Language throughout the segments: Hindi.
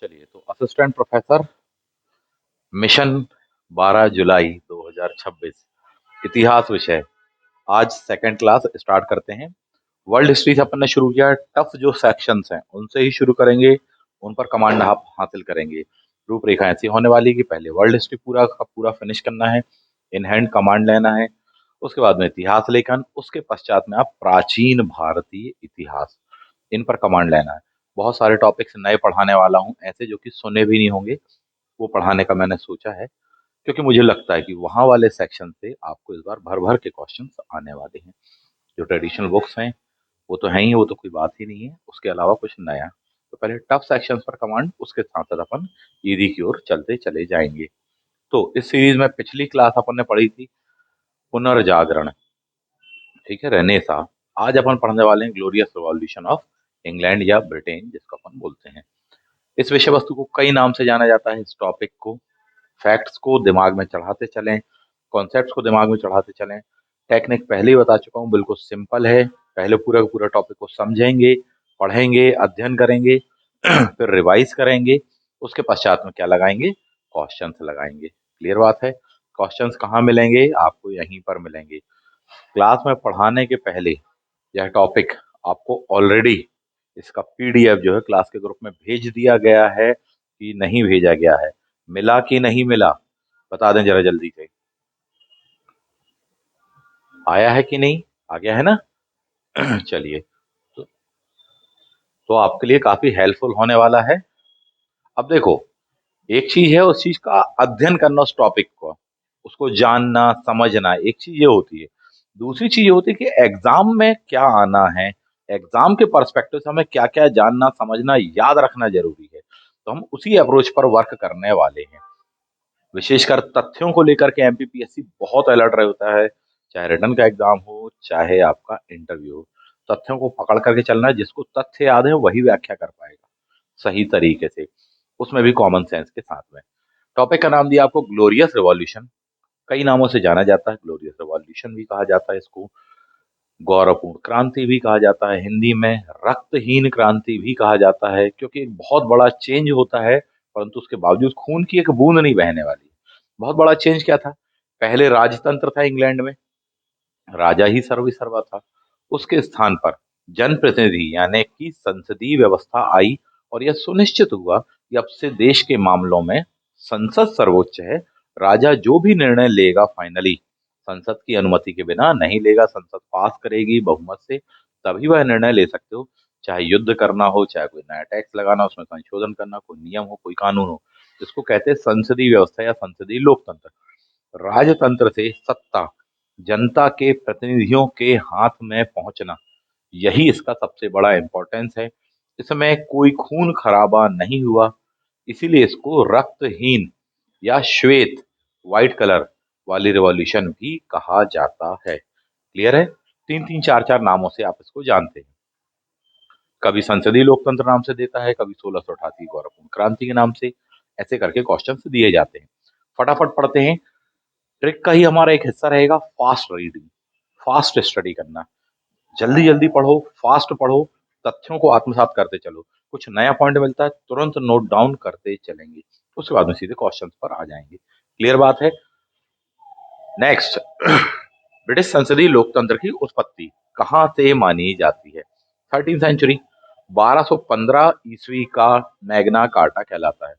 चलिए तो असिस्टेंट प्रोफेसर मिशन 12 जुलाई 2026 इतिहास विषय। आज सेकंड क्लास स्टार्ट करते हैं। वर्ल्ड हिस्ट्री से अपन ने शुरू किया। टफ जो सेक्शंस हैं उनसे ही शुरू करेंगे, उन पर कमांड आप हासिल करेंगे। रूपरेखा ऐसी होने वाली कि पहले वर्ल्ड हिस्ट्री पूरा का पूरा फिनिश करना है, इन हैंड कमांड लेना है। उसके बाद में इतिहास लेखन, उसके पश्चात में आप प्राचीन भारतीय इतिहास, इन पर कमांड लेना है। बहुत सारे टॉपिक्स नए पढ़ाने वाला हूँ, ऐसे जो कि सुने भी नहीं होंगे, वो पढ़ाने का मैंने सोचा है, क्योंकि मुझे लगता है कि वहाँ वाले सेक्शन से आपको इस बार भर भर के क्वेश्चंस आने वाले हैं। जो ट्रेडिशनल बुक्स हैं वो तो हैं ही, वो तो कोई बात ही नहीं है, उसके अलावा कुछ नया। तो पहले टफ सेक्शंस पर कमांड, उसके साथ साथ अपन ईजी की ओर चलते चले जाएंगे। तो इस सीरीज में पिछली क्लास अपन ने पढ़ी थी पुनर्जागरण, ठीक है, रेनेसा। आज अपन पढ़ने वाले हैं ग्लोरियस रिवॉल्यूशन ऑफ इंग्लैंड या ब्रिटेन, जिसको अपन बोलते हैं। इस विषय वस्तु को कई नाम से जाना जाता है। इस टॉपिक को, फैक्ट्स को दिमाग में चढ़ाते चलें, कॉन्सेप्ट्स को दिमाग में चढ़ाते चलें। टेक्निक पहले ही बता चुका हूँ, बिल्कुल सिंपल है। पहले पूरा का पूरा टॉपिक को समझेंगे, पढ़ेंगे, अध्ययन करेंगे, फिर रिवाइज करेंगे। उसके पश्चात में क्या लगाएंगे? क्वेश्चंस लगाएंगे। क्लियर बात है? क्वेश्चंस कहाँ मिलेंगे? आपको यहीं पर मिलेंगे। क्लास में पढ़ाने के पहले यह टॉपिक आपको ऑलरेडी, इसका पीडीएफ जो है क्लास के ग्रुप में भेज दिया गया है कि नहीं भेजा गया है? मिला कि नहीं मिला? बता दें जरा जल्दी से। आया है कि नहीं? आ गया है ना? चलिए, तो, तो आपके लिए काफी हेल्पफुल होने वाला है। अब देखो, एक चीज है उस चीज का अध्ययन करना, उस टॉपिक को, उसको जानना समझना, एक चीज ये होती है। दूसरी चीज ये होती है कि एग्जाम में क्या आना है, एग्जाम के पर्सपेक्टिव से हमें क्या क्या जानना समझना याद रखना जरूरी है। तो हम उसी अप्रोच पर वर्क करने वाले हैं। विशेषकर तथ्यों को लेकर के एमपीपीएससी बहुत अलर्ट रहता है, चाहे रिटर्न का एग्जाम हो चाहे आपका इंटरव्यू हो। तथ्यों को पकड़ करके चलना है, जिसको तथ्य याद है वही व्याख्या कर पाएगा सही तरीके से, उसमें भी कॉमन सेंस के साथ में। टॉपिक का नाम दिया आपको ग्लोरियस रिवॉल्यूशन। कई नामों से जाना जाता है, ग्लोरियस रिवॉल्यूशन भी कहा जाता है इसको, गौरवपूर्ण क्रांति भी कहा जाता है, हिंदी में रक्तहीन क्रांति भी कहा जाता है, क्योंकि एक बहुत बड़ा चेंज होता है, परंतु उसके बावजूद खून की एक बूंद नहीं बहने वाली। बहुत बड़ा चेंज क्या था? पहले राजतंत्र था इंग्लैंड में, राजा ही सर्व सर्वा था। उसके स्थान पर जनप्रतिनिधि यानी कि संसदीय व्यवस्था आई, और यह सुनिश्चित हुआ कि अब से देश के मामलों में संसद सर्वोच्च है। राजा जो भी निर्णय लेगा फाइनली संसद की अनुमति के बिना नहीं लेगा, संसद पास करेगी बहुमत से, तभी वह निर्णय ले सकते हो। चाहे युद्ध करना हो, चाहे कोई नया टैक्स लगाना, उसमें संशोधन करना, कोई नियम हो, कोई कानून हो, जिसको कहते हैं संसदीय व्यवस्था या संसदीय लोकतंत्र। राजतंत्र से सत्ता जनता के प्रतिनिधियों के हाथ में पहुंचना, यही इसका सबसे बड़ा इंपॉर्टेंस है। इसमें कोई खून खराबा नहीं हुआ, इसीलिए इसको रक्तहीन या श्वेत, व्हाइट कलर वाली रिवॉल्यूशन भी कहा जाता है। क्लियर है? तीन तीन चार चार नामों से आप इसको जानते हैं। कभी संसदीय लोकतंत्र नाम से देता है, कभी 1688 गौरवपूर्ण क्रांति के नाम से, ऐसे करके क्वेश्चन दिए जाते हैं। फटाफट पढ़ते हैं। ट्रिक का ही हमारा एक हिस्सा रहेगा फास्ट रीडिंग, फास्ट स्टडी करना। जल्दी जल्दी पढ़ो, फास्ट पढ़ो, तथ्यों को आत्मसात करते चलो। कुछ नया पॉइंट मिलता है तुरंत नोट डाउन करते चलेंगे, उसके बाद में सीधे क्वेश्चंस पर आ जाएंगे। क्लियर बात है? नेक्स्ट, ब्रिटिश संसदीय लोकतंत्र की उत्पत्ति कहां से मानी जाती है? 13th सेंचुरी, 1215 ईस्वी का मैग्ना कार्टा कहलाता है।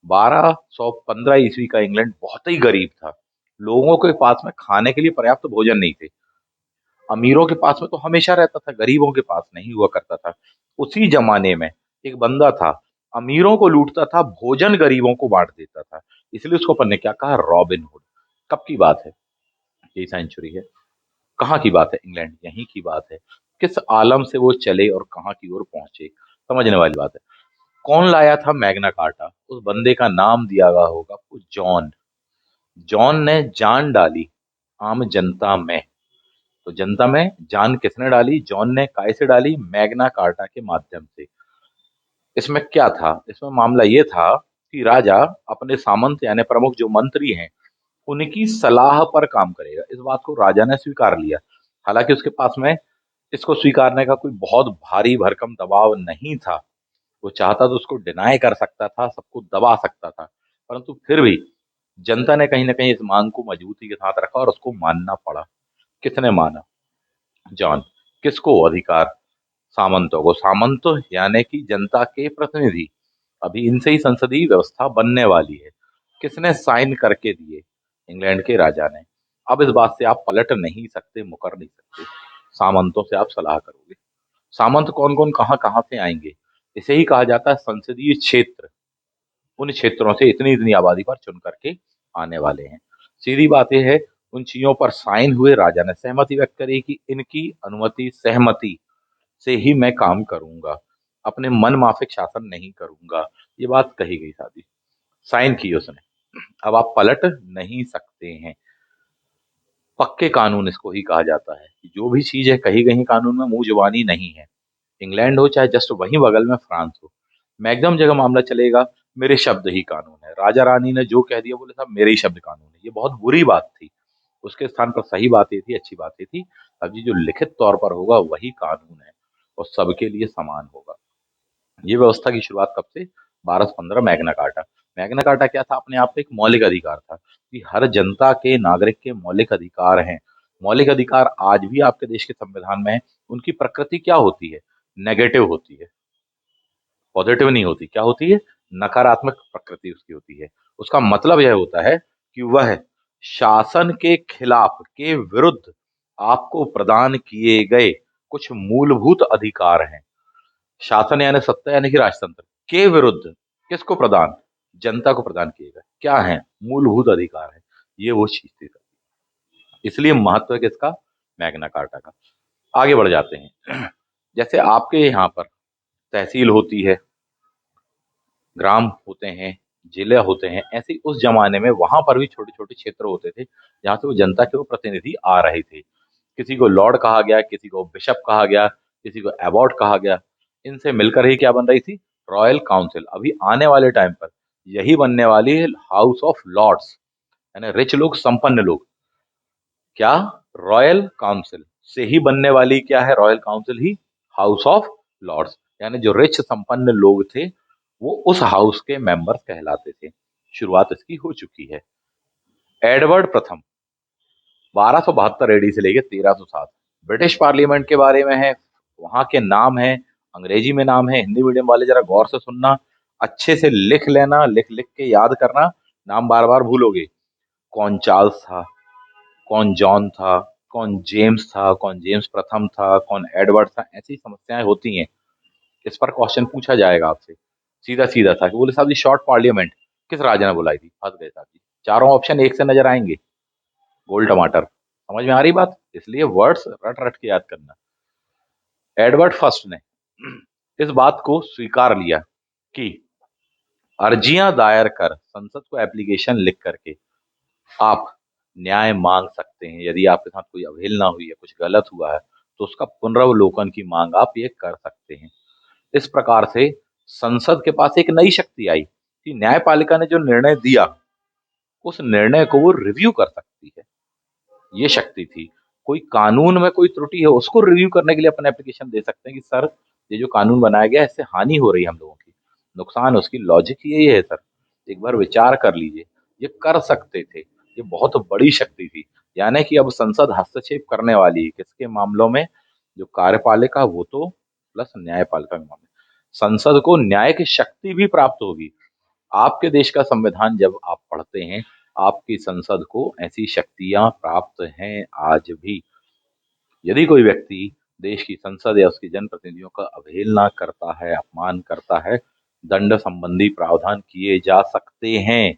1215 ईस्वी का इंग्लैंड बहुत ही गरीब था, लोगों के पास में खाने के लिए पर्याप्त भोजन नहीं थे। अमीरों के पास में तो हमेशा रहता था, गरीबों के पास नहीं हुआ करता था। उसी जमाने में एक बंदा था, अमीरों को लूटता था, भोजन गरीबों को बांट देता था। इसलिए उसको अपन ने क्या कहा? Robin hood. कब की बात है? ये सेंचुरी है। कहाँ की बात है? इंग्लैंड, यहीं की बात है। किस आलम से वो चले और कहाँ की ओर पहुंचे, समझने वाली बात है। कौन लाया था मैग्ना कार्टा? उस बंदे का नाम दिया गया होगा आपको, जॉन। जॉन ने जान डाली आम जनता में। तो जनता में जान किसने डाली? जॉन ने। काय से डाली? मैग्ना कार्टा के माध्यम से। इसमें क्या था? इसमें मामला ये था कि राजा अपने सामंत यानी प्रमुख जो मंत्री हैं उनकी सलाह पर काम करेगा। इस बात को राजा ने स्वीकार लिया। हालांकि उसके पास में इसको स्वीकारने का कोई बहुत भारी भरकम दबाव नहीं था, वो चाहता तो उसको डिनाई कर सकता था, सबको दबा सकता था, परंतु फिर भी जनता ने कहीं न कहीं इस माँग को मजबूती के साथ रखा और उसको मानना पड़ा। किसने माना? जॉन। किसको अधिकार? सामंतों को। सामंत यानी कि जनता के प्रतिनिधि। अभी इनसे ही संसदीय व्यवस्था बनने वाली है। किसने साइन करके दिए? इंग्लैंड के राजा ने। अब इस बात से आप पलट नहीं सकते, मुकर नहीं सकते। सामंतों से आप सलाह करोगे। सामंत कौन-कौन, कहाँ-कहाँ से आएँगे? इसे ही कहा जाता है संसदीय क्षेत्र। उन क्षेत्रों से इतनी-इतनी आबादी पर चुन करके आने वाले हैं। सीधी बात ये है, उन चीज़ों पर साइन हुए, राजा ने सहमति व्यक्त करी कि इनकी अनुमति, सहमति से ही मैं काम करूँगा। अपने मन माफ़िक शासन नहीं करूँगा। ये बात कही गई सादी। साइन की उसने। अब आप पलट नहीं सकते हैं। पक्के कानून इसको ही कहा जाता है कि जो भी चीज़ है कही गई कानून में, मुँह ज़ुबानी नहीं है। इंग्लैंड हो चाहे जस्ट वहीं बगल में फ्रांस हो, मैक्सिमम जगह मामला चलेगा मेरे शब्द ही कानून है। राजा रानी ने जो कह दिया बोले साहब मेरे ही शब्द कानून है। ये बहुत बुरी बात थी। उसके स्थान पर सही बात ये थी, अच्छी बात ये थी, अब ये जो लिखित तौर पर होगा वही कानून है और सबके लिए समान होगा। ये व्यवस्था की शुरुआत कब से? 1215 मैग्ना कार्टा। मैग्ना कार्टा क्या था? अपने आप में एक मौलिक अधिकार था कि हर जनता के, नागरिक के मौलिक अधिकार हैं। मौलिक अधिकार आज भी आपके देश के संविधान में है। उनकी प्रकृति क्या होती है? नेगेटिव होती है, पॉजिटिव नहीं होती। क्या होती है? नकारात्मक प्रकृति उसकी होती है। उसका मतलब यह होता है कि वह शासन के खिलाफ, के विरुद्ध आपको प्रदान किए गए कुछ मूलभूत अधिकार हैं। शासन यानी सत्ता यानी कि राजतंत्र के विरुद्ध किसको प्रदान? जनता को प्रदान किए गए। क्या है? मूलभूत अधिकार है। ये वो चीज थी। इसलिए महत्व है किसका? मैग्ना कार्टा का। आगे बढ़ जाते हैं। जैसे आपके यहाँ पर तहसील होती है, ग्राम होते हैं, जिले होते हैं, ऐसे ही उस जमाने में वहां पर भी छोटे छोटे क्षेत्र होते थे जहां से वो जनता के वो प्रतिनिधि आ रहे थे। किसी को लॉर्ड कहा गया, किसी को बिशप कहा गया, किसी को एबॉट कहा गया। इनसे मिलकर ही क्या बन रही थी? Royal council. अभी आने वाले टाइम पर यही बनने वाली है हाउस ऑफ लॉर्ड्स, यानी रिच लोग, संपन्न लोग। क्या? रॉयल काउंसिल से ही बनने वाली क्या है? रॉयल काउंसिल ही हाउस ऑफ लॉर्ड्स, यानी जो रिच संपन्न लोग थे वो उस हाउस के मेंबर्स कहलाते थे। शुरुआत इसकी हो चुकी है। एडवर्ड प्रथम 1272 एडी से लेके 1307। ब्रिटिश पार्लियामेंट के बारे में है, वहां के नाम है, अंग्रेजी में नाम है। हिंदी मीडियम वाले जरा गौर से सुनना, अच्छे से लिख लेना, लिख लिख के याद करना, नाम बार बार भूलोगे। कौन चार्ल्स था, कौन जॉन था, कौन जेम्स था, कौन जेम्स प्रथम था, कौन एडवर्ड था, ऐसी समस्याएं होती हैं। इस पर क्वेश्चन पूछा जाएगा आपसे। सीधा सीधा था कि बोले साहब जी शॉर्ट पार्लियामेंट किस राजा ने बुलाई थी? फंस गए साहब जी। चारों ऑप्शन एक से नजर आएंगे। गोल टमाटर। समझ में आ रही बात? इसलिए वर्ड्स रट रट के याद करना। एडवर्ड फर्स्ट ने इस बात को स्वीकार लिया कि अर्जियां दायर कर, संसद को एप्लीकेशन लिख करके आप न्याय मांग सकते हैं। यदि आपके साथ कोई अवहेलना हुई है, कुछ गलत हुआ है, तो उसका पुनरावलोकन की मांग आप ये कर सकते हैं। इस प्रकार से संसद के पास एक नई शक्ति आई कि न्यायपालिका ने जो निर्णय दिया उस निर्णय को वो रिव्यू कर सकती है। ये शक्ति थी। कोई कानून में कोई त्रुटि है उसको रिव्यू करने के लिए अपन एप्लीकेशन दे सकते हैं कि सर ये जो कानून बनाया गया है इससे हानि हो रही है हम लोगों की, नुकसान है, उसकी लॉजिक यही है सर, एक बार विचार कर लीजिए। ये कर सकते थे। ये बहुत बड़ी शक्ति थी। यानी कि अब संसद हस्तक्षेप करने वाली है किसके मामलों में? जो कार्यपालिका वो तो प्लस न्यायपालिका के मामले। संसद को न्याय की शक्ति भी प्राप्त होगी। आपके देश का संविधान जब आप पढ़ते हैं, आपकी संसद को ऐसी शक्तियां प्राप्त हैं आज भी। यदि कोई व्यक्ति देश की संसद या उसके जनप्रतिनिधियों का अवहेलना करता है, अपमान करता है, दंड संबंधी प्रावधान किए जा सकते हैं।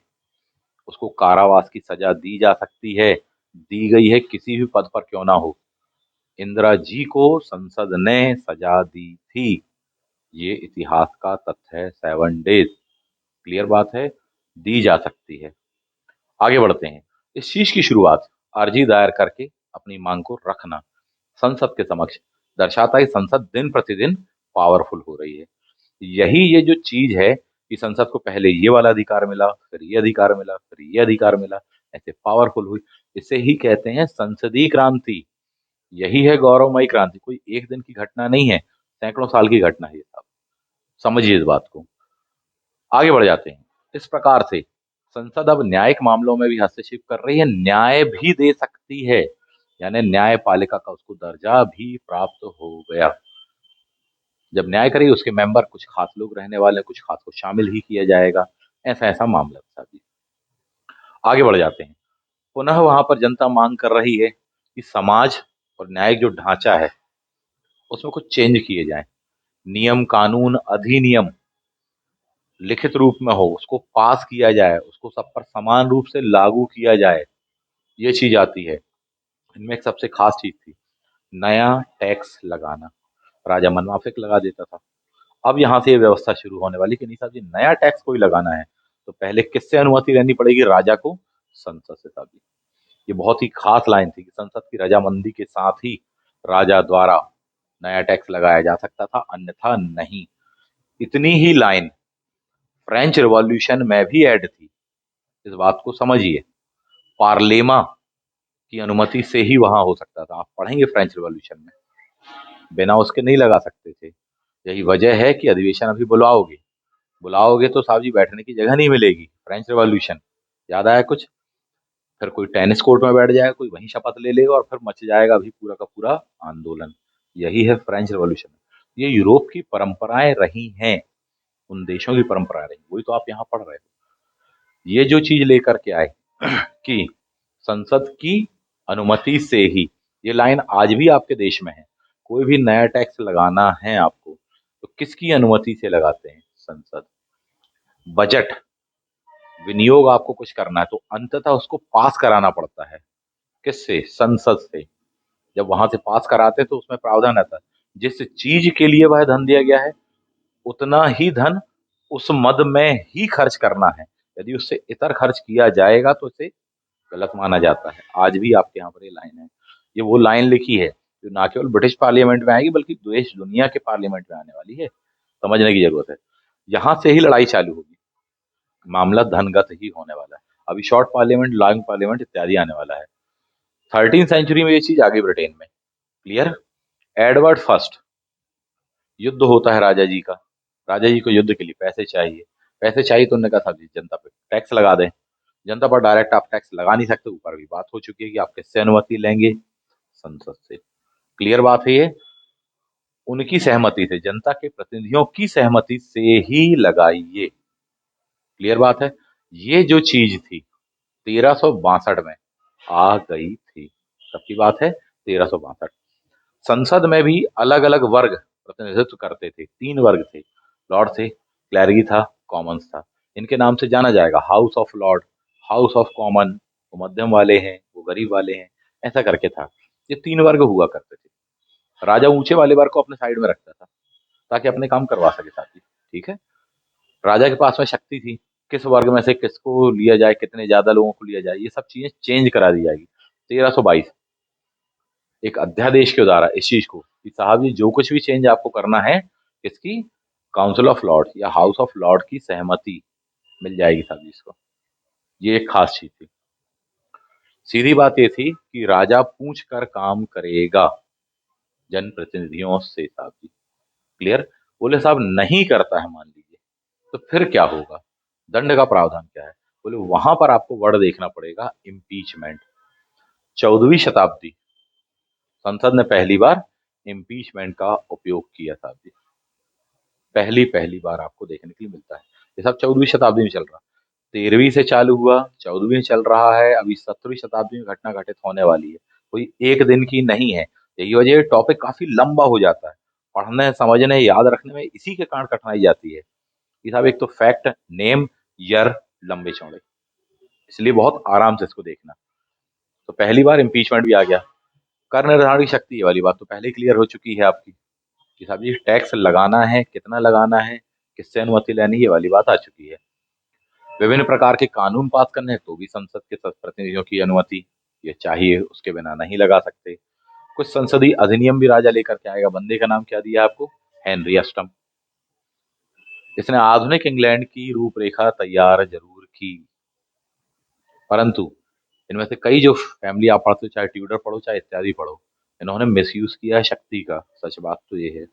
उसको कारावास की सजा दी जा सकती है, दी गई है किसी भी पद पर क्यों ना हो। इंदिरा जी को संसद ने सजा दी थी। ये इतिहास का तथ्य है। 7 डेज। क्लियर बात है? दी जा सकती है। आगे बढ़ते हैं। इस चीज की शुरुआत अर्जी दायर करके अपनी मांग को रखना संसद के समक्ष दर्शाता है कि संसद दिन प्रतिदिन पावरफुल हो रही है। यही ये जो चीज है कि संसद को पहले ये वाला अधिकार मिला, फिर ये अधिकार मिला, फिर ये अधिकार मिला, ऐसे पावरफुल हुई। इसे ही कहते हैं संसदीय क्रांति। यही है गौरवमयी क्रांति। कोई एक दिन की घटना नहीं है, सैकड़ों साल की घटना है ये सब। समझिए इस बात को। आगे बढ़ जाते हैं। इस प्रकार से संसद अब न्यायिक मामलों में भी हस्तक्षेप कर रही है, न्याय भी दे सकती है, यानी न्यायपालिका का उसको दर्जा भी प्राप्त हो गया। जब न्याय करेगी उसके मेंबर कुछ खास लोग रहने वाले हैं, कुछ खास को शामिल ही किया जाएगा। ऐसा ऐसा मामला था जी। आगे बढ़ जाते हैं। पुनः वहां पर जनता मांग कर रही है कि समाज और न्यायिक जो ढांचा है उसमें कुछ चेंज किए जाए, नियम कानून अधिनियम लिखित रूप में हो, उसको पास किया जाए, उसको सब पर समान रूप से लागू किया जाए, ये चीज आती है। इनमें एक सबसे खास चीज थी नया टैक्स लगाना। राजा मनमाफिक लगा देता था। अब यहाँ से ये व्यवस्था शुरू होने वाली कि नहीं साहब जी, नया टैक्स कोई लगाना है तो पहले किससे अनुमति लेनी पड़ेगी? राजा को, संसद से साहब जी। ये बहुत ही खास लाइन थी कि संसद की रजामंदी के साथ ही राजा द्वारा नया टैक्स लगाया जा सकता था, अन्यथा नहीं। इतनी ही लाइन फ्रेंच रिवॉल्यूशन में भी ऐड थी, इस बात को समझिए। पार्लेमा की अनुमति से ही वहां हो सकता था। आप पढ़ेंगे फ्रेंच रिवॉल्यूशन में, बिना उसके नहीं लगा सकते थे। यही वजह है कि अधिवेशन अभी बुलाओगे, बुलाओगे तो साहब जी बैठने की जगह नहीं मिलेगी। फ्रेंच रिवॉल्यूशन याद आया कुछ? फिर कोई टेनिस कोर्ट में बैठ जाएगा, कोई वहीं शपथ ले लेगा और फिर मच जाएगा अभी पूरा का पूरा आंदोलन। यही है फ्रेंच रिवॉल्यूशन। ये यूरोप की परंपराएं रही हैं, उन देशों की परंपराएं रही, वही तो आप यहाँ पढ़ रहे हो। ये जो चीज लेकर के आए कि संसद की अनुमति से ही, ये लाइन आज भी आपके देश में है। कोई भी नया टैक्स लगाना है आपको तो किसकी अनुमति से लगाते हैं? संसद। बजट विनियोग आपको कुछ करना है तो अंततः उसको पास कराना पड़ता है। किससे? संसद से। जब वहां से पास कराते हैं तो उसमें प्रावधान आता है जिस चीज के लिए वह धन दिया गया है उतना ही धन उस मद में ही खर्च करना है। यदि उससे इतर खर्च किया जाएगा तो इसे गलत माना जाता है। आज भी आपके यहाँ पर ये लाइन है। ये वो लाइन लिखी है जो ना केवल ब्रिटिश पार्लियामेंट में आएगी बल्कि देश दुनिया के पार्लियामेंट में आने वाली है। समझने की जरूरत है। यहाँ से ही लड़ाई चालू होगी, मामला धनगत ही होने वाला है। अभी शॉर्ट पार्लियामेंट, लॉन्ग पार्लियामेंट इत्यादि आने वाला है। 13वीं सेंचुरी में ये चीज आ गई ब्रिटेन में। क्लियर? एडवर्ड फर्स्ट, युद्ध होता है राजा जी का। राजा जी को युद्ध के लिए पैसे चाहिए। पैसे चाहिए तो उन्होंने कहा साहब जी जनता पे टैक्स लगा दें। जनता पर डायरेक्ट आप टैक्स लगा नहीं सकते, ऊपर भी बात हो चुकी है कि आप किससे अनुमति लेंगे? संसद से। क्लियर बात है ये? उनकी सहमति से, जनता के प्रतिनिधियों की सहमति से ही लगाइए। क्लियर बात है? ये जो चीज थी 1362 में आ गई थी। कब की बात है? 1362। संसद में भी अलग अलग वर्ग प्रतिनिधित्व करते थे। तीन वर्ग थे, लॉर्ड थे, क्लैरिगी था, कॉमन्स था। इनके नाम से जाना जाएगा, house of Lord, house of common. वो मध्यम वाले हैं, वो गरीब वाले हैं, ऐसा करके था। ये तीन वर्ग हुआ करते थे। राजा ऊंचे वाले वर्ग को अपने साइड में रखता था ताकि अपने काम करवा सके साथी। ठीक है? राजा के पास में शक्ति थी, किस वर्ग में से किसको लिया जाए, कितने ज्यादा लोगों को लिया जाए, ये सब चीजें चेंज करा दी जाएगी। 1322 एक अध्यादेश के द्वारा इस चीज को कि साहब ये जो कुछ भी चेंज आपको करना है, इसकी काउंसिल ऑफ लॉर्ड या हाउस ऑफ लॉर्ड की सहमति मिल जाएगी साहब जी इसको। ये एक खास चीज थी। सीधी बात ये थी कि राजा पूछ कर काम करेगा जनप्रतिनिधियों से साहब जी। क्लियर? बोले साहब नहीं करता है मान लीजिए तो फिर क्या होगा? दंड का प्रावधान क्या है? बोले वहां पर आपको वर्ड देखना पड़ेगा, इम्पीचमेंट। 14वीं शताब्दी संसद ने पहली बार इम्पीचमेंट का उपयोग किया था जी। पहली पहली बार आपको देखने के लिए मिलता है। ये सब 14वीं शताब्दी में चल रहा। 13वीं से चालू हुआ, 14वीं में चल रहा है, अभी 17वीं शताब्दी में घटना घटित होने वाली है। कोई एक दिन की नहीं है। यही वजह है टॉपिक काफी लंबा हो जाता है। पढ़ने समझने याद रखने में इसी के कारण कठिनाई जाती है कि साहब एक तो फैक्ट, नेम, ईयर लंबे चौड़े, इसलिए बहुत आराम से इसको देखना। तो पहली बार इम्पीचमेंट भी आ गया। कर निर्धारण की शक्ति, ये वाली बात तो पहले क्लियर हो चुकी है आपकी कि साहब जी टैक्स लगाना है, कितना लगाना है, किससे अनुमति लेनी है, ये वाली बात आ चुकी है। विभिन्न प्रकार के कानून पास करने हैं तो भी संसद के प्रतिनिधियों की अनुमति ये चाहिए, उसके बिना नहीं लगा सकते। कुछ संसदीय अधिनियम भी राजा लेकर के आएगा। बंदे का नाम क्या दिया आपको? हेनरी अष्टम। इसने आधुनिक इंग्लैंड की रूपरेखा तैयार जरूर की, परंतु इनमें से कई जो फैमिली आप पढ़ते हो, चाहे ट्यूडर पढ़ो चाहे इत्यादि पढ़ो, इन्होंने मिसयूज किया है शक्ति का। सच बात तो ये है।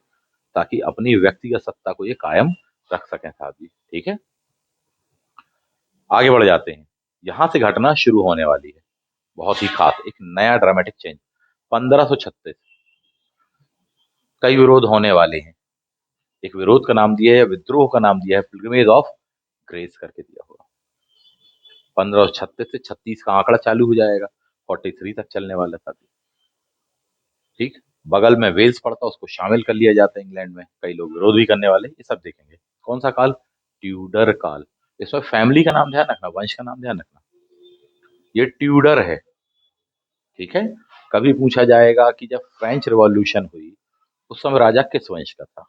ताकि अपनी व्यक्तिगत सत्ता को ये कायम रख सकें साहब जी। ठीक है, आगे बढ़ जाते हैं। यहां से घटना शुरू होने वाली है, बहुत ही खास एक नया ड्रामेटिक चेंज। 1536 कई विरोध होने वाले हैं। एक विरोध का नाम दिया है, विद्रोह का नाम दिया है पिलग्रिमेज ऑफ ग्रेस करके दिया हुआ। 1536 से 36 का आंकड़ा चालू हो जाएगा, 43 तक चलने वाला था। ठीक, बगल में वेल्स पड़ता, उसको शामिल कर लिया जाता है इंग्लैंड में। कई लोग विरोध भी करने वाले, ये सब देखेंगे। कौन सा काल? ट्यूडर काल। इसमें फैमिली का नाम ध्यान रखना, वंश का नाम ध्यान रखना, ये ट्यूडर है। ठीक है, कभी पूछा जाएगा कि जब फ्रेंच रिवॉल्यूशन हुई उस समय राजा किस वंश का था।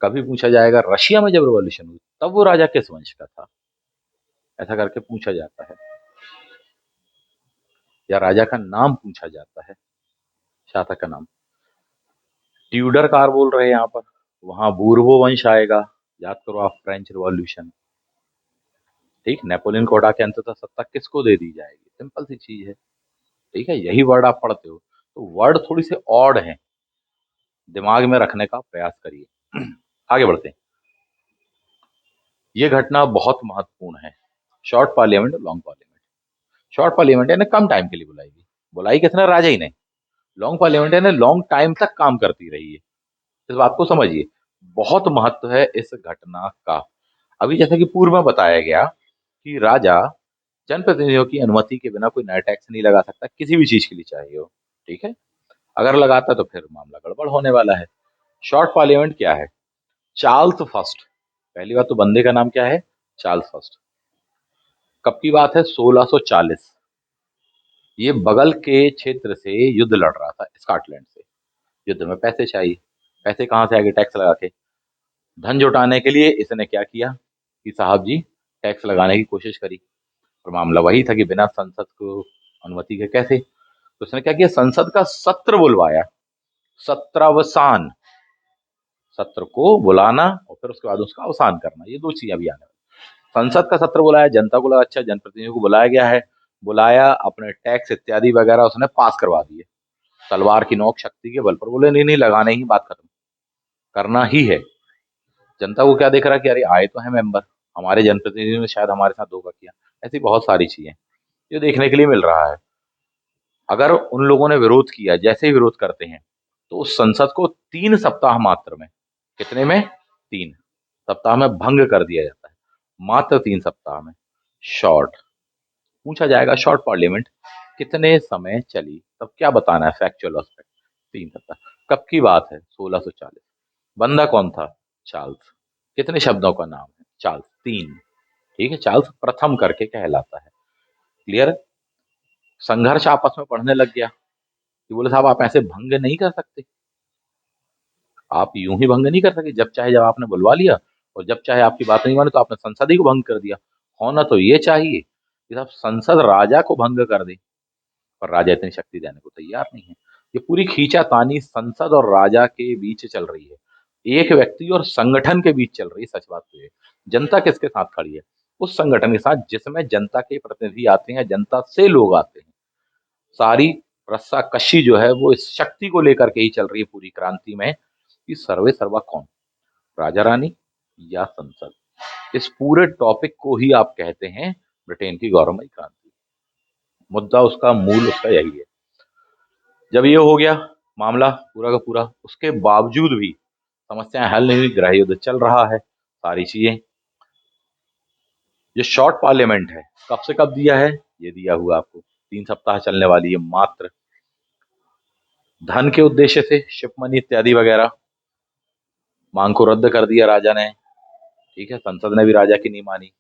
कभी पूछा जाएगा रशिया में जब रिवॉल्यूशन हुई तब वो राजा किस वंश का था, ऐसा करके पूछा जाता है। या राजा का नाम पूछा जाता है, शासक का नाम। ट्यूडर कार बोल रहे हैं यहाँ पर, वहां बूर्बो वंश आएगा। याद करो आप फ्रेंच रिवॉल्यूशन। ठीक, नेपोलियन को हटा के अंततः सत्ता किसको दे दी जाएगी, सिंपल सी चीज है। ठीक है, यही वर्ड आप पढ़ते हो, तो वर्ड थोड़ी से ऑड है, दिमाग में रखने का प्रयास करिए। आगे बढ़ते हैं। ये घटना बहुत महत्वपूर्ण है। शॉर्ट पार्लियामेंट और लॉन्ग पार्लियामेंट। शॉर्ट पार्लियामेंट यानी कम टाइम के लिए बुलाई गई, बुलाई किसने? राजा ही ने। लॉन्ग पार्लियामेंट यानी लॉन्ग टाइम तक काम करती रही है। इस बात को समझिए, बहुत महत्व है इस घटना का। अभी जैसे कि पूर्व में बताया गया कि राजा जनप्रतिनिधियों की अनुमति के बिना कोई नया टैक्स नहीं लगा सकता, किसी भी चीज के लिए चाहिए हो। ठीक है, अगर लगाता तो फिर मामला गड़बड़ होने वाला है। शॉर्ट पार्लियामेंट क्या है? चार्ल्स फर्स्ट, पहली बात तो बंदे का नाम क्या है? Charles first. कब की बात है? 1640। ये बगल के क्षेत्र से युद्ध लड़ रहा था, स्कॉटलैंड से। युद्ध में पैसे चाहिए, पैसे कहाँ से आगे? टैक्स लगा के। धन जुटाने के लिए इसने क्या किया कि साहब जी टैक्स लगाने की कोशिश करी, और मामला वही था कि बिना संसद को अनुमति के कैसे। तो उसने क्या किया? संसद का सत्र बुलवाया, सत्रावसान, सत्र को बुलाना और फिर उसके बाद उसका अवसान करना, ये दो चीजें अभी आने वाली। संसद का सत्र बुलाया, जनता को लगा अच्छा जनप्रतिनिधियों को बुलाया गया है, बुलाया, अपने टैक्स इत्यादि वगैरह उसने पास करवा दिए। तलवार की नोक शक्ति के बल पर बोले नहीं नहीं लगाने ही, बात खत्म, करना ही है। जनता को क्या देख रहा कि अरे आए तो है मेंबर, हमारे जनप्रतिनिधियों ने शायद हमारे साथ धोखा किया। ऐसी बहुत सारी चीजें जो देखने के लिए मिल रहा है। अगर उन लोगों ने विरोध किया, जैसे ही विरोध करते हैं, तो उस संसद को 3 सप्ताह मात्र में, कितने में? 3 सप्ताह में भंग कर दिया जाता है, मात्र 3 सप्ताह में। शॉर्ट, पूछा जाएगा शॉर्ट पार्लियामेंट कितने समय चली, तब क्या बताना है फैक्चुअल एस्पेक्ट। 3 सप्ताह। कब की बात है? 1640। बंदा कौन था? चार्ल्स। कितने शब्दों का नाम है? चार्ल्स, 3। ठीक है, चार्ल्स प्रथम करके कहलाता है। क्लियर? संघर्ष आपस में बढ़ने लग गया कि बोले साहब आप ऐसे भंग नहीं कर सकते, आप यूं ही भंग नहीं कर सकते। जब चाहे जब आपने बुलवा लिया, और जब चाहे आपकी बात नहीं मानी तो आपने संसद ही को भंग कर दिया। होना तो ये चाहिए कि साहब संसद राजा को भंग कर दे, पर राजा इतनी शक्ति देने को तैयार नहीं है। ये पूरी खींचातानी संसद और राजा के बीच चल रही है, एक व्यक्ति और संगठन के बीच चल रही है। सच बात तो ये, जनता किसके साथ खड़ी है? उस संगठन के साथ जिसमें जनता के प्रतिनिधि आते हैं, जनता से लोग आते हैं। सारी रस्साकशी जो है वो इस शक्ति को लेकर के ही चल रही है पूरी क्रांति में, कि सर्वे सर्वा कौन, राजा रानी या संसद। इस पूरे टॉपिक को ही आप कहते हैं ब्रिटेन की गौरवमयी क्रांति। मुद्दा उसका, मूल उसका यही है। जब ये हो गया मामला पूरा का पूरा, उसके बावजूद भी समस्याएं हल नहीं हुई, गृह युद्ध चल रहा है, सारी चीजें। ये शॉर्ट पार्लियामेंट है, कब से कब दिया है? ये दिया हुआ आपको, 3 सप्ताह चलने वाली है मात्र। धन के उद्देश्य से, शिप मनी इत्यादि वगैरह, मांग को रद्द कर दिया राजा ने। ठीक है, संसद ने भी राजा की नहीं मानी।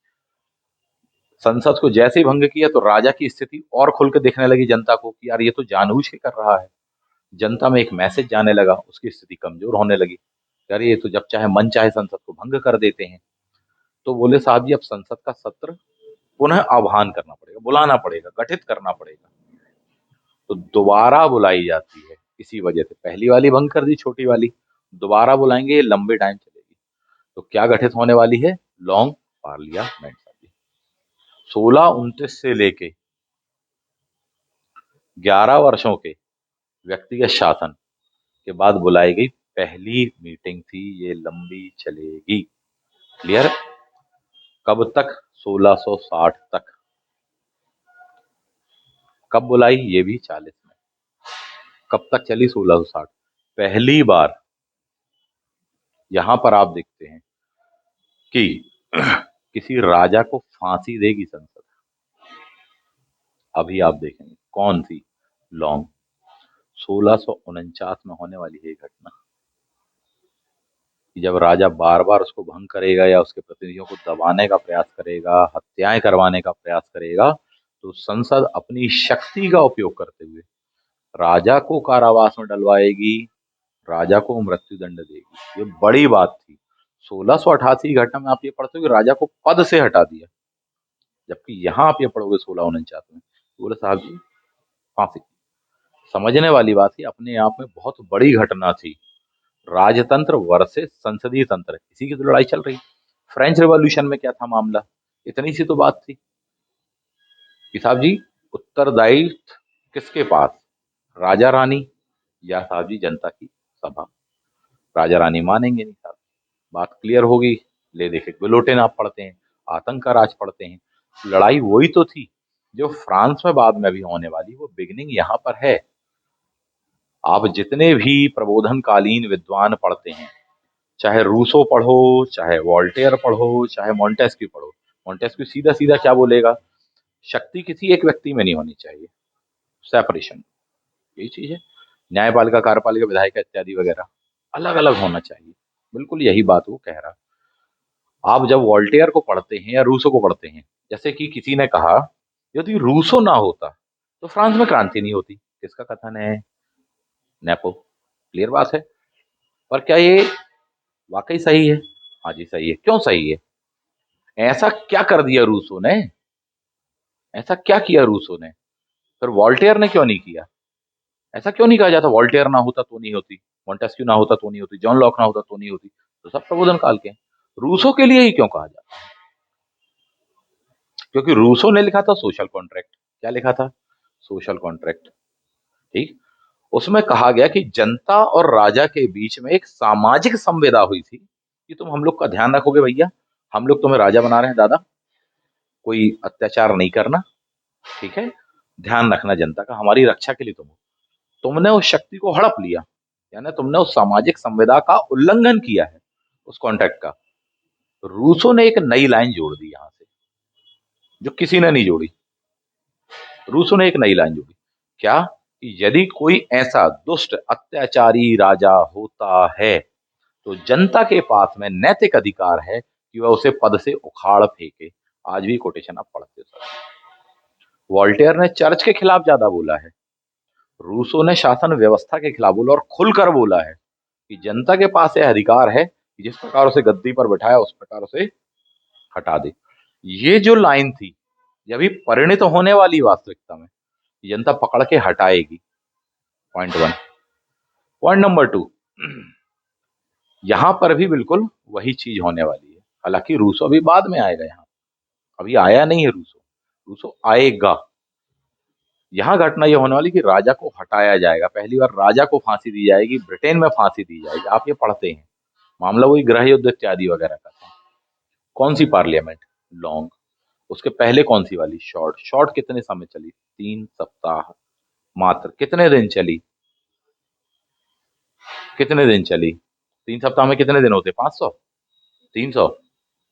संसद को जैसे ही भंग किया तो राजा की स्थिति और खुल के दिखने लगी जनता को कि यार ये तो जानबूझ के कर रहा है। जनता में एक मैसेज जाने लगा, उसकी स्थिति कमजोर होने लगी। यार ये तो जब चाहे मन चाहे संसद को भंग कर देते हैं। तो बोले साहब जी अब संसद का सत्र पुनः आह्वान करना पड़ेगा, बुलाना पड़ेगा, गठित करना पड़ेगा। तो दोबारा बुलाई जाती है, इसी वजह से पहली वाली भंग कर दी, छोटी वाली दोबारा बुलाएंगे, ये लंबे टाइम चलेगी। तो क्या गठित होने वाली है? Long parliament. 1629 से लेके 11 वर्षों के व्यक्तिगत शासन के बाद बुलाई गई पहली मीटिंग थी, ये लंबी चलेगी। क्लियर? कब तक? 1660 तक। कब बुलाई? ये भी 40 में। कब तक चली? 1660। पहली बार यहां पर आप देखते हैं कि किसी राजा को फांसी देगी संसद। अभी आप देखेंगे कौन सी। लॉन्ग। 1649 में होने वाली है ये घटना, कि जब राजा बार बार उसको भंग करेगा या उसके प्रतिनिधियों को दबाने का प्रयास करेगा, हत्याएं करवाने का प्रयास करेगा, तो संसद अपनी शक्ति का उपयोग करते हुए राजा को कारावास में डलवाएगी, राजा को मृत्यु दंड देगी। ये बड़ी बात थी। 1688 की घटना में आप ये पढ़ते हो कि राजा को पद से हटा दिया, जबकि यहां आप ये पढ़ोगे 1649 में, तो बोले साहब जी फांसी। समझने वाली बात है, अपने आप में बहुत बड़ी घटना थी। राजतंत्र वर्सेस संसदीय तंत्र, इसी की तो लड़ाई चल रही। फ्रेंच रिवॉल्यूशन में क्या था मामला? इतनी सी तो बात थी कि साहब जी उत्तरदायित्व किसके पास? राजा रानी या साहब जी जनता की सभा? राजा रानी मानेंगे नहीं साहब। बात क्लियर होगी। ले देखे गुलोटेन आप पढ़ते हैं, आतंक का राज पढ़ते हैं। लड़ाई वही तो थी जो फ्रांस में बाद में भी होने वाली, वो बिगिनिंग यहाँ पर है। आप जितने भी प्रबोधनकालीन विद्वान पढ़ते हैं, चाहे रूसो पढ़ो, चाहे वॉल्टेयर पढ़ो, चाहे मॉन्टेस्क्यू पढ़ो, मॉन्टेस्क्यू सीधा सीधा क्या बोलेगा? शक्ति किसी एक व्यक्ति में नहीं होनी चाहिए, सेपरेशन, यही चीज है। न्यायपालिका, कार्यपालिका, विधायिका इत्यादि वगैरह अलग अलग होना चाहिए। बिल्कुल यही बात वो कह रहा। आप जब वॉल्टेयर को पढ़ते हैं या रूसो को पढ़ते हैं, जैसे कि किसी ने कहा यदि रूसो ना होता तो फ्रांस में क्रांति नहीं होती। किसका कथन है? नेपो। क्लियर बात है। पर क्या ये वाकई सही है? हाँ जी सही है। क्यों सही है? ऐसा क्या कर दिया रूसो ने? ऐसा क्या किया रूसो ने? फिर वॉल्टेयर ने क्यों नहीं किया? ऐसा क्यों नहीं कहा जाता वॉल्टेयर ना होता तो नहीं होती, मॉन्टेस्क्यू ना होता तो नहीं होती, जॉन लॉक ना होता तो नहीं होती? तो सब प्रबोधन काल के हैं। रूसो के लिए ही क्यों कहा जाता? क्योंकि रूसो ने लिखा था सोशल कॉन्ट्रैक्ट। क्या लिखा था? Social contract. ठीक। उसमें कहा गया कि जनता और राजा के बीच में एक सामाजिक संविदा हुई थी कि तुम हम लोग का ध्यान रखोगे भैया, हम लोग तुम्हें राजा बना रहे हैं दादा, कोई अत्याचार नहीं करना, ठीक है, ध्यान रखना जनता का, हमारी रक्षा के लिए तुमने उस शक्ति को हड़प लिया, यानी तुमने उस सामाजिक संविदा का उल्लंघन किया है, उस कॉन्ट्रैक्ट का। रूसो ने एक नई लाइन जोड़ दी यहां से, जो किसी ने नहीं जोड़ी। रूसो ने एक नई लाइन जोड़ी। क्या? कि यदि कोई ऐसा दुष्ट अत्याचारी राजा होता है तो जनता के पास में नैतिक अधिकार है कि वह उसे पद से उखाड़ फेंके। आज भी कोटेशन आप पढ़ते हो सर। वॉल्टेयर ने चर्च के खिलाफ ज्यादा बोला है, रूसो ने शासन व्यवस्था के खिलाफ बोला, और खुलकर बोला है कि जनता के पास यह अधिकार है कि जिस प्रकार उसे गद्दी पर बैठाया उस प्रकार उसे हटा दे। ये जो लाइन थी, ये अभी परिणित होने वाली वास्तविकता में जनता पकड़ के हटाएगी। Point one. Point number two, यहां पर भी बिल्कुल वही चीज होने वाली है। हालांकि रूसो अभी बाद में आएगा, यहाँ अभी आया नहीं है रूसो, रूसो आएगा। यहां घटना यह होने वाली कि राजा को हटाया जाएगा। पहली बार राजा को फांसी दी जाएगी, ब्रिटेन में फांसी दी जाएगी। आप ये पढ़ते हैं, मामला वही गृह युद्ध इत्यादि वगैरह का था। कौन सी पार्लियामेंट? लॉन्ग। उसके पहले कौन सी वाली? शॉर्ट। शॉर्ट कितने समय चली? 3 सप्ताह मात्र। कितने दिन चली? कितने दिन चली? 3 सप्ताह में कितने दिन होते? 500? 300?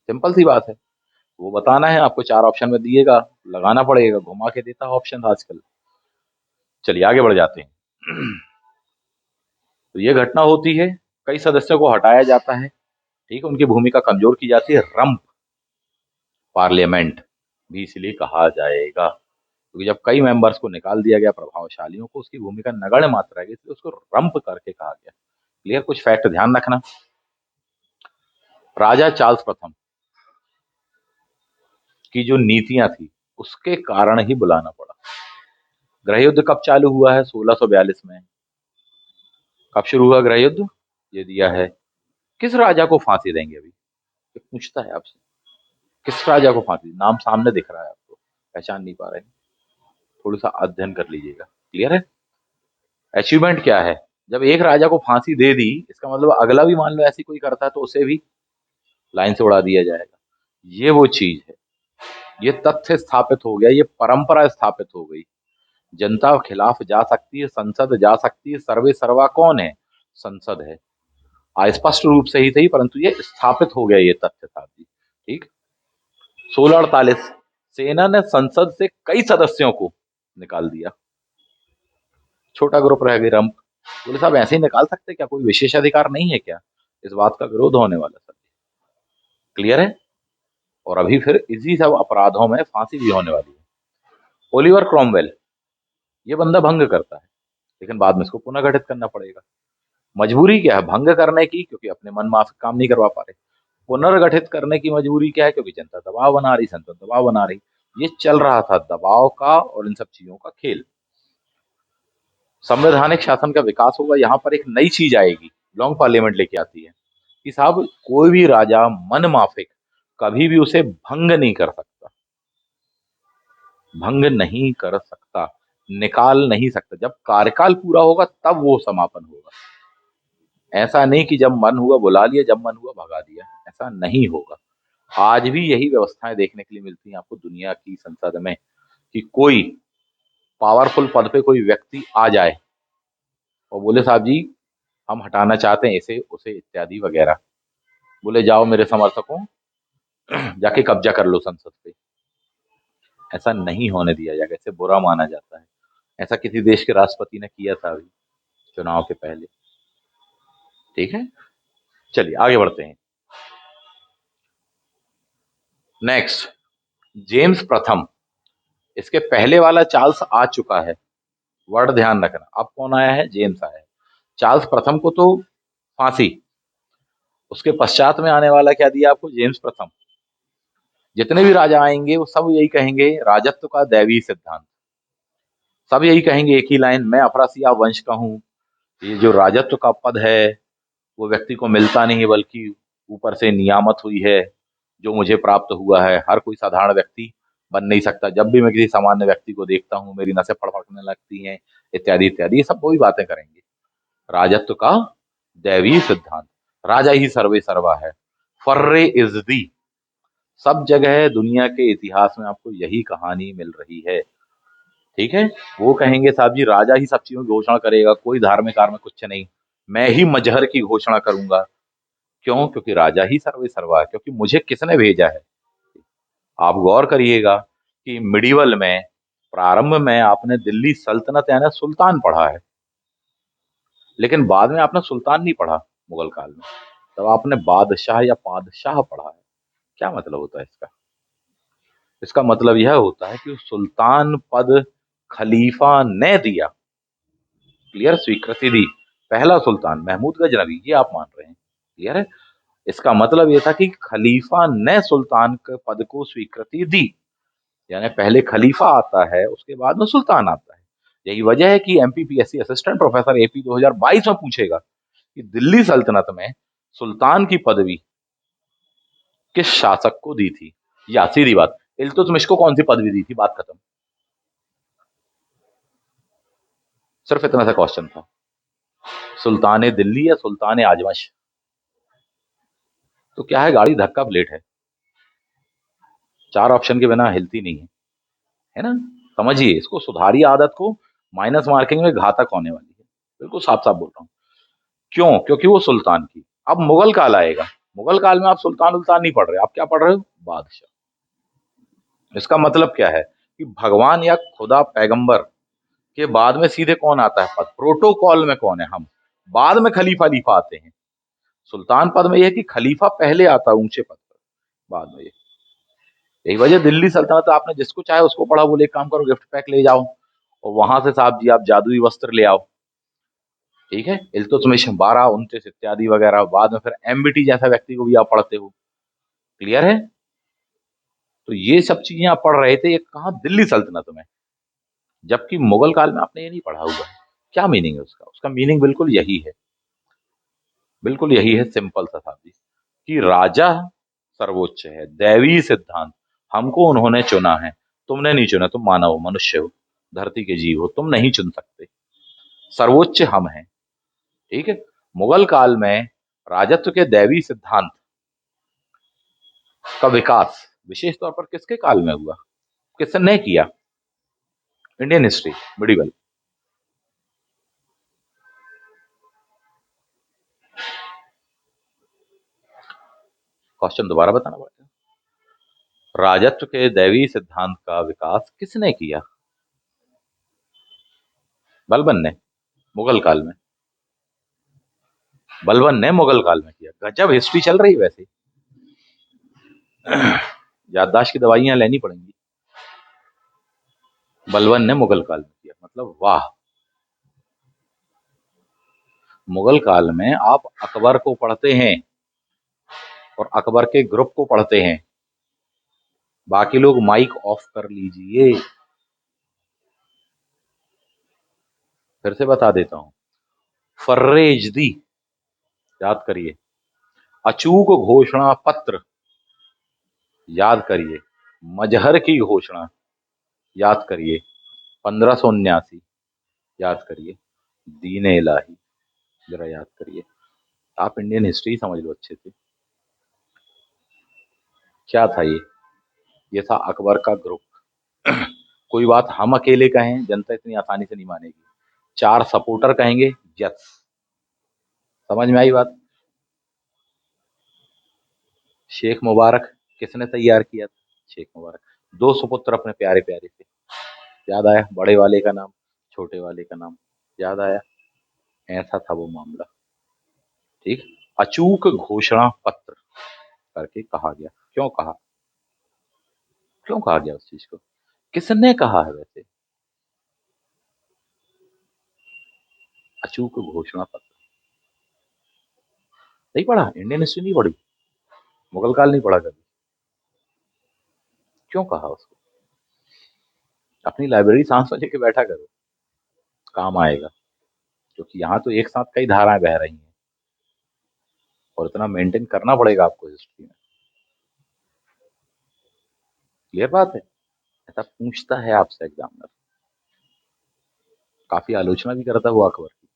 सिंपल सी बात है। वो बताना है आपको, 4 ऑप्शन में दिएगा, लगाना पड़ेगा, घुमा के देता है ऑप्शन आजकल। चलिए आगे बढ़ जाते हैं। तो ये घटना होती है, कई सदस्यों को हटाया जाता है, ठीक है, उनकी भूमिका कमजोर की जाती है। रंप पार्लियामेंट भी इसलिए कहा जाएगा क्योंकि जब कई मेंबर्स को निकाल दिया गया, प्रभावशालियों को, उसकी भूमिका नगण्य मात्रा रह गई, इसलिए उसको रंप करके कहा गया। क्लियर? कुछ फैक्ट ध्यान रखना। राजा चार्ल्स प्रथम की जो नीतियां थी उसके कारण ही बुलाना पड़ा। गृह युद्ध कब चालू हुआ है? 1642 में। कब शुरू हुआ गृह युद्ध? ये दिया है। किस राजा को फांसी देंगे? अभी ये पूछता है आपसे, किस राजा को फांसी? नाम सामने दिख रहा है आपको, पहचान नहीं पा रहे हैं, थोड़ा सा अध्ययन कर लीजिएगा। क्लियर है? अचीवमेंट क्या है? जब एक राजा को फांसी दे दी, इसका मतलब अगला भी मान लो ऐसी कोई करता है तो उसे भी लाइन से उड़ा दिया जाएगा। ये वो चीज है, ये तथ्य स्थापित हो गया, ये परंपरा स्थापित हो गई। जनता खिलाफ जा सकती है, संसद जा सकती है, सर्वे सर्वा कौन है? संसद है। अस्पष्ट रूप से ही सही, परंतु ये स्थापित हो गया ये तथ्य साहब जी। ठीक। 1648 सेना ने संसद से कई सदस्यों को निकाल दिया। छोटा ग्रुप रह गया रंप। बोले साहब ऐसे ही निकाल सकते क्या? कोई विशेषाधिकार नहीं है क्या? इस बात का विरोध होने वाला सर। क्लियर है? और अभी फिर इसी सब अपराधों में फांसी भी होने वाली है। ओलिवर क्रॉमवेल, ये बंदा भंग करता है, लेकिन बाद में इसको पुनः गठित करना पड़ेगा। मजबूरी क्या है भंग करने की? क्योंकि अपने मन माफिक काम नहीं करवा पा रहे। पुनर्गठित करने की मजबूरी क्या है? क्योंकि जनता दबाव बना रही, संसद दबाव बना रही। ये चल रहा था दबाव का और इन सब चीजों का खेल। संवैधानिक शासन का विकास होगा, यहाँ पर एक नई चीज आएगी, लॉन्ग पार्लियामेंट लेके आती है कि साहब कोई भी राजा मन माफिक कभी भी उसे भंग नहीं कर सकता, भंग नहीं कर सकता, निकाल नहीं सकता। जब कार्यकाल पूरा होगा तब वो समापन होगा। ऐसा नहीं कि जब मन हुआ बुला लिया, जब मन हुआ भगा दिया, ऐसा नहीं होगा। आज भी यही व्यवस्थाएं देखने के लिए मिलती हैं आपको दुनिया की संसद में कि कोई पावरफुल पद पे कोई व्यक्ति आ जाए और बोले साहब जी हम हटाना चाहते हैं इसे उसे इत्यादि वगैरह। बोले जाओ मेरे समर्थकों जाके कब्जा कर लो संसद पे। ऐसा नहीं होने दिया जाएगा, इसे बुरा माना जाता है। ऐसा किसी देश के राष्ट्रपति ने किया था अभी चुनाव के पहले। ठीक है, चलिए आगे बढ़ते हैं। नेक्स्ट, जेम्स प्रथम। इसके पहले वाला चार्ल्स आ चुका है, वर्ड ध्यान रखना। अब कौन आया है? जेम्स आया है। चार्ल्स प्रथम को तो फांसी, उसके पश्चात में आने वाला क्या दिया आपको? जेम्स प्रथम। जितने भी राजा आएंगे वो सब यही कहेंगे राजत्व का दैवीय सिद्धांत। सब यही कहेंगे एक ही लाइन, मैं अफरासिया वंश का हूँ। ये जो राजत्व का पद है वो व्यक्ति को मिलता नहीं है, बल्कि ऊपर से नियामत हुई है, जो मुझे प्राप्त हुआ है। हर कोई साधारण व्यक्ति बन नहीं सकता। जब भी मैं किसी सामान्य व्यक्ति को देखता हूँ मेरी नसें फड़फड़ने लगती हैं, इत्यादि इत्यादि। ये सब वही बातें करेंगे। राजत्व का दैवीय सिद्धांत, राजा ही सर्वे सर्वा है, फर्रे इज दी। सब जगह दुनिया के इतिहास में आपको यही कहानी मिल रही है। ठीक है, वो कहेंगे साहब जी राजा ही सब चीजों की घोषणा करेगा, कोई धार्मिक कार्य में कुछ नहीं, मैं ही मजहर की घोषणा करूंगा। क्यों? क्योंकि राजा ही सर्वे सर्वा है, क्योंकि मुझे किसने भेजा है। आप गौर करिएगा कि मिडिवल में, प्रारंभ में आपने दिल्ली सल्तनत यानी सुल्तान पढ़ा है, लेकिन बाद में आपने सुल्तान नहीं पढ़ा मुगल काल में। तब आपने बादशाह या पादशाह पढ़ा है। क्या मतलब होता है इसका? इसका मतलब यह होता है कि सुल्तान पद खलीफा ने दिया। क्लियर? स्वीकृति दी। पहला सुल्तान महमूद गजनवी, ये आप मान रहे हैं। क्लियर है? इसका मतलब यह था कि खलीफा ने सुल्तान के पद को स्वीकृति दी, यानी पहले खलीफा आता है उसके बाद में सुल्तान आता है। यही वजह है कि एमपीपीएससी असिस्टेंट प्रोफेसर एपी 2022 में पूछेगा कि दिल्ली सल्तनत में सुल्तान की पदवी किस शासक को दी थी? या सीधी बात, इल्तुतमिश को कौन सी पदवी दी थी? बात खत्म। सिर्फ इतना सा क्वेश्चन था, सुल्तान दिल्ली या सुल्तान आजमश। तो क्या है, गाड़ी धक्का प्लेट है, चार ऑप्शन के बिना हिलती नहीं है ना? समझिए इसको, सुधारिए आदत को, माइनस मार्किंग में घातक होने वाली है। बिल्कुल साफ साफ बोल रहा हूं। क्यों? क्योंकि वो सुल्तान की। अब मुगल काल आएगा, मुगल काल में आप सुल्तान उल्तान नहीं पढ़ रहे, आप क्या पढ़ रहे हो? बादशाह। इसका मतलब क्या है कि भगवान या खुदा पैगंबर के बाद में सीधे कौन आता है पद? प्रोटोकॉल में कौन है? हम। बाद में खलीफा लीफा आते हैं। सुल्तान पद में यह है कि खलीफा पहले आता है ऊंचे पद पर, बाद में। यही वजह दिल्ली सल्तनत आपने जिसको चाहे उसको पढ़ा, बोले एक काम करो गिफ्ट पैक ले जाओ और वहां से साहब जी आप जादुई वस्त्र ले आओ। ठीक है, इल्तुतमिश 1229 इत्यादि वगैरह। बाद में फिर एमबीटी जैसा व्यक्ति को भी आप पढ़ते हो। क्लियर है? तो ये सब चीजें आप पढ़ रहे थे, ये कहा? दिल्ली सल्तनत में। जबकि मुगल काल में आपने ये नहीं पढ़ा हुआ है। क्या मीनिंग है उसका? उसका मीनिंग बिल्कुल यही है, बिल्कुल यही है, सिंपल सा साथी, कि राजा सर्वोच्च है, दैवीय सिद्धांत। हमको उन्होंने चुना है, तुमने नहीं चुना। तुम मानव हो, मनुष्य हो, धरती के जीव हो, तुम नहीं चुन सकते। सर्वोच्च हम हैं। ठीक है। मुगल काल में राजत्व के दैवी सिद्धांत का विकास विशेष तौर पर किसके काल में हुआ, किसने किया? Indian history medieval. क्वेश्चन दोबारा बताना पड़ेगा। राजत्व के दैवी सिद्धांत का विकास किसने किया? बलबन ने, मुगल काल में। बलबन ने मुगल काल में किया। गजब हिस्ट्री चल रही है वैसे। याददाश्त की दवाइयां लेनी पड़ेंगी। बलबन ने मुगल काल में किया, मतलब वाह। मुगल काल में आप अकबर को पढ़ते हैं और अकबर के ग्रुप को पढ़ते हैं। बाकी लोग माइक ऑफ कर लीजिए। फिर से बता देता हूं। फर्रेजदी, याद करिए। अचूक घोषणा पत्र, याद करिए। मजहर की घोषणा, याद करिए। 1579, याद करिए। दीन इलाही, जरा याद करिए। आप इंडियन हिस्ट्री समझ लो अच्छे से। क्या था ये था अकबर का ग्रुप। कोई बात हम अकेले कहें, जनता इतनी आसानी से नहीं मानेगी। 4 सपोर्टर कहेंगे, यस। समझ में आई बात? शेख मुबारक किसने तैयार किया था? शेख मुबारक। 2 सुपुत्र अपने प्यारे प्यारे से। याद आया? बड़े वाले का नाम, छोटे वाले का नाम, याद आया? ऐसा था वो मामला। ठीक। अचूक घोषणा पत्र करके कहा गया। क्यों कहा? क्यों कहा गया उस चीज को? किसने कहा है वैसे? अचूक घोषणा पत्र। नहीं पढ़ा? इंडियन हिस्ट्री नहीं पढ़ी? मुगल काल नहीं पढ़ा कभी? क्यों कहा उसको? अपनी लाइब्रेरी सांस में लेके बैठा करो, काम आएगा। क्योंकि यहाँ तो एक साथ कई धाराएं बह रही हैं और इतना मेंटेन करना पड़ेगा आपको हिस्ट्री में। क्लियर बात है? ऐसा पूछता है आपसे एग्जामिनर। काफी आलोचना भी करता हुआ अकबर की।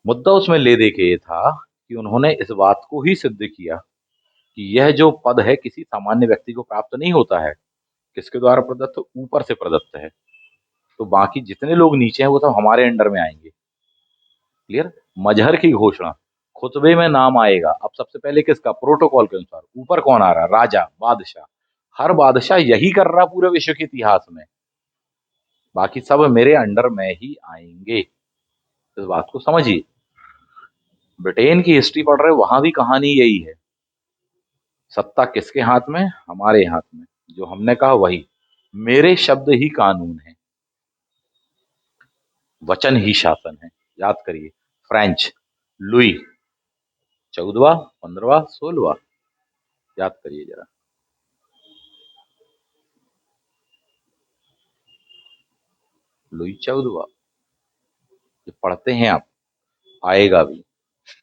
मुद्दा उसमें ले दे के ये था कि उन्होंने इस बात को ही सिद्ध किया कि यह जो पद है किसी सामान्य व्यक्ति को प्राप्त नहीं होता है। किसके द्वारा प्रदत्त? ऊपर से प्रदत्त है। तो बाकी जितने लोग नीचे हैं वो सब हमारे अंडर में आएंगे। क्लियर? मजहर की घोषणा, खुतबे में नाम आएगा। अब सबसे पहले किसका? प्रोटोकॉल के अनुसार। ऊपर कौन आ रहा? राजा, बादशाह। हर बादशाह यही कर रहा पूरे विश्व के इतिहास में। बाकी सब मेरे अंडर में ही आएंगे। इस बात को समझिए। ब्रिटेन की हिस्ट्री पढ़ रहे हो, वहां भी कहानी यही है। सत्ता किसके हाथ में? हमारे हाथ में। जो हमने कहा वही। मेरे शब्द ही कानून है, वचन ही शासन है। याद करिए। फ्रेंच, लुई 14वां, 15वां, 16वां। याद करिए जरा। लुई 14वां। ये पढ़ते हैं आप, आएगा भी।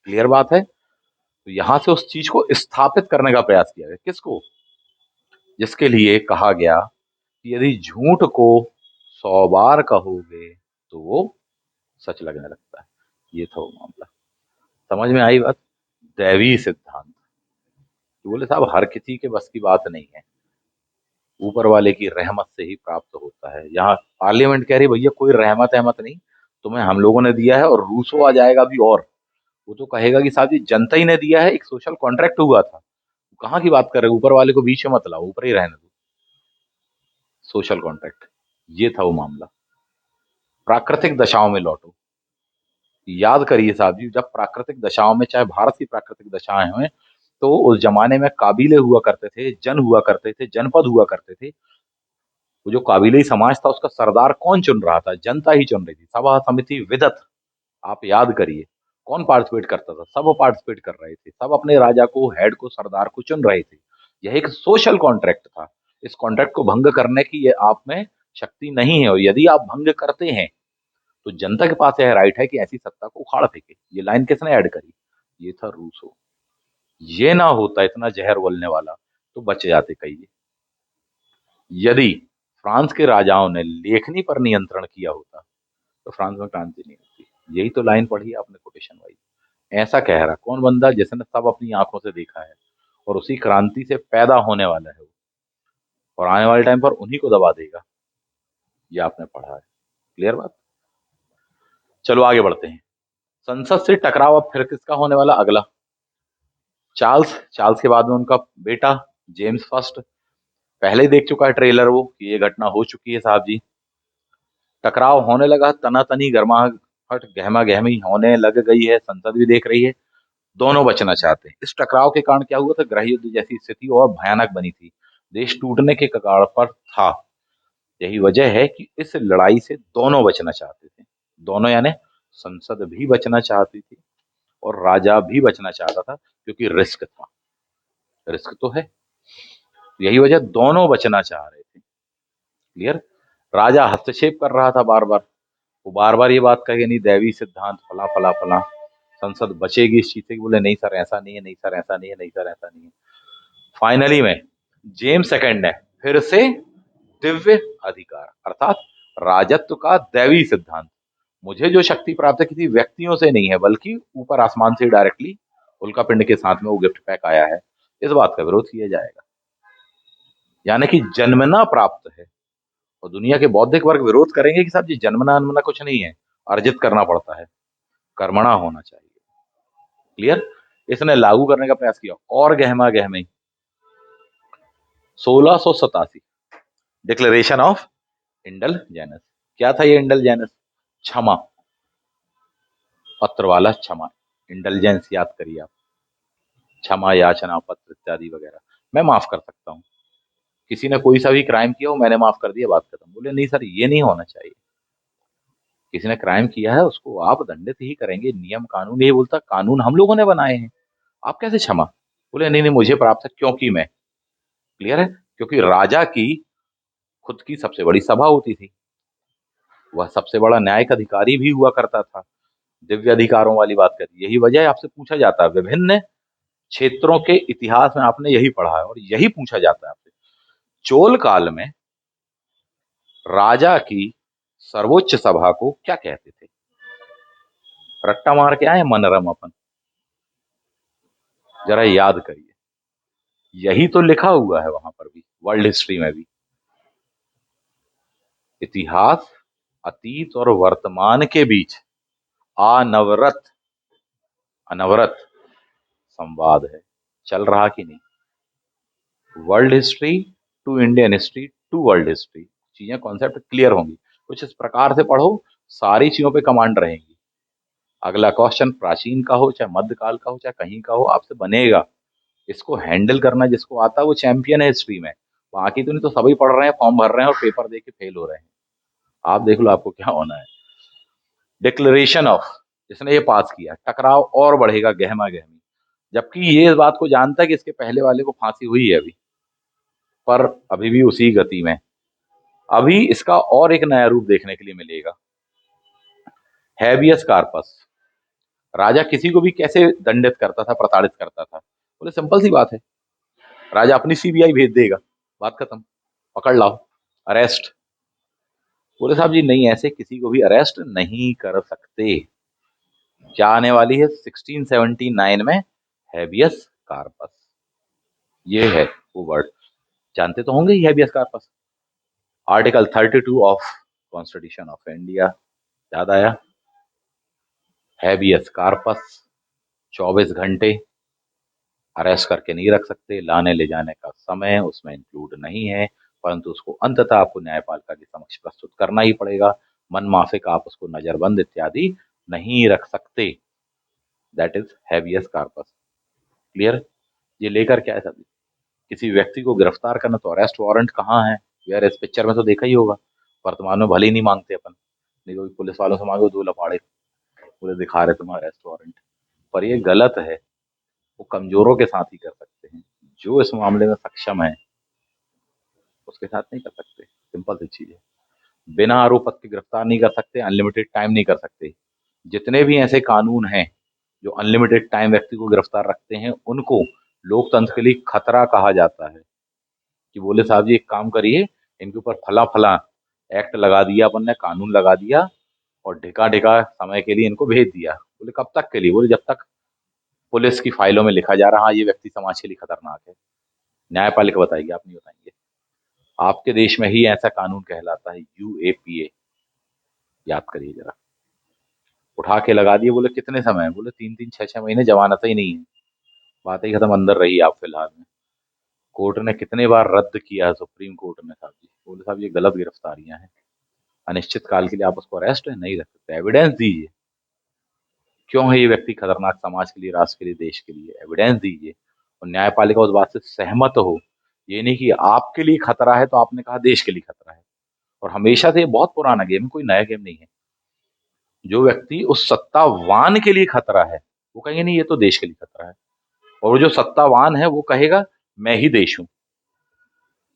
क्लियर बात है? तो यहां से उस चीज को स्थापित करने का प्रयास किया गया। किसको? जिसके लिए कहा गया कि यदि झूठ को 100 बार कहोगे तो वो सच लगने लगता है। ये था वो मामला। समझ में आई बात? दैवी सिद्धांत। तो बोले साहब हर किसी के बस की बात नहीं है, ऊपर वाले की रहमत से ही प्राप्त होता है। यहाँ पार्लियामेंट कह रही भैया कोई रहमत अहमत नहीं, तुम्हें हम लोगों ने दिया है। और रूसो आ जाएगा भी और वो तो कहेगा कि साहब जी जनता ही ने दिया है, एक सोशल कॉन्ट्रैक्ट हुआ था। कहाँ की बात कर रहे हो? ऊपर वाले को बीच में मत लाओ, ऊपर ही रहने दो। सोशल कॉन्ट्रैक्ट, ये था वो मामला। प्राकृतिक दशाओं में लौटो। याद करिए साहब जी, जब प्राकृतिक दशाओं में, चाहे भारत की प्राकृतिक दशाएं हुए, तो उस जमाने में काबीले हुआ करते थे, जन हुआ करते थे, जनपद हुआ करते थे। वो जो काबिली समाज था उसका सरदार कौन चुन रहा था? जनता ही चुन रही थी। सभा समिति विदत, आप याद करिए। कौन पार्टिसिपेट करता था? सब पार्टिसिपेट कर रहे थे। सब अपने राजा को, हेड को, सरदार को चुन रहे थे। यह एक सोशल कॉन्ट्रैक्ट था। इस कॉन्ट्रैक्ट को भंग करने की ये आप में शक्ति नहीं है, और यदि आप भंग करते हैं तो जनता के पास यह राइट है कि ऐसी सत्ता को उखाड़ फेंके। ये लाइन किसने ऐड करी? ये था रूसो। ये ना होता इतना जहर उगलने वाला तो बच जाते कई। यदि फ्रांस के राजाओं ने लेखनी पर नियंत्रण किया होता तो फ्रांस में क्रांति नहीं होती। यही तो लाइन पढ़ी है आपने कोटेशन वाइज। ऐसा कह रहा कौन बंदा जिसने सब अपनी आंखों से देखा है और उसी क्रांति से पैदा होने वाला है वो, और आने वाले टाइम पर उन्हीं को दबा देगा। ये आपने पढ़ा है। क्लियर बात। चलो आगे बढ़ते हैं। संसद से टकराव अब फिर किसका होने वाला अगला? चार्ल्स। चार्ल्स के बाद में उनका बेटा जेम्स फर्स्ट। पहले ही देख चुका है ट्रेलर वो कि ये घटना हो चुकी है साहब जी। टकराव होने लगा, तनातनी गर्माहट गहमा गहमी होने लग गई है, संसद भी देख रही है। दोनों बचना चाहते हैं। इस टकराव के कारण क्या हुआ था, गृह युद्ध जैसी स्थिति और भयानक बनी थी। देश टूटने के कगार पर था। यही वजह है कि इस लड़ाई से दोनों बचना चाहते थे। दोनों यानी संसद भी बचना चाहती थी और राजा भी बचना चाहता था, क्योंकि रिस्क था। रिस्क तो है। यही वजह, दोनों बचना चाह रहे थे। क्लियर। राजा हस्तक्षेप कर रहा था बार बार। वो बार बार ये बात कहे नहीं, दैवी सिद्धांत फला फला फला, संसद बचेगी इस चीज से। बोले नहीं सर ऐसा नहीं है, नहीं सर ऐसा नहीं है, नहीं सर ऐसा नहीं है। फाइनली में जेम्स सेकंड ने फिर से दिव्य अधिकार अर्थात राजत्व का दैवी सिद्धांत, मुझे जो शक्ति प्राप्त है किसी व्यक्तियों से नहीं है बल्कि ऊपर आसमान से डायरेक्टली उल्का पिंड के साथ में वो गिफ्ट पैक आया है, इस बात का विरोध किया जाएगा। यानी कि जन्मना प्राप्त है। और दुनिया के बौद्धिक वर्ग विरोध करेंगे कि साहब जी जन्मना अनमना कुछ नहीं है, अर्जित करना पड़ता है, कर्मणा होना चाहिए। क्लियर। इसने लागू करने का प्रयास किया और गहमा गहमे 1687 डिक्लेरेशन ऑफ इंडलजेंस। क्या था ये इंडलजेंस? क्षमा, पत्र वाला क्षमा। इंडलजेंस याद करिए आप, क्षमा याचना पत्र इत्यादि वगैरह। मैं माफ कर सकता हूँ, किसी ने कोई सा भी क्राइम किया हो मैंने माफ कर दिया, बात खत्म। बोले नहीं सर ये नहीं होना चाहिए, किसी ने क्राइम किया है उसको आप दंडित ही करेंगे, नियम कानून यही बोलता, कानून हम लोगों ने बनाए हैं, आप कैसे क्षमा? बोले नहीं नहीं मुझे प्राप्त है क्योंकि मैं। क्लियर है। क्योंकि राजा की खुद की सबसे बड़ी सभा होती थी, वह सबसे बड़ा न्यायिक अधिकारी भी हुआ करता था। दिव्य अधिकारों वाली बात करती, यही वजह है आपसे पूछा जाता है विभिन्न क्षेत्रों के इतिहास में, आपने यही पढ़ा है और यही पूछा जाता है आपसे। चोल काल में राजा की सर्वोच्च सभा को क्या कहते थे? रट्टा मार के आए मनरम अपन, जरा याद करिए। यही तो लिखा हुआ है वहां पर भी, वर्ल्ड हिस्ट्री में भी। इतिहास अतीत और वर्तमान के बीच अनवरत अनवरत संवाद है, चल रहा कि नहीं? World history to Indian history to world history, चीजें कॉन्सेप्ट क्लियर होंगी। कुछ इस प्रकार से पढ़ो, सारी चीजों पे कमांड रहेंगी। अगला क्वेश्चन प्राचीन का हो चाहे मध्यकाल का हो चाहे कहीं का हो, आपसे बनेगा। इसको हैंडल करना जिसको आता है वो चैंपियन है हिस्ट्री में। बाकी तो नहीं तो सभी पढ़ रहे हैं, फॉर्म भर रहे हैं और पेपर दे के फेल हो रहे हैं। आप देख लो आपको क्या होना है। डिक्लेरेशन ऑफ, जिसने ये पास किया, टकराव और बढ़ेगा गहमा गहमी, जबकि ये इस बात को जानता है कि इसके पहले वाले को फांसी हुई है अभी, पर अभी भी उसी गति में। अभी इसका और एक नया रूप देखने के लिए मिलेगा, हैबियस कार्पस। राजा किसी को भी कैसे दंडित करता था, प्रताड़ित करता था? बोले सिंपल सी बात है, राजा अपनी सीबीआई भेज देगा, बात खत्म, पकड़ लाओ, अरेस्ट। बोले साहब जी नहीं, ऐसे किसी को भी अरेस्ट नहीं कर सकते। क्या आने वाली है 1679 में? Habeas corpus. ये है वो वर्ड, जानते तो होंगे ही habeas corpus. Article 32 of constitution of India, याद आया? हैबियस कार्पस, 24 घंटे अरेस्ट करके नहीं रख सकते, लाने ले जाने का समय उसमें इंक्लूड नहीं है, परंतु उसको अंततः आपको न्यायपालिका के समक्ष प्रस्तुत करना ही पड़ेगा। मन माफिक आप उसको नजरबंद इत्यादि नहीं रख सकते। That is habeas corpus. Clear. ये लेकर क्या है सभी, किसी व्यक्ति को गिरफ्तार करना तो अरेस्ट वारंट कहाँ है यार? इस पिक्चर में तो देखा ही होगा, वर्तमान में भले ही नहीं मांगते अपन, नहीं तो पुलिस वालों से मांगो दो लफाड़े, पूरे दिखा रहे तुम्हारा अरेस्ट वारंट। पर ये गलत है, वो कमजोरों के साथ ही कर सकते हैं, जो इस मामले में सक्षम है उसके साथ नहीं कर सकते। सिंपल सी चीज है। बिना आरोप पत्र के गिरफ्तार नहीं कर सकते, अनलिमिटेड टाइम नहीं कर सकते। जितने भी ऐसे कानून हैं जो अनलिमिटेड टाइम व्यक्ति को गिरफ्तार रखते हैं, उनको लोकतंत्र के लिए खतरा कहा जाता है। कि बोले साहब जी एक काम करिए, इनके ऊपर फला फला एक्ट लगा दिया अपन ने, कानून लगा दिया, और ढिका ढिका समय के लिए इनको भेज दिया। बोले कब तक के लिए? बोले जब तक पुलिस की फाइलों में लिखा जा रहा हाँ ये व्यक्ति समाज के लिए खतरनाक है। न्यायपालिका बताएगी, आप नहीं बताएंगे। आपके देश में ही ऐसा कानून कहलाता है यूएपीए, याद करिए जरा। उठा के लगा दिए, बोले कितने समय? बोले 3-3 6-6 महीने, जमानत ही नहीं है। बात ही खत्म, अंदर रही आप फिलहाल में। कोर्ट ने कितने बार रद्द किया है, सुप्रीम कोर्ट ने साहब जी। बोले साहब ये गलत गिरफ्तारियां हैं, अनिश्चित काल के लिए आप उसको अरेस्ट नहीं रख सकते, एविडेंस दीजिए। क्यों है ये व्यक्ति खतरनाक समाज के लिए, राष्ट्र के लिए, देश के लिए? एविडेंस दीजिए। और न्यायपालिका उस बात से सहमत हो। ये नहीं कि आपके लिए खतरा है तो आपने कहा देश के लिए खतरा है। और हमेशा से ये बहुत पुराना गेम है, कोई नया गेम नहीं है। जो व्यक्ति उस सत्तावान के लिए खतरा है वो कहेंगे नहीं ये तो देश के लिए खतरा है। और वो जो सत्तावान है वो कहेगा मैं ही देश हूं,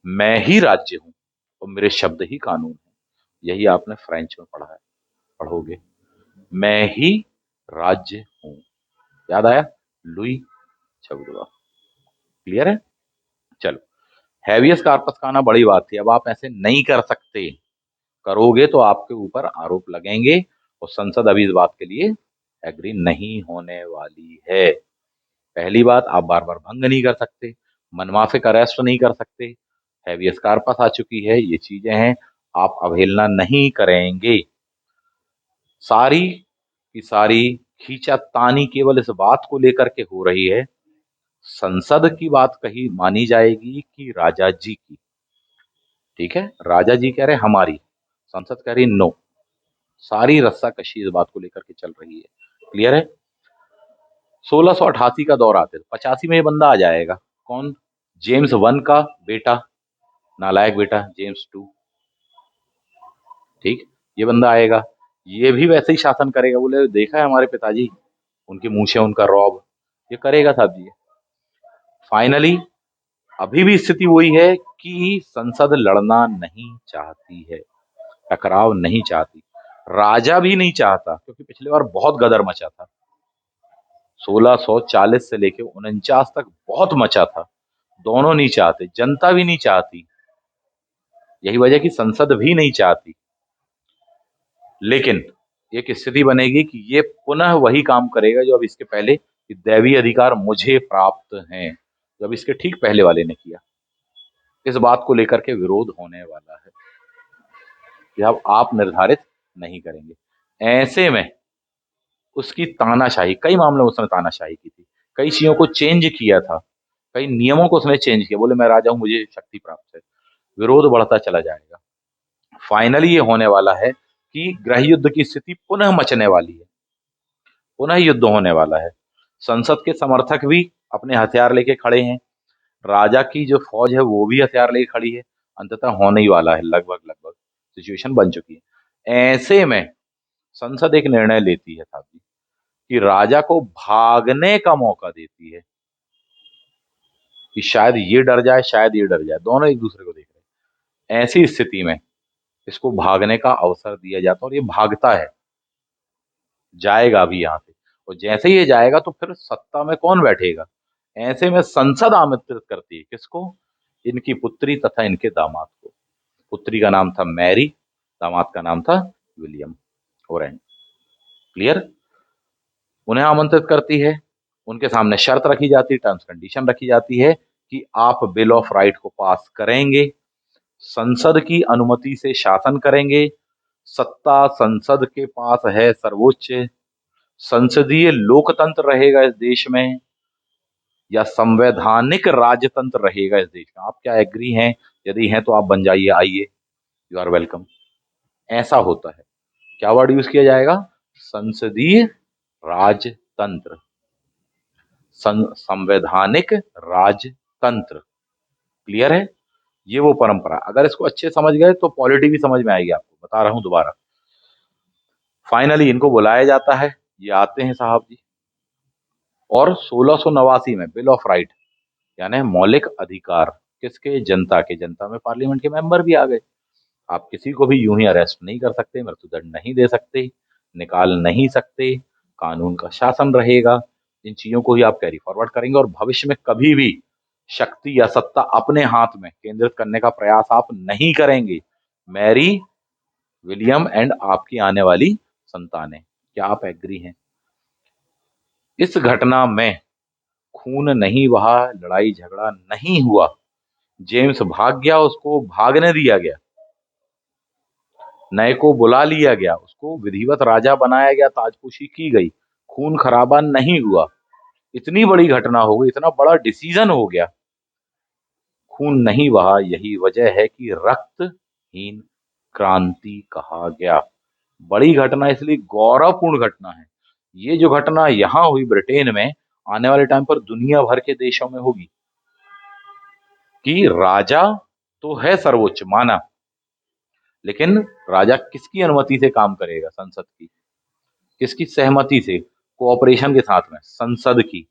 मैं ही राज्य हूं, और मेरे शब्द ही कानून है। यही आपने फ्रेंच में पढ़ा है, पढ़ोगे। मैं ही राज्य हूं। याद आया? लुई छबुआ। क्लियर है? चलो, हैवियस कार्पस का आना बड़ी बात थी। अब आप ऐसे नहीं कर सकते, करोगे तो आपके ऊपर आरोप लगेंगे। और संसद अभी इस बात के लिए एग्री नहीं होने वाली है। पहली बात, आप बार बार भंग नहीं कर सकते, मनमाफिक अरेस्ट नहीं कर सकते। हैवियस कार्पस आ चुकी है, ये चीजें हैं, आप अवहेलना नहीं करेंगे। सारी की सारी खींचातानी केवल इस बात को लेकर के हो रही है, संसद की बात कही मानी जाएगी कि राजा जी की? ठीक है, राजा जी कह रहे हमारी, संसद कह रही नो। सारी रस्सा कशी इस बात को लेकर के चल रही है। क्लियर है? 1688 का दौर आते तो 85 में ये बंदा आ जाएगा। कौन? जेम्स वन का बेटा, नालायक बेटा जेम्स टू। ठीक, ये बंदा आएगा, ये भी वैसे ही शासन करेगा। बोले देखा है हमारे पिताजी, उनकी मूछें, उनका रौब, ये करेगा साहब जी। फाइनली अभी भी स्थिति वही है कि संसद लड़ना नहीं चाहती है, टकराव नहीं चाहती। राजा भी नहीं चाहता, क्योंकि पिछली बार बहुत गदर मचा था। 1640 से लेके 49 तक बहुत मचा था। दोनों नहीं चाहते, जनता भी नहीं चाहती। यही वजह कि संसद भी नहीं चाहती। लेकिन एक स्थिति बनेगी कि ये पुनः वही काम करेगा जो अब इसके पहले, कि दैवीय अधिकार मुझे प्राप्त हैं, जो अब इसके ठीक पहले वाले ने किया। इस बात को लेकर के विरोध होने वाला है कि अब आप निर्धारित नहीं करेंगे। ऐसे में उसकी तानाशाही, कई मामलों में उसने तानाशाही की थी, कई चीजों को चेंज किया था, कई नियमों को उसने चेंज किया। बोले मैं राजा हूं, मुझे शक्ति प्राप्त है। विरोध बढ़ता चला जाएगा। फाइनली ये होने वाला है कि गृह युद्ध की स्थिति पुनः मचने वाली है, पुनः युद्ध होने वाला है। संसद के समर्थक भी अपने हथियार लेके खड़े हैं, राजा की जो फौज है वो भी हथियार लेके खड़ी है। अंततः होने ही वाला है, लगभग लगभग सिचुएशन बन चुकी है। ऐसे में संसद एक निर्णय लेती है साहब जी, कि राजा को भागने का मौका देती है, कि शायद ये डर जाए, शायद ये डर जाए, दोनों एक दूसरे को देख रहे हैं। ऐसी स्थिति में इसको भागने का अवसर दिया जाता है, और ये भागता है, जाएगा भी यहाँ से। और जैसे ही ये जाएगा तो फिर सत्ता में कौन बैठेगा? ऐसे में संसद आमंत्रित करती है किसको? इनकी पुत्री तथा इनके दामाद को। पुत्री का नाम था मैरी, दामाद का नाम था विलियम ओरेंज। क्लियर? उन्हें आमंत्रित करती है, उनके सामने शर्त रखी जाती है, टर्म्स कंडीशन रखी जाती है कि आप बिल ऑफ राइट को पास करेंगे, संसद की अनुमति से शासन करेंगे, सत्ता संसद के पास है सर्वोच्च, संसदीय लोकतंत्र रहेगा इस देश में, या संवैधानिक राजतंत्र रहेगा इस देश में। आप क्या एग्री हैं? यदि हैं तो आप बन जाइए, आइए, यू आर वेलकम। ऐसा होता है। क्या वर्ड यूज किया जाएगा? संसदीय राजतंत्र, संवैधानिक राजतंत्र। क्लियर है? ये वो परंपरा, अगर इसको अच्छे समझ गए तो पॉलिटी भी समझ में आएगी आपको। बता रहा हूं दोबारा। फाइनली इनको बुलाया जाता है, ये आते हैं साहब जी, और 1689 में बिल ऑफ राइट, यानी मौलिक अधिकार किसके? जनता के। जनता में पार्लियामेंट के मेंबर भी आ गए। आप किसी को भी यूं ही अरेस्ट नहीं कर सकते, मृत्युदंड नहीं दे सकते, निकाल नहीं सकते, कानून का शासन रहेगा। इन चीजों को ही आप कैरी फॉरवर्ड करेंगे, और भविष्य में कभी भी शक्ति या सत्ता अपने हाथ में केंद्रित करने का प्रयास आप नहीं करेंगे। मैरी, विलियम एंड आपकी आने वाली संतानें। क्या आप एग्री हैं? इस घटना में खून नहीं बहा, लड़ाई झगड़ा नहीं हुआ, जेम्स भाग गया, उसको भागने दिया गया, नए को बुला लिया गया, उसको विधिवत राजा बनाया गया, ताजपोशी की गई, खून खराबा नहीं हुआ, इतनी बड़ी घटना हो गई, इतना बड़ा डिसीजन हो गया, खून नहीं बहा, यही वजह है कि रक्तहीन क्रांति कहा गया। बड़ी घटना इसलिए गौरवपूर्ण घटना है। ये जो घटना यहां हुई ब्रिटेन में, आने वाले टाइम पर दुनिया भर के देशों में होगी, कि राजा तो है सर्वोच्च माना, लेकिन राजा किसकी अनुमति से काम करेगा? संसद की। किसकी सहमति से? कोऑपरेशन के साथ में संसद की।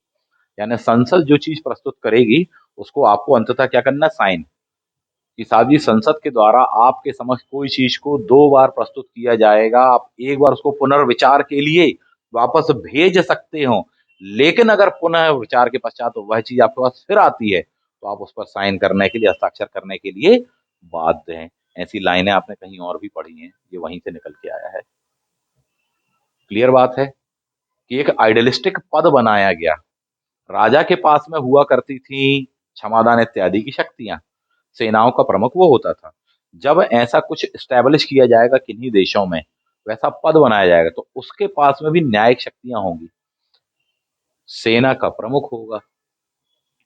यानी संसद जो चीज प्रस्तुत करेगी, उसको आपको अंततः क्या करना? साइन। कि साहब जी, संसद के द्वारा आपके समक्ष कोई चीज को दो बार प्रस्तुत किया जाएगा, आप एक बार उसको पुनर्विचार के लिए वापस भेज सकते हो, लेकिन अगर पुनः विचार के पश्चात वह चीज आपके पास फिर आती है, तो आप उस पर साइन करने के लिए, हस्ताक्षर करने के लिए बाध्य हैं। ऐसी लाइनें आपने कहीं और भी पढ़ी हैं, ये वहीं से निकल के आया है। क्लियर बात है कि एक आइडियलिस्टिक पद बनाया गया। राजा के पास में हुआ करती थी क्षमादान इत्यादि की शक्तियां, सेनाओं का प्रमुख वो होता था। जब ऐसा कुछ स्टैब्लिश किया जाएगा किन्हीं देशों में, वैसा पद बनाया जाएगा, तो उसके पास में भी न्यायिक शक्तियां होंगी। सेना का प्रमुख होगा,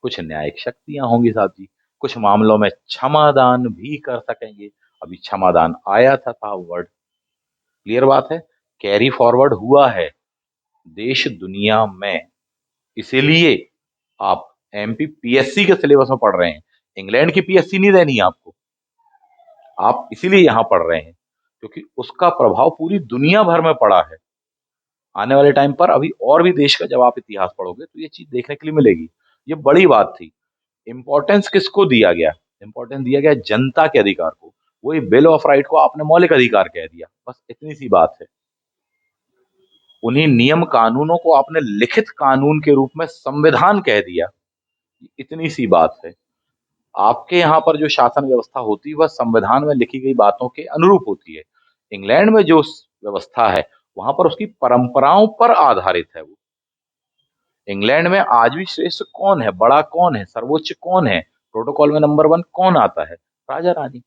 कुछ न्यायिक शक्तियां होंगी साहब जी, कुछ मामलों में क्षमादान भी कर सकेंगे। अभी क्षमादान आया था वर्ड। क्लियर बात है? कैरी फॉरवर्ड हुआ है देश दुनिया में। इसीलिए आप एमपी पीएससी के सिलेबस में पढ़ रहे हैं। इंग्लैंड की पीएससी नहीं देनी है आपको, आप इसीलिए यहां पढ़ रहे हैं क्योंकि उसका प्रभाव पूरी दुनिया भर में पड़ा है। आने वाले टाइम पर अभी और भी देश का जब आप इतिहास पढ़ोगे तो ये चीज देखने के लिए मिलेगी। ये बड़ी बात थी। इंपॉर्टेंस किसको दिया गया? इंपॉर्टेंस दिया गया जनता के अधिकार को। वही बिल ऑफ राइट को आपने मौलिक अधिकार कह दिया, बस इतनी सी बात है। उन्हीं नियम कानूनों को आपने लिखित कानून के रूप में संविधान कह दिया, इतनी सी बात है। आपके यहाँ पर जो शासन व्यवस्था होती है वह संविधान में लिखी गई बातों के अनुरूप होती है। इंग्लैंड में जो व्यवस्था है, वहां पर उसकी परंपराओं पर आधारित है वो। इंग्लैंड में आज भी श्रेष्ठ कौन है, बड़ा कौन है, सर्वोच्च कौन है, प्रोटोकॉल में नंबर वन कौन आता है? राजा रानी।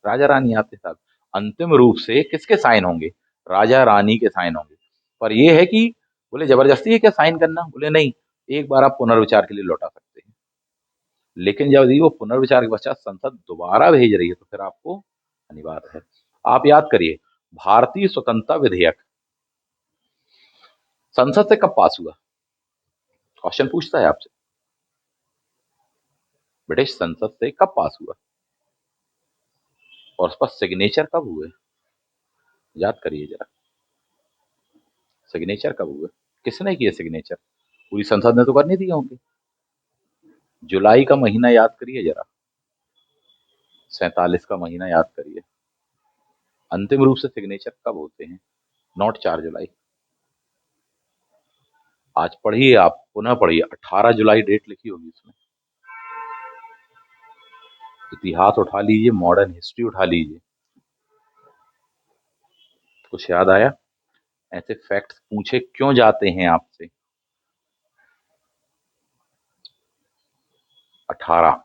राजा रानी आते साहब। अंतिम रूप से किसके साइन होंगे? राजा रानी के साइन होंगे। पर यह है कि बोले जबरदस्ती है क्या साइन करना? बोले नहीं, एक बार आप पुनर्विचार के लिए लौटा सकते हैं। लेकिन जब यदि वो पुनर्विचार के पश्चात संसद दोबारा भेज रही है, तो फिर आपको अनिवार्य है। आप याद करिए, भारतीय स्वतंत्रता विधेयक संसद से कब पास हुआ? क्वेश्चन पूछता है आपसे, ब्रिटिश संसद से कब पास हुआ और उस पर सिग्नेचर कब हुए? याद करिए जरा, सिग्नेचर कब हुए? किसने किए सिग्नेचर? पूरी संसद ने तो कर नहीं दिए होंगे। जुलाई का महीना याद करिए जरा, 47 का महीना याद करिए। अंतिम रूप से सिग्नेचर कब होते हैं? नॉट 4 जुलाई। आज पढ़िए, आप पुनः पढ़िए, 18 जुलाई डेट लिखी होगी इसमें। इतिहास उठा लीजिए, मॉडर्न हिस्ट्री उठा लीजिए। कुछ याद आया? ऐसे फैक्ट्स पूछे क्यों जाते हैं आपसे? 18,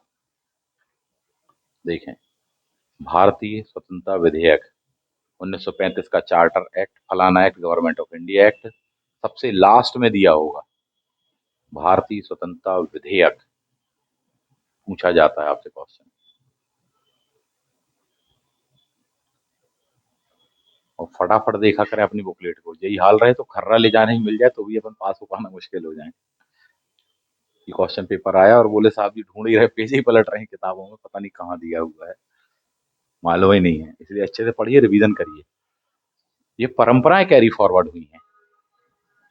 देखें, भारतीय स्वतंत्रता विधेयक, 1935 का चार्टर एक्ट, फलाना act, government of India act, सबसे लास्ट में दिया होगा भारतीय स्वतंत्रता विधेयक। पूछा जाता है आपसे क्वेश्चन। और फटाफट देखा करें अपनी बुकलेट को, यही हाल रहे तो खर्रा ले जाने ही मिल जाए तो भी अपन पास हो पाना मुश्किल हो जाए। कि क्वेश्चन पेपर आया और बोले साहब जी ढूंढ ही रहे, पेज ही पलट रहे हैं किताबों में, पता नहीं कहाँ दिया हुआ है, मालूम ही नहीं है। इसलिए अच्छे से पढ़िए, रिवीजन करिए। ये परंपराएं कैरी फॉरवर्ड हुई हैं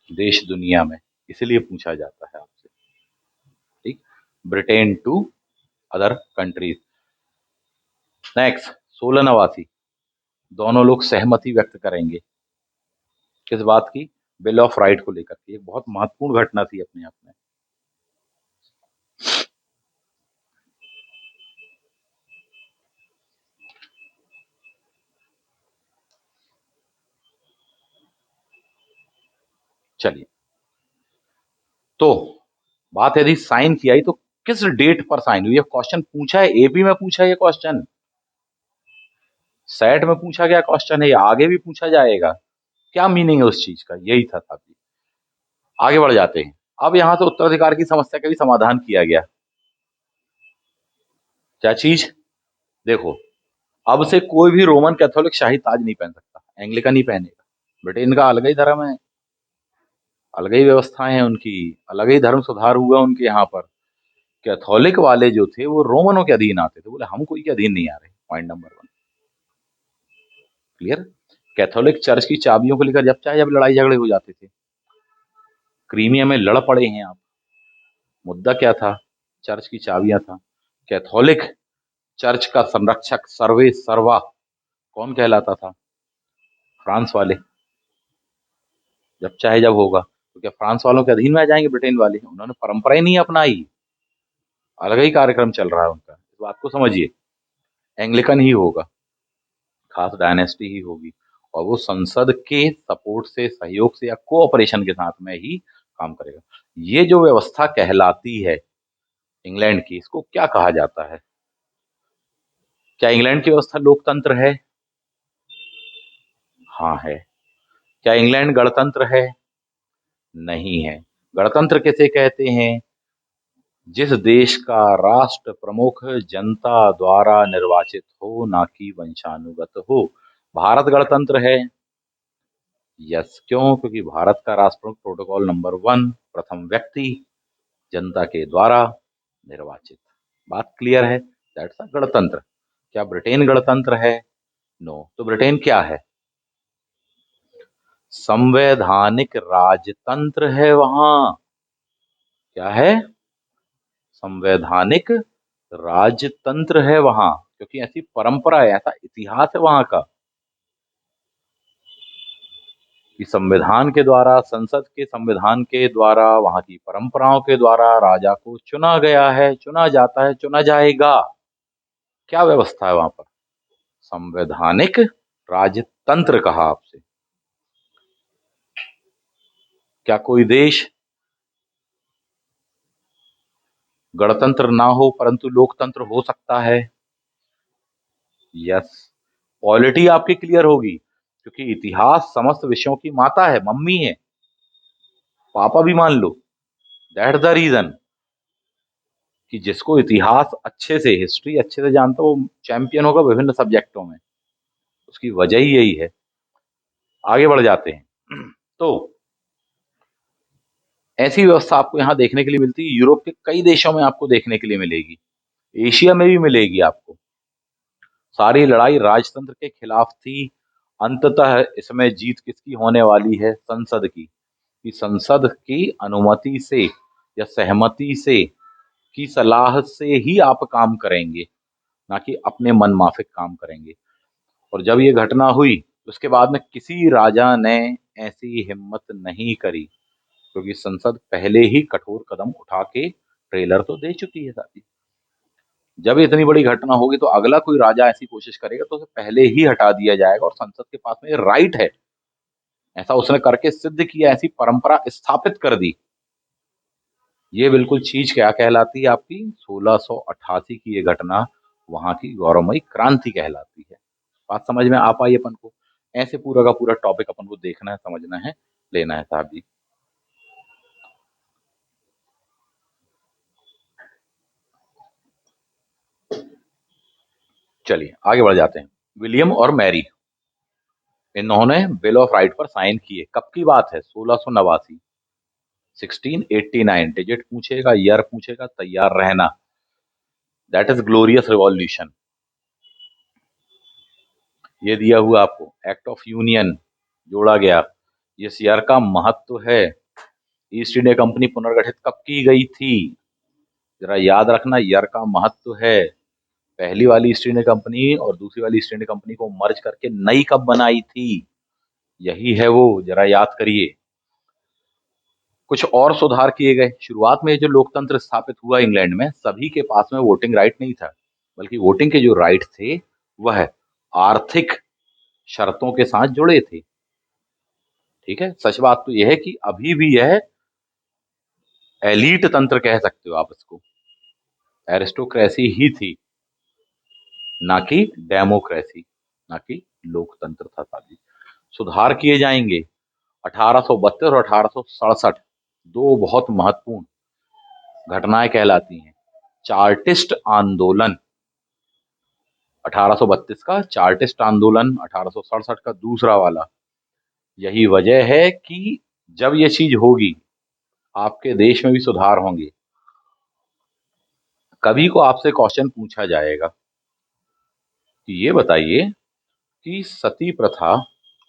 देश दुनिया में, इसलिए पूछा जाता है आपसे। ठीक। Britain to other countries. Next, 16 नवासी, दोनों लोग सहमति व्यक्त करेंगे किस बात की? बिल ऑफ राइट को लेकर के। एक बहुत महत्वपूर्ण घटना थी अपने आप में। तो बात यदि साइन किया ही तो किस डेट पर साइन हुई? ये क्वेश्चन पूछा है, एपी में पूछा है ये क्वेश्चन, सेट में पूछा गया क्वेश्चन है, ये आगे भी पूछा जाएगा। क्या मीनिंग है उस चीज का? यही था साथी। आगे बढ़ जाते हैं। अब यहां से उत्तराधिकार की समस्या का भी समाधान किया गया। क्या चीज? देखो, अब से कोई भी रोमन कैथोलिक शाही ताज नहीं पहन सकता, एंग्लिकन ही पहनेगा। ब्रिटेन का अलग ही धर्म है, अलग ही व्यवस्थाएं हैं उनकी, अलग ही धर्म सुधार हुआ उनके यहाँ पर। कैथोलिक वाले जो थे वो रोमनों के अधीन आते थे, बोले हम कोई के अधीन नहीं आ रहे। Point number one clear. Catholic church की चाबियों को लेकर जब चाहे जब लड़ाई झगड़े हो जाते थे। क्रीमिया में लड़ पड़े हैं आप, मुद्दा क्या था? चर्च की चाबियां था। कैथोलिक चर्च का संरक्षक सर्वे सर्वा कौन कहलाता था? फ्रांस वाले। जब चाहे जब होगा तो क्या फ्रांस वालों के अधीन में आ जाएंगे ब्रिटेन वाले? उन्होंने परंपरा ही नहीं अपनाई, अलग ही कार्यक्रम चल रहा है उनका, इस बात को समझिए। एंग्लिकन ही होगा, खास डायनेस्टी ही होगी, और वो संसद के सपोर्ट से, सहयोग से या कोऑपरेशन के साथ में ही काम करेगा। ये जो व्यवस्था कहलाती है इंग्लैंड की, इसको क्या कहा जाता है? क्या इंग्लैंड की व्यवस्था लोकतंत्र है? हाँ है। क्या इंग्लैंड गणतंत्र है? नहीं है। गणतंत्र किसे कहते हैं? जिस देश का राष्ट्र प्रमुख जनता द्वारा निर्वाचित हो, ना कि वंशानुगत हो। भारत गणतंत्र है? यस। क्यों? क्योंकि भारत का राष्ट्र प्रमुख प्रोटोकॉल नंबर 1, प्रथम व्यक्ति, जनता के द्वारा निर्वाचित। बात क्लियर है? दैट्स अ गणतंत्र। क्या ब्रिटेन गणतंत्र है? नो। तो ब्रिटेन क्या है? संवैधानिक राजतंत्र है वहां। क्या है? संवैधानिक राजतंत्र है वहां, क्योंकि ऐसी परंपरा है, ऐसा इतिहास है वहां का कि संविधान के द्वारा, संसद के संविधान के द्वारा, वहां की परंपराओं के द्वारा राजा को चुना गया है, चुना जाता है, चुना जाएगा। क्या व्यवस्था है वहां पर? संवैधानिक राजतंत्र कहा आपसे। क्या कोई देश गणतंत्र ना हो परंतु लोकतंत्र हो सकता है? यस। पॉलिटी आपकी क्लियर होगी, क्योंकि इतिहास समस्त विषयों की माता है, मम्मी है, पापा भी मान लो। दैट्स द रीजन कि जिसको इतिहास अच्छे से, हिस्ट्री अच्छे से जानता हो, वो चैंपियन होगा विभिन्न सब्जेक्टों में। उसकी वजह ही यही है। आगे बढ़ जाते हैं। तो ऐसी व्यवस्था आपको यहाँ देखने के लिए मिलती है, यूरोप के कई देशों में आपको देखने के लिए मिलेगी, एशिया में भी मिलेगी आपको। सारी लड़ाई राजतंत्र के खिलाफ थी। अंततः इसमें जीत किसकी होने वाली है? संसद की। कि संसद की अनुमति से या सहमति से, की सलाह से ही आप काम करेंगे, ना कि अपने मन माफिक काम करेंगे। और जब ये घटना हुई उसके बाद में किसी राजा ने ऐसी हिम्मत नहीं करी, क्योंकि संसद पहले ही कठोर कदम उठा के ट्रेलर तो दे चुकी है साथी। जब इतनी बड़ी घटना होगी तो अगला कोई राजा ऐसी कोशिश करेगा तो उसे पहले ही हटा दिया जाएगा, और संसद के पास में राइट है। ऐसा उसने करके सिद्ध किया, ऐसी परंपरा स्थापित कर दी। ये बिल्कुल चीज क्या कहलाती है आपकी? 1688 की ये घटना वहां की गौरवमयी क्रांति कहलाती है। बात समझ में आ पाई अपन को? ऐसे पूरा का पूरा टॉपिक अपन को देखना है, समझना है, लेना है साहब जी। चलिए आगे बढ़ जाते हैं। विलियम और मैरी, इन्होंने बिल ऑफ राइट पर साइन किए। कब की बात है? 1689। 1689। डिजिट पूछेगा, ईयर पूछेगा, तैयार रहना। That is glorious revolution. ये दिया हुआ आपको, एक्ट ऑफ यूनियन जोड़ा गया। इस ईयर का महत्व है। ईस्ट इंडिया कंपनी पुनर्गठित कब की गई थी? जरा याद रखना, ईयर का महत्व है। पहली वाली ईस्ट इंडिया कंपनी और दूसरी वाली ईस्ट इंडिया कंपनी को मर्ज करके नई कब बनाई थी? यही है वो, जरा याद करिए। कुछ और सुधार किए गए। शुरुआत में जो लोकतंत्र स्थापित हुआ इंग्लैंड में, सभी के पास में वोटिंग राइट नहीं था, बल्कि वोटिंग के जो राइट थे वह आर्थिक शर्तों के साथ जुड़े थे। ठीक है। सच बात तो यह है कि अभी भी यह एलीट तंत्र कह सकते हो आप इसको। एरिस्टोक्रेसी ही थी, ना कि डेमोक्रेसी, ना कि लोकतंत्र था साली। सुधार किए जाएंगे। 1832 और 1867 दो बहुत महत्वपूर्ण घटनाएं कहलाती हैं। चार्टिस्ट आंदोलन, 1832 का चार्टिस्ट आंदोलन, 1867 का दूसरा वाला। यही वजह है कि जब ये चीज होगी, आपके देश में भी सुधार होंगे। कभी को आपसे क्वेश्चन पूछा जाएगा कि ये बताइए कि सती प्रथा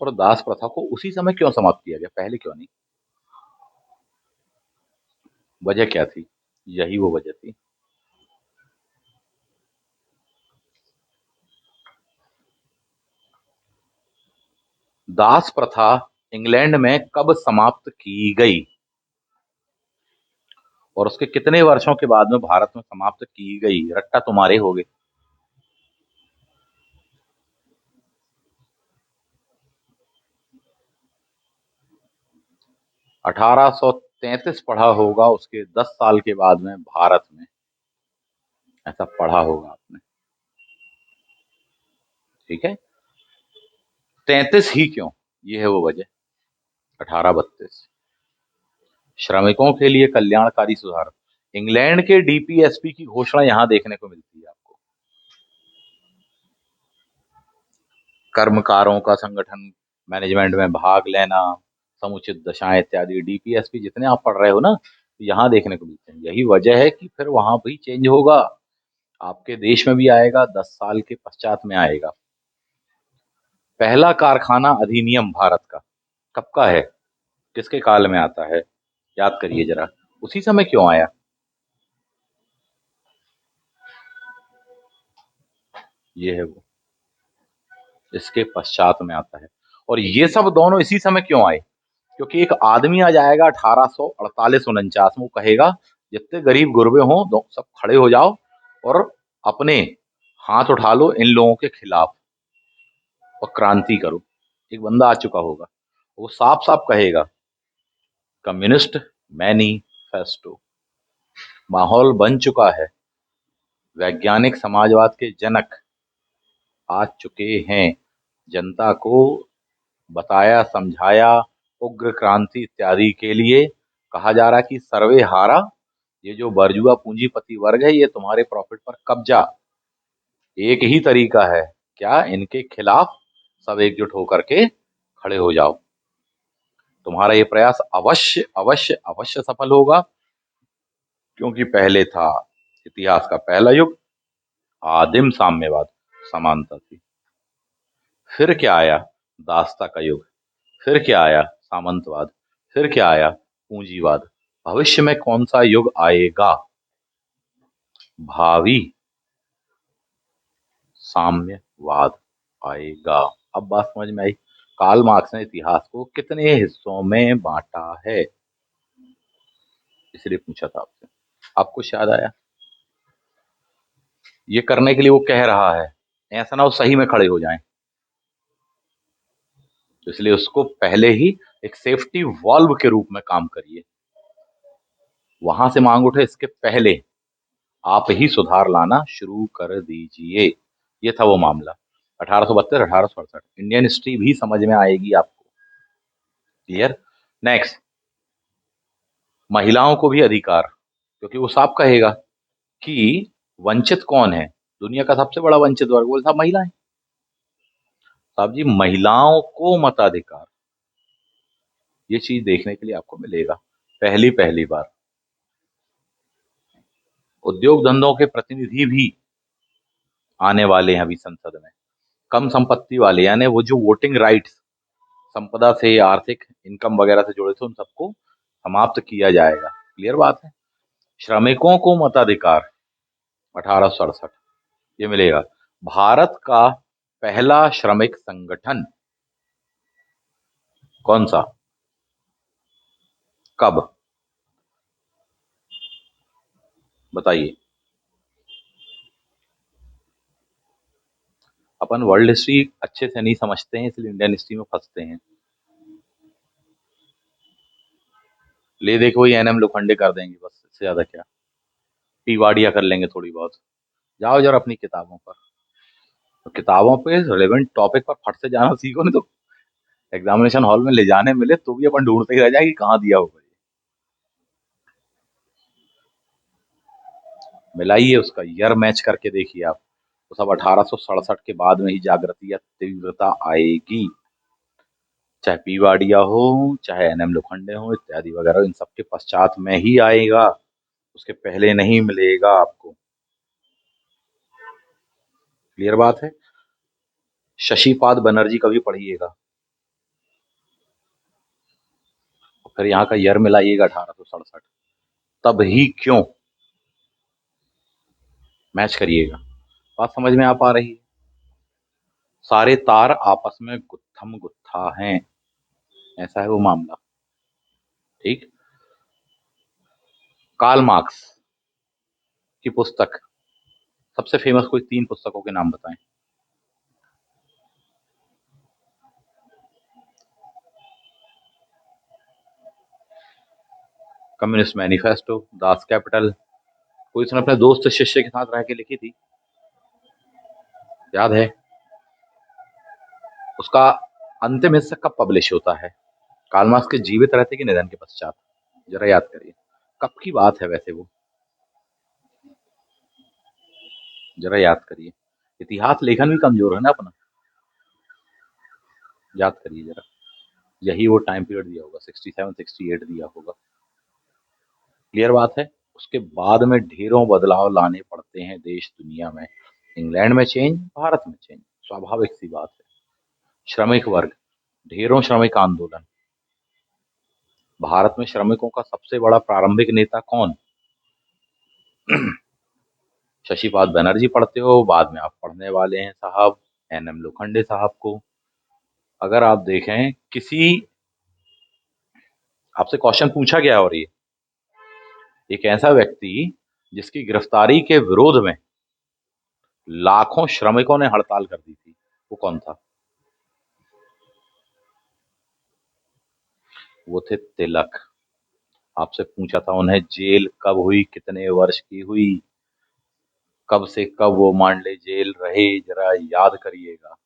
और दास प्रथा को उसी समय क्यों समाप्त किया गया, पहले क्यों नहीं? वजह क्या थी? यही वो वजह थी। दास प्रथा इंग्लैंड में कब समाप्त की गई और उसके कितने वर्षों के बाद में भारत में समाप्त की गई? रट्टा तुम्हारे हो गए। 1833 पढ़ा होगा, उसके 10 साल के बाद में भारत में, ऐसा पढ़ा होगा आपने। ठीक है। 33 ही क्यों, ये है वो वजह। 1832 श्रमिकों के लिए कल्याणकारी सुधार। इंग्लैंड के डीपीएसपी की घोषणा यहां देखने को मिलती है आपको। कर्मकारों का संगठन, मैनेजमेंट में भाग लेना, समुचित दशाएं इत्यादि, डीपीएसपी जितने आप पढ़ रहे हो ना, यहाँ देखने को मिलते हैं। यही वजह है कि फिर वहां भी चेंज होगा, आपके देश में भी आएगा, 10 साल के पश्चात में आएगा। पहला कारखाना अधिनियम भारत का कब का है, किसके काल में आता है? याद करिए जरा, उसी समय क्यों आया? ये है वो, इसके पश्चात में आता है। और ये सब दोनों इसी समय क्यों आए? क्योंकि एक आदमी आ जाएगा 1848 49 में, वो कहेगा जितने गरीब गुरबे हों सब खड़े हो जाओ और अपने हाथ उठा लो इन लोगों के खिलाफ और क्रांति करो। एक बंदा आ चुका होगा, वो साफ साफ कहेगा, कम्युनिस्ट मैनिफेस्टो। माहौल बन चुका है, वैज्ञानिक समाजवाद के जनक आ चुके हैं, जनता को बताया समझाया, उग्र क्रांति इत्यादि के लिए कहा जा रहा है कि सर्वे हारा, ये जो बरजुआ पूंजीपति वर्ग है ये तुम्हारे प्रॉफिट पर कब्जा। एक ही तरीका है, क्या? इनके खिलाफ सब एकजुट होकर के खड़े हो जाओ। तुम्हारा ये प्रयास अवश्य अवश्य अवश्य सफल होगा, क्योंकि पहले था इतिहास का पहला युग, आदिम साम्यवाद, समानता थी। फिर क्या आया? दासता का युग। फिर क्या आया? सामंतवाद। फिर क्या आया? पूंजीवाद। भविष्य में कौन सा युग आएगा? भावी साम्यवाद आएगा। अब बात समझ में आई। कार्ल मार्क्स ने इतिहास को कितने हिस्सों में बांटा है, इसलिए पूछा था आपसे। आपको शायद आया। ये करने के लिए वो कह रहा है, ऐसा ना हो सही में खड़े हो जाएं, तो इसलिए उसको पहले ही एक सेफ्टी वॉल्व के रूप में काम करिए। वहां से मांग उठे इसके पहले आप ही सुधार लाना शुरू कर दीजिए। ये था वो मामला। 1832 1868 इंडियन हिस्ट्री भी समझ में आएगी आपको। क्लियर। नेक्स्ट, महिलाओं को भी अधिकार, क्योंकि वो साफ कहेगा कि वंचित कौन है, दुनिया का सबसे बड़ा वंचित वर्ग, बोले साहब महिलाएं। साहब जी, महिलाओं को मताधिकार, ये चीज देखने के लिए आपको मिलेगा पहली पहली बार। उद्योग धंधों के प्रतिनिधि भी आने वाले हैं अभी संसद में। कम संपत्ति वाले, यानी वो जो वोटिंग राइट्स, संपदा से, आर्थिक इनकम वगैरह से जुड़े थे, उन सबको समाप्त किया जाएगा। क्लियर बात है। श्रमिकों को मताधिकार 1867 ये मिलेगा। भारत का पहला श्रमिक संगठन कौन सा, कब, बताइए। अपन वर्ल्ड हिस्ट्री अच्छे से नहीं समझते हैं, इसलिए इंडियन हिस्ट्री में फंसते हैं। ले दे के वही एनएम लोखंडे कर देंगे, बस इससे ज्यादा क्या। पी वाडिया कर लेंगे थोड़ी बहुत। जाओ जरा अपनी किताबों पर, तो किताबों पे रिलेवेंट टॉपिक पर फट से जाना सीखो, नहीं तो एग्जामिनेशन हॉल में ले जाने मिले तो भी अपन ढूंढते ही रह जाए कि कहाँ दिया होगा ये। मिलाइए उसका ईयर मैच करके देखिए आप, तो सब 1867 के बाद में ही जागृति या तीव्रता आएगी। चाहे पी वाडिया हो, चाहे एनएम लोखंडे हो इत्यादि वगैरह, इन सब के पश्चात में ही आएगा, उसके पहले नहीं मिलेगा आपको। क्लियर बात है। शशिपाद बनर्जी कभी पढ़िएगा, फिर यहाँ का ईयर मिलाइएगा 1867, तब ही क्यों, मैच करिएगा। बात समझ में आ पा रही है। सारे तार आपस में गुत्थम गुत्था हैं, ऐसा है वो मामला। ठीक। कार्ल मार्क्स की पुस्तक, सबसे फेमस कोई 3 पुस्तकों के नाम बताएं। कम्युनिस्ट मैनिफेस्टो, दास कैपिटल, कोई उसने अपने दोस्त शिष्य के साथ रह के लिखी थी, याद है। उसका अंतिम हिस्सा कब पब्लिश होता है, कार्ल मार्क्स के जीवित रहते कि निधन के पश्चात, जरा याद करिए। कब की बात है वैसे वो, जरा याद करिए। इतिहास लेखन भी कमजोर है ना अपना, याद करिए जरा। यही वो टाइम पीरियड दिया होगा, 67 68 दिया होगा। क्लियर बात है। उसके बाद में ढेरों बदलाव लाने पड़ते हैं देश दुनिया में, इंग्लैंड में चेंज, भारत में चेंज, स्वाभाविक सी बात है। श्रमिक वर्ग, ढेरों श्रमिक आंदोलन। भारत में श्रमिकों का सबसे बड़ा प्रारंभिक नेता कौन, शशिपाद बनर्जी पढ़ते हो, बाद में आप पढ़ने वाले हैं साहब एनएम लोखंडे साहब को। अगर आप देखें किसी, आपसे क्वेश्चन पूछा गया और ये एक ऐसा व्यक्ति जिसकी गिरफ्तारी के विरोध में लाखों श्रमिकों ने हड़ताल कर दी थी, वो कौन था। वो थे तिलक। आपसे पूछा था उन्हें जेल कब हुई, कितने वर्ष की हुई, कब से कब वो मांडले जेल रहे, जरा याद करिएगा।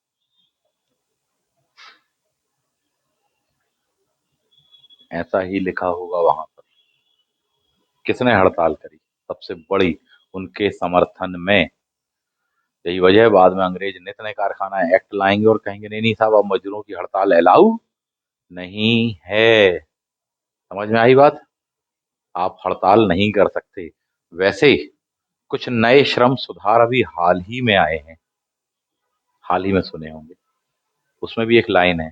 ऐसा ही लिखा होगा वहां पर। किसने हड़ताल करी, सबसे बड़ी, उनके समर्थन में। यही वजह है बाद में अंग्रेज नित नए कारखाना एक्ट लाएंगे और कहेंगे नहीं नहीं साहब, अब मजदूरों की हड़ताल अलाउ नहीं है। समझ में आई बात। आप हड़ताल नहीं कर सकते। वैसे कुछ नए श्रम सुधार अभी हाल ही में आए हैं, हाल ही में सुने होंगे। उसमें भी एक लाइन है,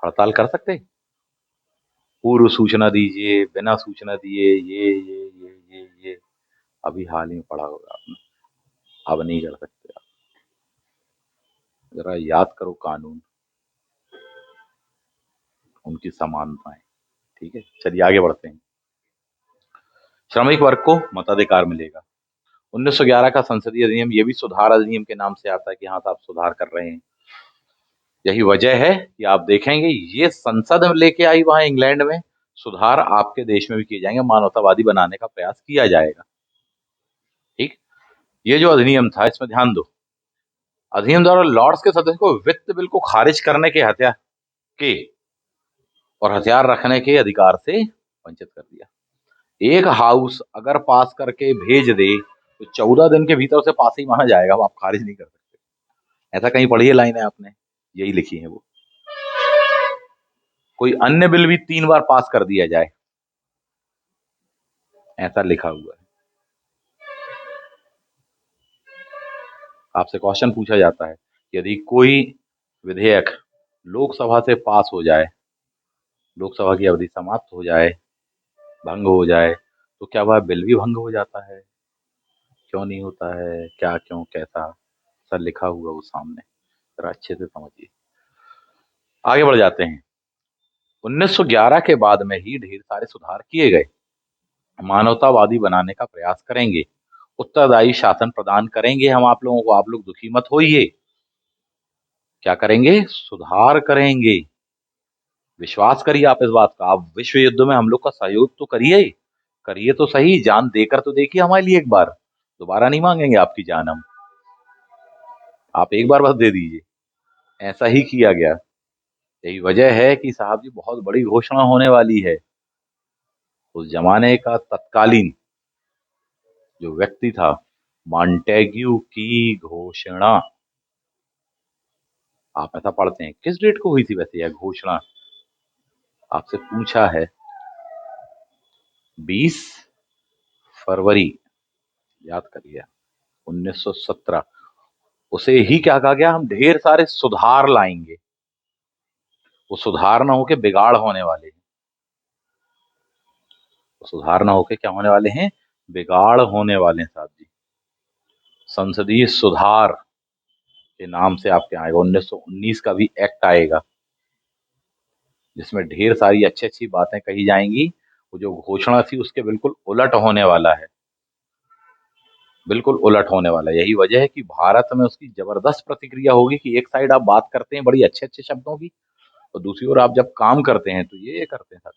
हड़ताल कर सकते, पूर्व सूचना दीजिए, बिना सूचना दिए, ये अभी हाल ही में पढ़ा होगा आपने। अब नहीं कर सकते आप, जरा याद करो कानून, उनकी समानताएं। ठीक है, चलिए आगे बढ़ते हैं। श्रमिक वर्ग को मताधिकार मिलेगा। 1911 का संसदीय अधिनियम, ये भी सुधार अधिनियम के नाम से आता है कि हाँ साहब सुधार कर रहे हैं। यही वजह है कि आप देखेंगे ये संसद लेके आई वहां इंग्लैंड में, सुधार आपके देश में भी किए जाएंगे, मानवतावादी बनाने का प्रयास किया जाएगा। ठीक। ये जो अधिनियम था, इसमें ध्यान दो, अधिनियम द्वारा लॉर्ड्स के सदस्य को वित्त बिल को खारिज करने के हथियार के और हथियार रखने के अधिकार से वंचित कर दिया। एक हाउस अगर पास करके भेज दे तो 14 दिन के भीतर उसे पास ही माना जाएगा, वो आप खारिज नहीं कर सकते। ऐसा कहीं पढ़ी है लाइन है आपने, यही लिखी है वो। कोई अन्य बिल भी 3 बार पास कर दिया जाए, ऐसा लिखा हुआ है। आपसे क्वेश्चन पूछा जाता है, यदि कोई विधेयक लोकसभा से पास हो जाए, लोकसभा की अवधि समाप्त हो जाए, भंग हो जाए, तो क्या वह बिल भी भंग हो जाता है, क्यों नहीं होता है, क्या क्यों कैसा, सर लिखा हुआ वो सामने, जरा अच्छे से समझिए। आगे बढ़ जाते हैं। 1911 के बाद में ही ढेर सारे सुधार किए गए, मानवतावादी बनाने का प्रयास करेंगे, उत्तरदायी शासन प्रदान करेंगे हम आप लोगों को, आप लोग दुखी मत होइए। क्या करेंगे, सुधार करेंगे। विश्वास करिए आप इस बात का, आप विश्व युद्ध में हम लोग का सहयोग तो करिए, करिए तो सही, जान देकर तो देखिए हमारे लिए एक बार, दोबारा नहीं मांगेंगे आपकी जान हम, आप एक बार बस दे दीजिए। ऐसा ही किया गया। यही वजह है कि साहब जी बहुत बड़ी घोषणा होने वाली है। उस जमाने का तत्कालीन जो व्यक्ति था, मॉन्टेग्यू की घोषणा, आप ऐसा पढ़ते हैं, किस डेट को हुई थी वैसे यह घोषणा, आपसे पूछा है, 20 फरवरी, याद करिए, 1917। उसे ही क्या कहा गया, हम ढेर सारे सुधार लाएंगे, वो सुधार ना होके बिगाड़ होने वाले हैं, वो सुधार ना होके क्या होने वाले हैं, बिगाड़ होने वाले हैं साहब जी। संसदीय सुधार के नाम से आपके आएगा, 1919 का भी एक्ट आएगा, जिसमें ढेर सारी अच्छी अच्छी बातें कही जाएंगी। वो जो घोषणा थी उसके बिल्कुल उलट होने वाला है, बिल्कुल उलट होने वाला है। यही वजह है कि भारत में उसकी जबरदस्त प्रतिक्रिया होगी कि एक साइड आप बात करते हैं बड़ी अच्छे अच्छे शब्दों की, और दूसरी ओर आप जब काम करते हैं तो ये करते हैं साहब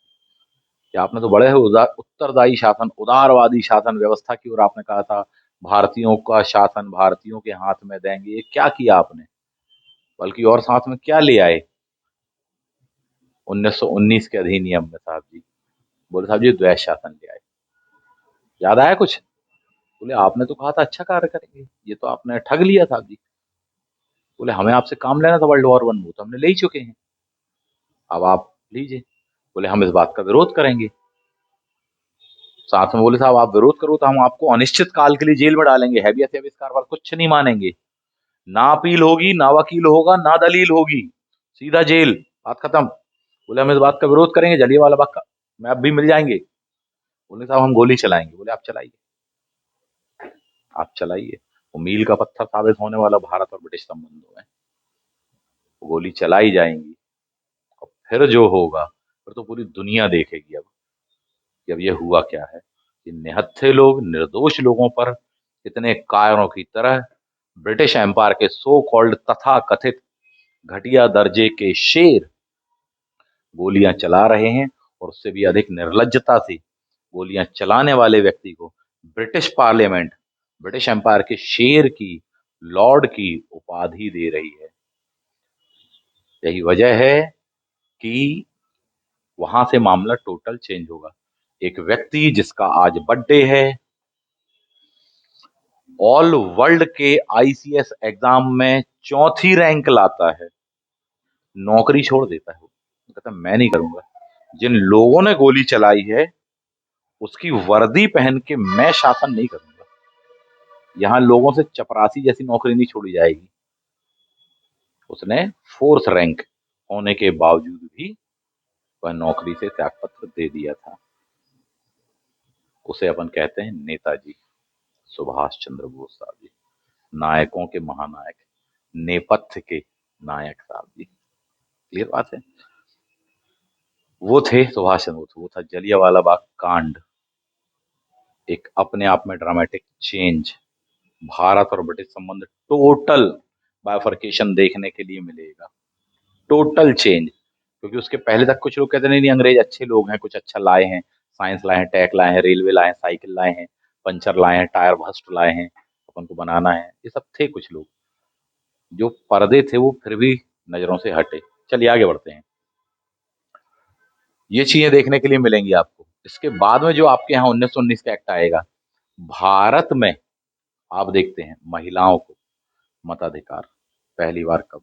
कि आपने तो बड़े उत्तरदायी शासन, उदारवादी शासन व्यवस्था की ओर आपने कहा था, भारतीयों का शासन भारतीयों के हाथ में देंगे, ये क्या किया आपने, बल्कि और साथ में क्या ले आए 1919 के अधिनियम में साहब जी, बोले साहब जी द्वैध शासन ले आए। याद आया कुछ? बोले आपने तो कहा था अच्छा कार्य करेंगे, ये तो आपने ठग लिया साहब जी। बोले हमें आपसे काम लेना था वर्ल्ड वॉर 1, वो तो हमने ले ही चुके हैं, अब आप लीजिए। बोले हम इस बात का विरोध करेंगे। साथ में बोले साहब आप विरोध करो तो हम आपको अनिश्चित काल के लिए जेल में डालेंगे, हैबियस हेबियस कार्रवाई कुछ नहीं मानेंगे, ना अपील होगी, ना वकील होगा, ना दलील होगी, सीधा जेल, बात खत्म। बोले हम इस बात का विरोध करेंगे, जलियांवाला बाग का मैप भी मिल जाएंगे। बोले साहब हम गोली चलाएंगे। बोले आप चलाइए, आप चलाइए, वो मील का पत्थर साबित होने वाला भारत और ब्रिटिश संबंधों में, वो गोली चलाई जाएंगी। और फिर जो होगा, फिर तो पूरी दुनिया देखेगी अब कि अब ये हुआ क्या है, कि निहत्थे लोग, निर्दोष लोगों पर इतने कायरों की तरह ब्रिटिश एम्पायर के सो कॉल्ड तथा कथित घटिया दर्जे के शेर गोलियां चला रहे हैं, और उससे भी अधिक निर्लज्जता से गोलियां चलाने वाले व्यक्ति को ब्रिटिश पार्लियामेंट ब्रिटिश एम्पायर के शेर की, लॉर्ड की उपाधि दे रही है। यही वजह है कि वहां से मामला टोटल चेंज होगा। एक व्यक्ति जिसका आज बर्थडे है, ऑल वर्ल्ड के आईसीएस एग्जाम में चौथी रैंक लाता है, नौकरी छोड़ देता है, वो कहता है मैं नहीं करूंगा, जिन लोगों ने गोली चलाई है उसकी वर्दी पहन के मैं शासन नहीं करूंगा, यहाँ लोगों से चपरासी जैसी नौकरी नहीं छोड़ी जाएगी। उसने फोर्थ रैंक होने के बावजूद भी वह नौकरी से त्यागपत्र दे दिया था। उसे अपन कहते हैं नेताजी सुभाष चंद्र बोस साहब जी, नायकों के महानायक, नेपथ्य के नायक साहब जी। क्लियर बात है, वो थे सुभाष चंद्र बोस, वो था जलियांवाला बाग कांड, एक अपने आप में ड्रामेटिक चेंज। भारत और ब्रिटिश संबंध टोटल बाइफर्केशन देखने के लिए मिलेगा, टोटल चेंज। क्योंकि उसके पहले तक कुछ लोग कहते नहीं नहीं अंग्रेज अच्छे लोग हैं, कुछ अच्छा लाए हैं, साइंस लाए हैं, टेक लाए हैं, रेलवे लाए हैं, साइकिल लाए हैं, पंचर लाए हैं, टायर भस्ट लाए हैं, अपन को बनाना है, ये सब थे कुछ लोग, जो पर्दे थे वो फिर भी नजरों से हटे। चलिए आगे बढ़ते हैं, ये चीजें देखने के लिए मिलेंगी आपको। इसके बाद में जो आपके यहाँ 1919 का एक्ट आएगा, भारत में आप देखते हैं महिलाओं को मताधिकार पहली बार कब,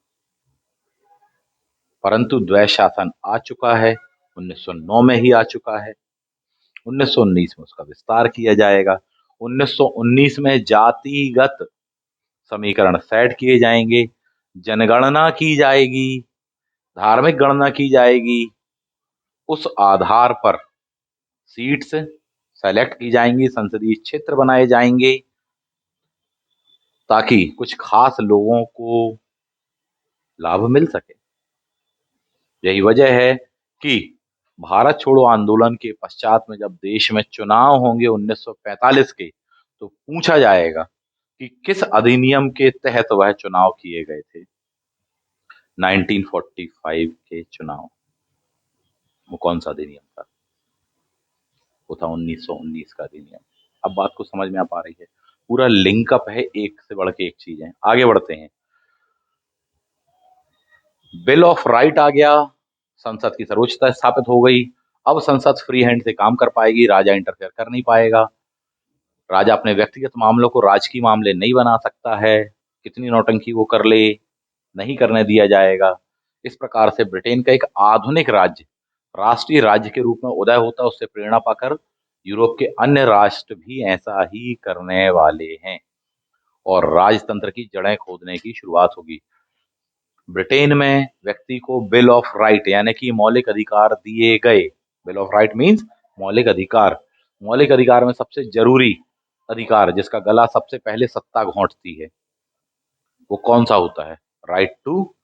परंतु द्वैध शासन आ चुका है, 1909 में ही आ चुका है, 1919 में उसका विस्तार किया जाएगा, 1919 में जातिगत समीकरण सेट किए जाएंगे, जनगणना की जाएगी, धार्मिक गणना की जाएगी, उस आधार पर सीट्स सेलेक्ट की जाएंगी, संसदीय क्षेत्र बनाए जाएंगे, ताकि कुछ खास लोगों को लाभ मिल सके। यही वजह है कि भारत छोड़ो आंदोलन के पश्चात में जब देश में चुनाव होंगे 1945 के, तो पूछा जाएगा कि किस अधिनियम के तहत वह चुनाव किए गए थे, 1945 के चुनाव। वो कौन सा अधिनियम था? वो था 1919 का अधिनियम। अब बात को समझ में आ पा रही है? पूरा लिंकअप है, एक से बढ़ के एक चीज है। आगे बढ़ते हैं। बिल ऑफ राइट आ गया, संसद की सर्वोच्चता स्थापित हो गई। अब संसद फ्री हैंड से काम कर पाएगी, राजा इंटरफेयर कर नहीं पाएगा। राजा अपने व्यक्तिगत मामलों को राजकीय मामले नहीं बना सकता है, कितनी नौटंकी वो कर ले, नहीं करने दिया जाएगा। इस प्रकार से ब्रिटेन का एक आधुनिक राज्य, राष्ट्रीय राज्य के रूप में उदय होता है। उससे प्रेरणा पाकर यूरोप के अन्य राष्ट्र भी ऐसा ही करने वाले हैं और राजतंत्र की जड़ें खोदने की शुरुआत होगी। ब्रिटेन में व्यक्ति को बिल ऑफ राइट यानी कि मौलिक अधिकार दिए गए। बिल ऑफ राइट मीन्स मौलिक अधिकार। मौलिक अधिकार में सबसे जरूरी अधिकार जिसका गला सबसे पहले सत्ता घोंटती है, वो कौन सा होता है? राइट टू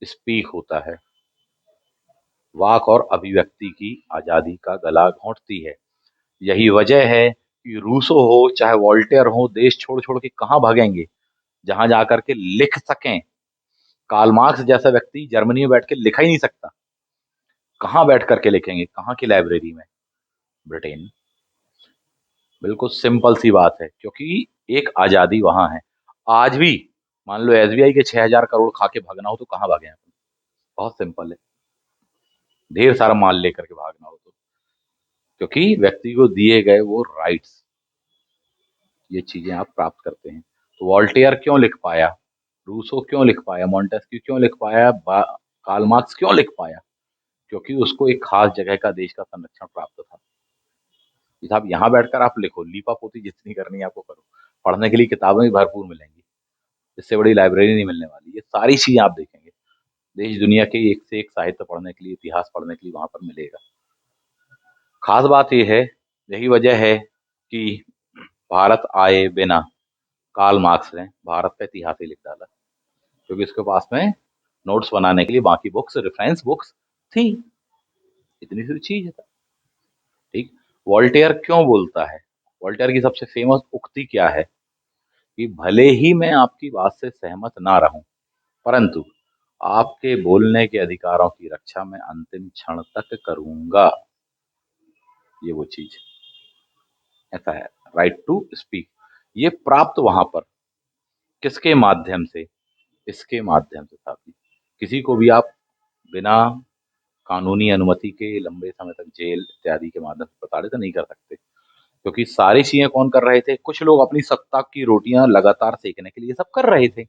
स्पीक होता है। वाक और अभिव्यक्ति की आजादी का गला घोंटती है। यही वजह है कि रूसो हो चाहे वॉल्टेयर हो, देश छोड़ छोड़ के कहाँ भागेंगे जहां जाकर के लिख सकें। कार्ल मार्क्स जैसा व्यक्ति जर्मनी में बैठ के लिखा ही नहीं सकता, कहाँ बैठ करके लिखेंगे? कहाँ की लाइब्रेरी में? ब्रिटेन। बिल्कुल सिंपल सी बात है, क्योंकि एक आजादी वहां है। आज भी मान लो एसबीआई के 6,000 करोड़ खा के भागना हो तो कहाँ भागे अपन? बहुत सिंपल है, ढेर सारा माल लेकर के भागना हो तो। क्योंकि व्यक्ति को दिए गए वो राइट्स, ये चीजें आप प्राप्त करते हैं। तो वॉल्टेयर क्यों लिख पाया, रूसो क्यों लिख पाया, मॉन्टेस्क्यू क्यों लिख पाया, कार्ल मार्क्स क्यों लिख पाया? क्योंकि उसको एक खास जगह का, देश का संरक्षण प्राप्त था। कि साहब यहाँ बैठकर आप लिखो, लीपा पोती जितनी करनी है आपको करो, पढ़ने के लिए किताबें भी भरपूर मिलेंगी, इससे बड़ी लाइब्रेरी नहीं मिलने वाली। ये सारी चीजें आप देखेंगे, देश दुनिया के एक से एक साहित्य पढ़ने के लिए, इतिहास पढ़ने के लिए वहां पर मिलेगा। खास बात यह है, यही वजह है कि भारत आए बिना कार्ल मार्क्स ने भारत का इतिहास ही लिख डाला, क्योंकि उसके पास में नोट्स बनाने के लिए बाकी बुक्स, रेफरेंस बुक्स थी। इतनी सी चीज है। ठीक। वॉल्टेयर क्यों बोलता है? वॉल्टेयर की सबसे फेमस उक्ति क्या है? कि भले ही मैं आपकी बात से सहमत ना रहूं, परंतु आपके बोलने के अधिकारों की रक्षा मैं अंतिम क्षण तक करूंगा। ये वो चीज ऐसा है, राइट टू स्पीक। ये प्राप्त वहां पर किसके माध्यम से? इसके माध्यम से साथी, किसी को भी आप बिना कानूनी अनुमति के लंबे समय तक जेल इत्यादि के माध्यम से प्रताड़ित नहीं कर सकते। क्योंकि सारी चीजें कौन कर रहे थे? कुछ लोग अपनी सत्ता की रोटियां लगातार सेकने के लिए सब कर रहे थे।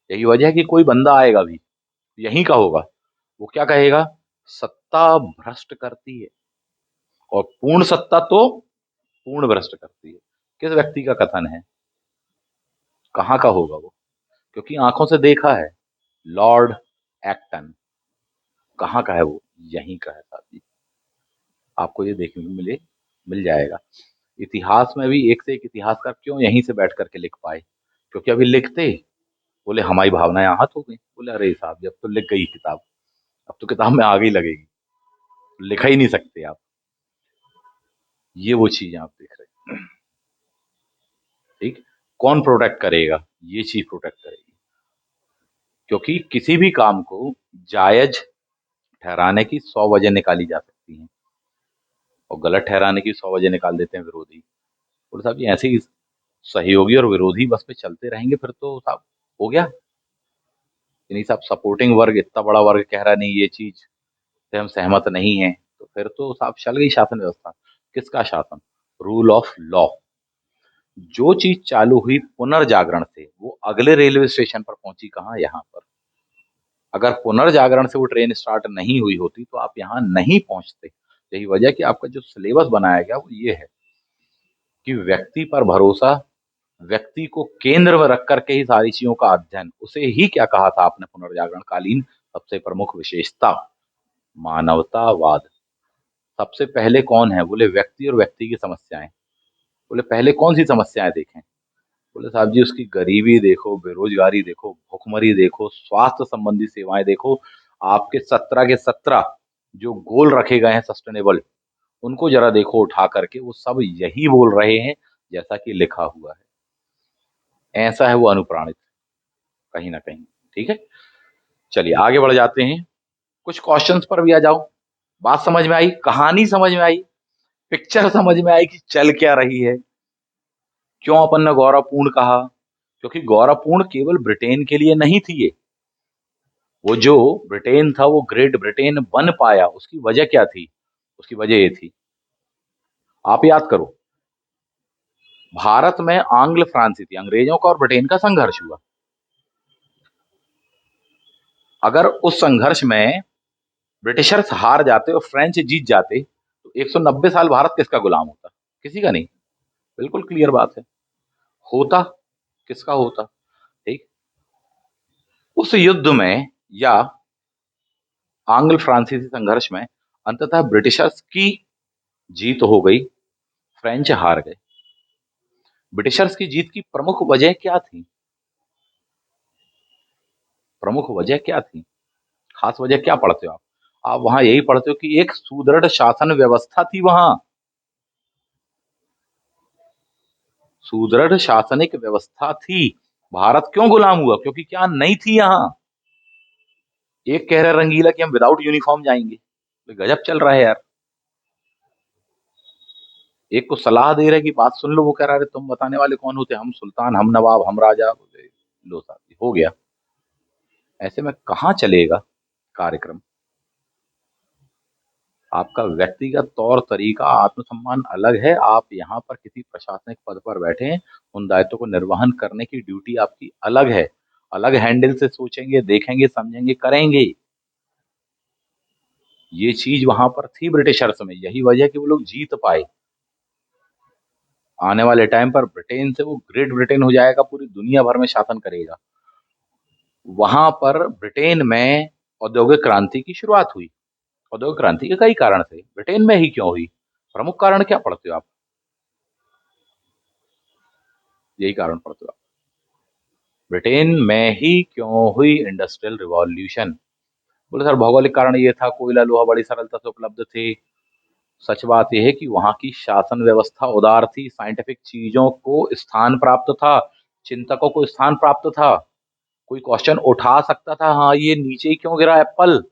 यही वजह है कि कोई बंदा आएगा भी, यहीं का होगा, वो क्या कहेगा? सत्ता भ्रष्ट करती है, और पूर्ण सत्ता तो पूर्ण भ्रष्ट करती है। किस व्यक्ति का कथन है? कहाँ का होगा वो? क्योंकि आंखों से देखा है, लॉर्ड एक्टन। कहाँ का है वो? यहीं का है साथी। आपको ये देखने को मिल जाएगा। इतिहास में भी एक से एक इतिहासकार क्यों यहीं से बैठ करके लिख पाए? क्योंकि अभी लिखते बोले हमारी भावनाएं आहत हो गई, बोले अरे साहब जब तो लिख गई किताब, अब तो किताब में आगे ही लगेगी, लिखा ही नहीं सकते आप। ये वो चीजें आप देख रहे हैं। ठीक। कौन प्रोटेक्ट करेगा? ये चीज प्रोटेक्ट करेगी। क्योंकि किसी भी काम को जायज ठहराने की 100 वजह निकाली जा सकती हैं, और गलत ठहराने की 100 वजह निकाल देते हैं विरोधी। बोले साहब जी ऐसे ही सहयोगी और विरोधी बस पे चलते रहेंगे फिर तो साहब हो गया। कि नहीं साहब, सपोर्टिंग वर्ग इतना बड़ा वर्ग कह रहा नहीं ये चीज से हम सहमत नहीं है, तो फिर तो साहब चल गई शासन व्यवस्था। किसका शासन? Rule of law. जो चीज चालू हुई पुनर्जागरण से, वो अगले रेलवे स्टेशन पर पहुंची कहाँ? यहाँ पर। अगर पुनर्जागरण से वो ट्रेन स्टार्ट नहीं हुई होती तो आप यहाँ नहीं पहुंचते। यही वजह कि आपका जो सिलेबस बनाया गया वो ये है कि व्यक्ति पर भरोसा, व्यक्ति को केंद्र में रख करके ही सारी चीजों का अध्ययन। उसे ही क्या कहा था आपने पुनर्जागरण कालीन सबसे प्रमुख विशेषता? मानवतावाद। सबसे पहले कौन है? बोले व्यक्ति और व्यक्ति की समस्याएं। बोले पहले कौन सी समस्याएं देखें? बोले साहब जी उसकी गरीबी देखो, बेरोजगारी देखो, भुखमरी देखो, स्वास्थ्य संबंधी सेवाएं देखो। आपके 17 के 17 जो गोल रखे गए हैं सस्टेनेबल, उनको जरा देखो उठा करके, वो सब यही बोल रहे हैं जैसा कि लिखा हुआ है। ऐसा है वो अनुप्राणित कहीं ना कहीं। ठीक है, चलिए आगे बढ़ जाते हैं। कुछ क्वेश्चंस पर भी आ जाओ। बात समझ में आई, कहानी समझ में आई, पिक्चर समझ में आई कि चल क्या रही है। क्यों अपन ने गौरवपूर्ण कहा? क्योंकि गौरवपूर्ण केवल ब्रिटेन के लिए नहीं थी ये। वो जो ब्रिटेन था वो ग्रेट ब्रिटेन बन पाया, उसकी वजह क्या थी? उसकी वजह ये थी, आप याद करो, भारत में आंग्ल फ्रांसी थी, अंग्रेजों का और ब्रिटेन का संघर्ष हुआ। अगर उस संघर्ष में ब्रिटिशर्स हार जाते और फ्रेंच जीत जाते तो 190 साल भारत किसका गुलाम होता? किसी का नहीं। बिल्कुल क्लियर बात है। होता किसका होता? ठीक। उस युद्ध में या आंग्ल फ्रांसीसी संघर्ष में अंततः ब्रिटिशर्स की जीत हो गई, फ्रेंच हार गए। ब्रिटिशर्स की जीत की प्रमुख वजह क्या थी? प्रमुख वजह क्या थी? खास वजह क्या पढ़ते हो आप? आप वहां यही पढ़ते हो कि एक सुदृढ़ शासन व्यवस्था थी वहां। सुदृढ़ शासनिक व्यवस्था थी। भारत क्यों गुलाम हुआ? क्योंकि क्या नहीं थी यहां। एक कह रहा है रंगीला कि हम विदाउट यूनिफॉर्म जाएंगे, तो गजब चल रहा है यार। एक को सलाह दे रहे कि बात सुन लो, वो कह रहा है तुम बताने वाले कौन होते, हम सुल्तान, हम नवाब, हम राजा। बोले लो साहब हो गया। ऐसे में कहाँ चलेगा कार्यक्रम? आपका व्यक्तिगत तौर तरीका आत्मसम्मान अलग है, आप यहाँ पर किसी प्रशासनिक पद पर बैठे हैं, उन दायित्वों को निर्वहन करने की ड्यूटी आपकी अलग है। अलग हैंडल से सोचेंगे, देखेंगे, समझेंगे, करेंगे। ये चीज वहां पर थी ब्रिटिशर्स में, यही वजह कि वो लोग जीत पाए। आने वाले टाइम पर ब्रिटेन से वो ग्रेट ब्रिटेन हो जाएगा, पूरी दुनिया भर में शासन करेगा। वहां पर ब्रिटेन में औद्योगिक क्रांति की शुरुआत हुई। औद्योगिक क्रांति के कई कारण थे, ब्रिटेन में ही क्यों हुई? प्रमुख कारण क्या पढ़ते हो आप? यही कारण पढ़ते हो आप। ब्रिटेन में ही क्यों हुई इंडस्ट्रियल रिवॉल्यूशन? बोले सर भौगोलिक कारण ये था, कोयला लोहा बड़ी सरलता से उपलब्ध थे। सच बात यह है कि वहां की शासन व्यवस्था उदार थी, साइंटिफिक चीजों को स्थान प्राप्त था, चिंतकों को स्थान प्राप्त था। कोई क्वेश्चन उठा सकता था, हाँ ये नीचे ही क्यों गिरा एप्पल?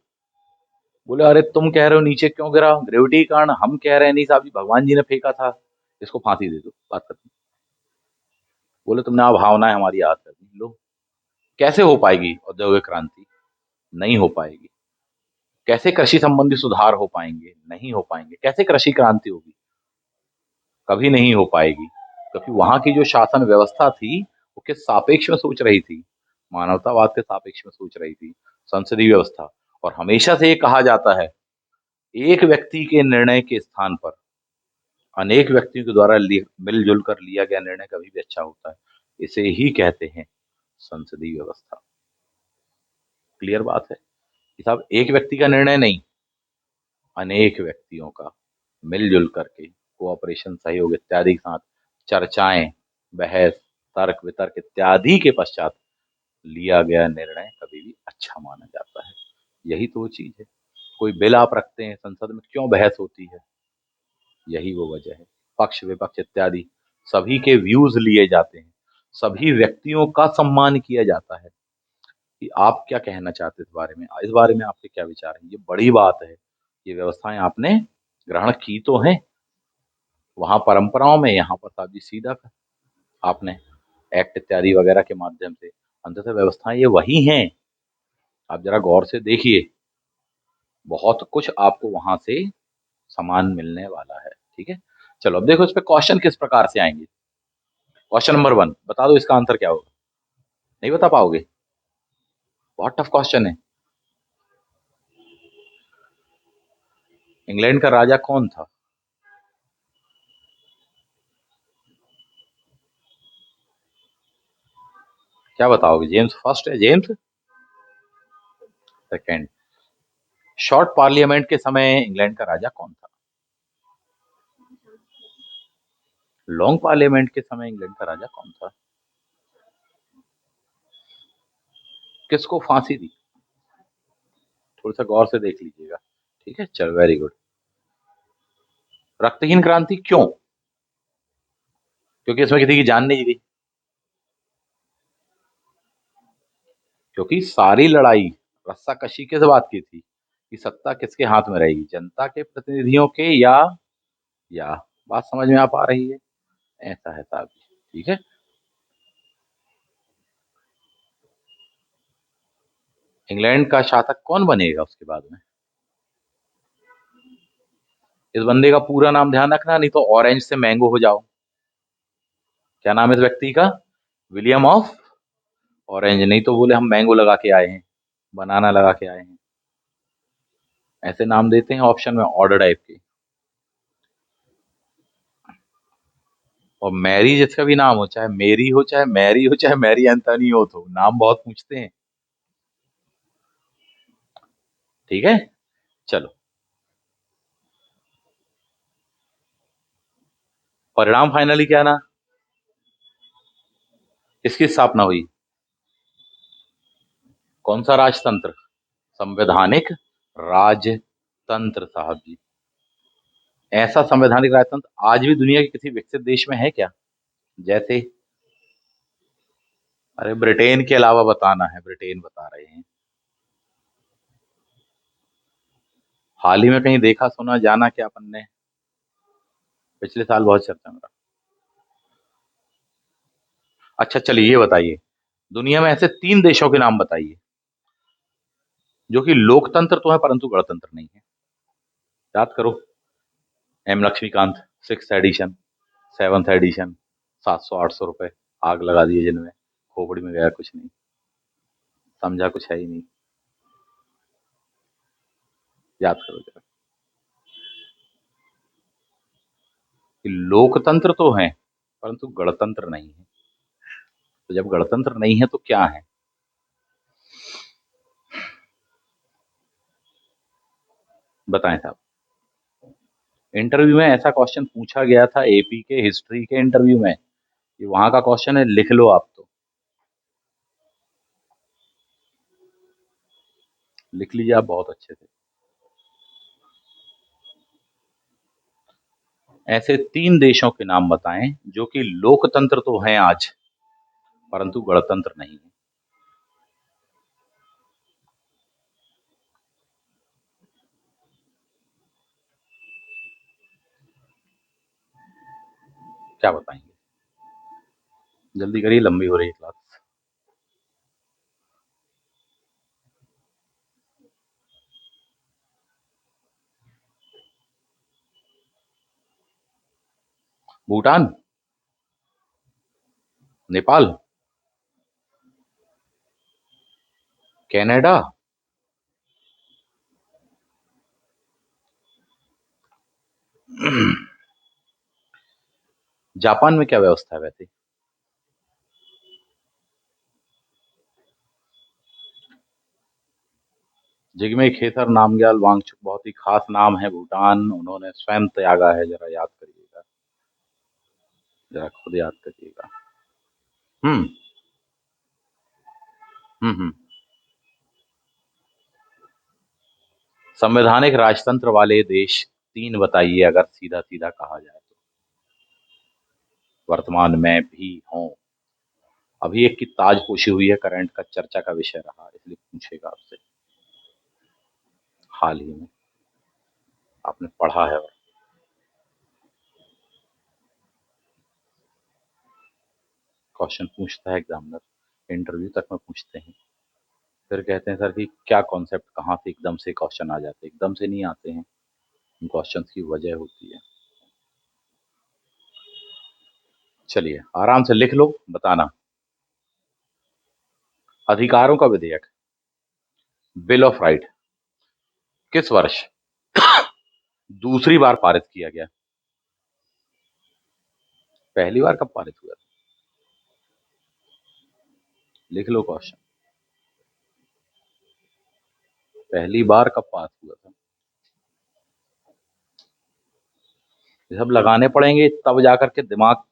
बोले अरे तुम कह रहे हो नीचे क्यों गिरा, ग्रेविटी के कारण। हम कह रहे हैं नहीं साहब जी, भगवान जी ने फेंका था, इसको फांसी दे दो, बात खत्म। बोले तुमने आप भावनाएं हमारी याद कर दी लो। कैसे हो पाएगी औद्योगिक क्रांति? नहीं हो पाएगी। कैसे कृषि संबंधी सुधार हो पाएंगे? नहीं हो पाएंगे। कैसे कृषि क्रांति होगी? कभी नहीं हो पाएगी। क्योंकि वहां की जो शासन व्यवस्था थी वो किस सापेक्ष में सोच रही थी? मानवतावाद के सापेक्ष में सोच रही थी, संसदीय व्यवस्था। और हमेशा से ये कहा जाता है, एक व्यक्ति के निर्णय के स्थान पर अनेक व्यक्तियों के द्वारा मिलजुल कर लिया गया निर्णय कभी भी अच्छा होता है। इसे ही कहते हैं संसदीय व्यवस्था। क्लियर बात है कि साहब एक व्यक्ति का निर्णय नहीं, अनेक व्यक्तियों का मिलजुल करके कोऑपरेशन, सहयोग इत्यादि के साथ चर्चाएं, बहस, तर्क वितर्क इत्यादि के पश्चात लिया गया निर्णय कभी भी अच्छा माना जाता है। यही तो वो चीज है। कोई बिल आप रखते हैं संसद में, क्यों बहस होती है? यही वो वजह है। पक्ष विपक्ष इत्यादि सभी के व्यूज लिए जाते हैं, सभी व्यक्तियों का सम्मान किया जाता है। कि आप क्या कहना चाहते हैं इस बारे में आपके क्या विचार हैं? ये बड़ी बात है। ये व्यवस्थाएं आपने ग्रहण की तो हैं वहां परंपराओं में, यहाँ पर साहब जी सीधा आपने एक्ट इत्यादि वगैरह के माध्यम से, अंततः व्यवस्थाएं ये वही हैं। आप जरा गौर से देखिए, बहुत कुछ आपको वहां से सामान मिलने वाला है। ठीक है, चलो अब देखो इस पे क्वेश्चन किस प्रकार से आएंगे। क्वेश्चन नंबर 1 बता दो, इसका आंसर क्या होगा? नहीं बता पाओगे? बहुत टफ क्वेश्चन है। इंग्लैंड का राजा कौन था? क्या बताओगे? जेम्स फर्स्ट है, जेम्स सेकेंड। शॉर्ट पार्लियामेंट के समय इंग्लैंड का राजा कौन था? लॉन्ग पार्लियामेंट के समय इंग्लैंड का राजा कौन था? किसको फांसी दी? थोड़ा सा गौर से देख लीजिएगा। ठीक है, चलो वेरी गुड। रक्तहीन क्रांति क्यों? क्योंकि इसमें किसी की जान नहीं गई। क्योंकि सारी लड़ाई रस्साकशी किस बात की थी? कि सत्ता किसके हाथ में रहेगी, जनता के प्रतिनिधियों के या बात समझ में आ पा रही है? ऐसा है साहब जी। ठीक है। इंग्लैंड का शासक कौन बनेगा उसके बाद में? इस बंदे का पूरा नाम ध्यान रखना, नहीं तो ऑरेंज से मैंगो हो जाओ। क्या नाम है इस व्यक्ति का? विलियम ऑफ ऑरेंज, नहीं तो बोले हम मैंगो लगा के आए हैं, बनाना लगा के आए हैं। ऐसे नाम देते हैं ऑप्शन में ऑर्डर टाइप के। और मैरी जिसका भी नाम हो, चाहे मेरी हो, चाहे मैरी हो, चाहे मैरी एंथनी हो, तो नाम बहुत पूछते हैं। ठीक है। चलो, परिणाम फाइनली क्या ना? किसकी स्थापना हुई? कौन सा राजतंत्र? संवैधानिक राजतंत्र साहब जी। ऐसा संवैधानिक राजतंत्र आज भी दुनिया के किसी विकसित देश में है क्या? जैसे, अरे ब्रिटेन के अलावा बताना है, ब्रिटेन बता रहे हैं। हाल ही में कहीं देखा सुना जाना क्या अपन ने? पिछले साल बहुत चर्चा में रहा। अच्छा चलिए ये बताइए, दुनिया में ऐसे 3 देशों के नाम बताइए जो कि लोकतंत्र तो है परंतु गणतंत्र नहीं है। याद करो। M Laxmikant, 6th addition, 7th addition, 700 800 रुपए आग लगा दिए जिनमें, खोपड़ी में गया कुछ नहीं, समझा कुछ है ही नहीं। याद करो जरा कि लोकतंत्र तो है परंतु गणतंत्र नहीं है। तो जब गणतंत्र नहीं है तो क्या है? बताएं साहब। इंटरव्यू में ऐसा क्वेश्चन पूछा गया था, एपी के हिस्ट्री के इंटरव्यू में, ये वहां का क्वेश्चन है, लिख लो आप तो। लिख लीजिए आप बहुत अच्छे से। ऐसे 3 देशों के नाम बताएं जो कि लोकतंत्र तो हैं आज परंतु गणतंत्र नहीं है। क्या बताएंगे? जल्दी करिए, लंबी हो रही है class. Bhutan, Nepal, Canada, Japan में क्या व्यवस्था है वैसे? जिग्मे खेसर नामग्याल वांगचुक, बहुत ही खास नाम है। भूटान उन्होंने स्वयं त्यागा है, जरा याद करिएगा, जरा खुद याद करिएगा। हम्म। हम्म। संवैधानिक राजतंत्र वाले देश 3 बताइए अगर सीधा सीधा कहा जाए तो, वर्तमान में भी हों। अभी एक की ताजपोशी हुई है, करंट का चर्चा का विषय रहा, इसलिए पूछेगा आपसे। हाल ही में आपने पढ़ा है, और क्वेश्चन पूछता है एग्जामिनर, इंटरव्यू तक में पूछते हैं, फिर कहते हैं सर कि क्या कॉन्सेप्ट, कहाँ से एकदम से क्वेश्चन आ जाते हैं? एकदम से नहीं आते हैं, इन क्वेश्चंस की वजह होती है। चलिए आराम से लिख लो, बताना। अधिकारों का विधेयक, बिल ऑफ राइट, किस वर्ष दूसरी बार पारित किया गया? पहली बार कब पारित हुआ था? लिख लो क्वेश्चन, पहली बार कब पास हुआ था? ये सब लगाने पड़ेंगे तब जाकर के दिमाग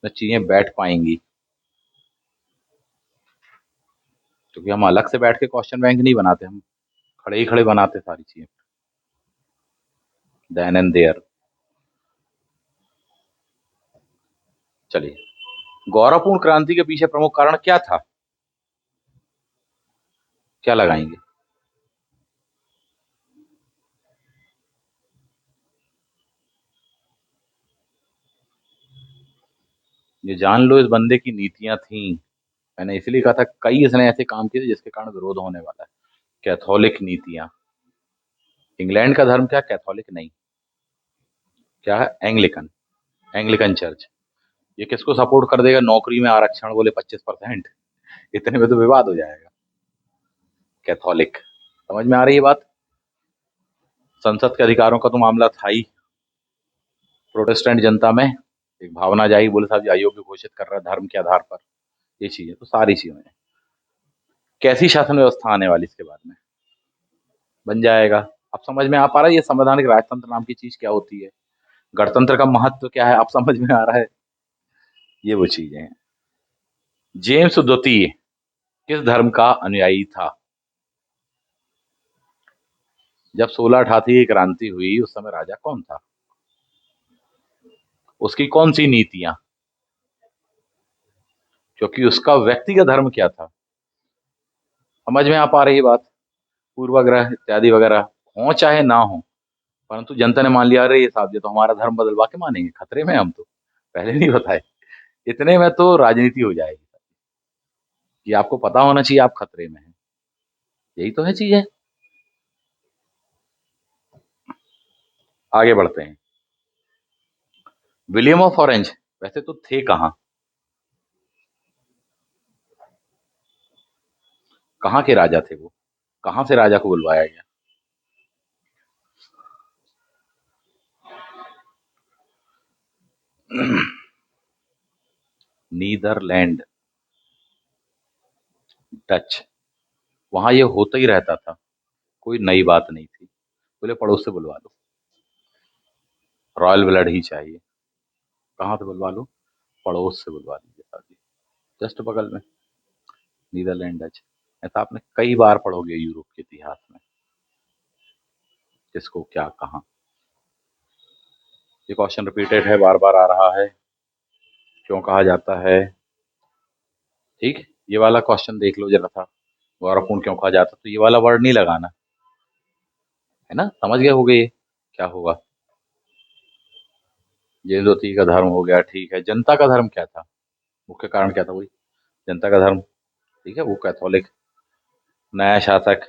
में चीजें बैठ पाएंगी, क्योंकि हम अलग से बैठ के क्वेश्चन बैंक नहीं बनाते, हम खड़े ही खड़े बनाते सारी चीजें, देन एंड देयर। चलिए, गौरवपूर्ण क्रांति के पीछे प्रमुख कारण क्या था? क्या लगाएंगे? ये जान लो इस बंदे की नीतियां थी। मैंने इसलिए कहा था कई इसने ऐसे काम किए थे जिसके कारण विरोध होने वाला है। कैथोलिक नीतियां। इंग्लैंड का धर्म क्या, कैथोलिक नहीं, क्या है, एंग्लिकन। Anglican church. ये किसको सपोर्ट कर देगा, नौकरी में आरक्षण बोले 25%, इतने में तो विवाद हो जाएगा। कैथोलिक। समझ में आ रही है बात। संसद के अधिकारों का तो मामला था ही। प्रोटेस्टेंट जनता में एक भावना जाई, बोले साहब ये अयोग्य घोषित कर रहा है धर्म के आधार पर। ये चीजें तो सारी चीजें हैं। कैसी शासन व्यवस्था आने वाली इसके बाद में बन जाएगा। अब समझ में आ पा रहा है ये संवैधानिक राजतंत्र नाम की चीज क्या होती है, गणतंत्र का महत्व क्या है, अब समझ में आ रहा है। ये वो चीजें हैं। जेम्स द्वितीय किस धर्म का अनुयायी था। जब 1688 की क्रांति हुई उस समय राजा कौन था, उसकी कौन सी नीतियां, क्योंकि उसका व्यक्तिगत धर्म क्या था। समझ में आ पा रही बात। पूर्वाग्रह इत्यादि वगैरह हो चाहे ना हो, परंतु जनता ने मान लिया, अरे ये साहब ये तो हमारा धर्म बदलवा के मानेंगे, खतरे में हम तो पहले नहीं बताए। इतने में तो राजनीति हो जाएगी कि आपको पता होना चाहिए आप खतरे में हैं। यही तो है चीज है। आगे बढ़ते हैं। विलियम ऑफ ऑरेंज वैसे तो थे कहाँ, कहाँ के राजा थे वो, कहाँ से राजा को बुलवाया गया। Netherland, Dutch. वहां ये होता ही रहता था, कोई नई बात नहीं थी। बोले पड़ोस से बुलवा लो, रॉयल ब्लड ही चाहिए। कहाँ से बुलवा लो, पड़ोस से बुलवा लीजिए शादी, जस्ट बगल में। नीदरलैंड डच, ऐसा आपने कई बार पढ़ोगे यूरोप के इतिहास में, किसको क्या कहाँ। ये क्वेश्चन रिपीटेड है, बार बार आ रहा है, क्यों कहा जाता है। ठीक, ये वाला क्वेश्चन देख लो जरा था, गौरवपूर्ण क्यों कहा जाता, तो ये वाला वर्ड नहीं लगाना है ना, समझ गए होगे ये क्या होगा। जैन ज्योति का धर्म हो गया, ठीक है। जनता का धर्म क्या था, मुख्य कारण क्या था, वही जनता का धर्म, ठीक है, वो कैथोलिक। नया शासक,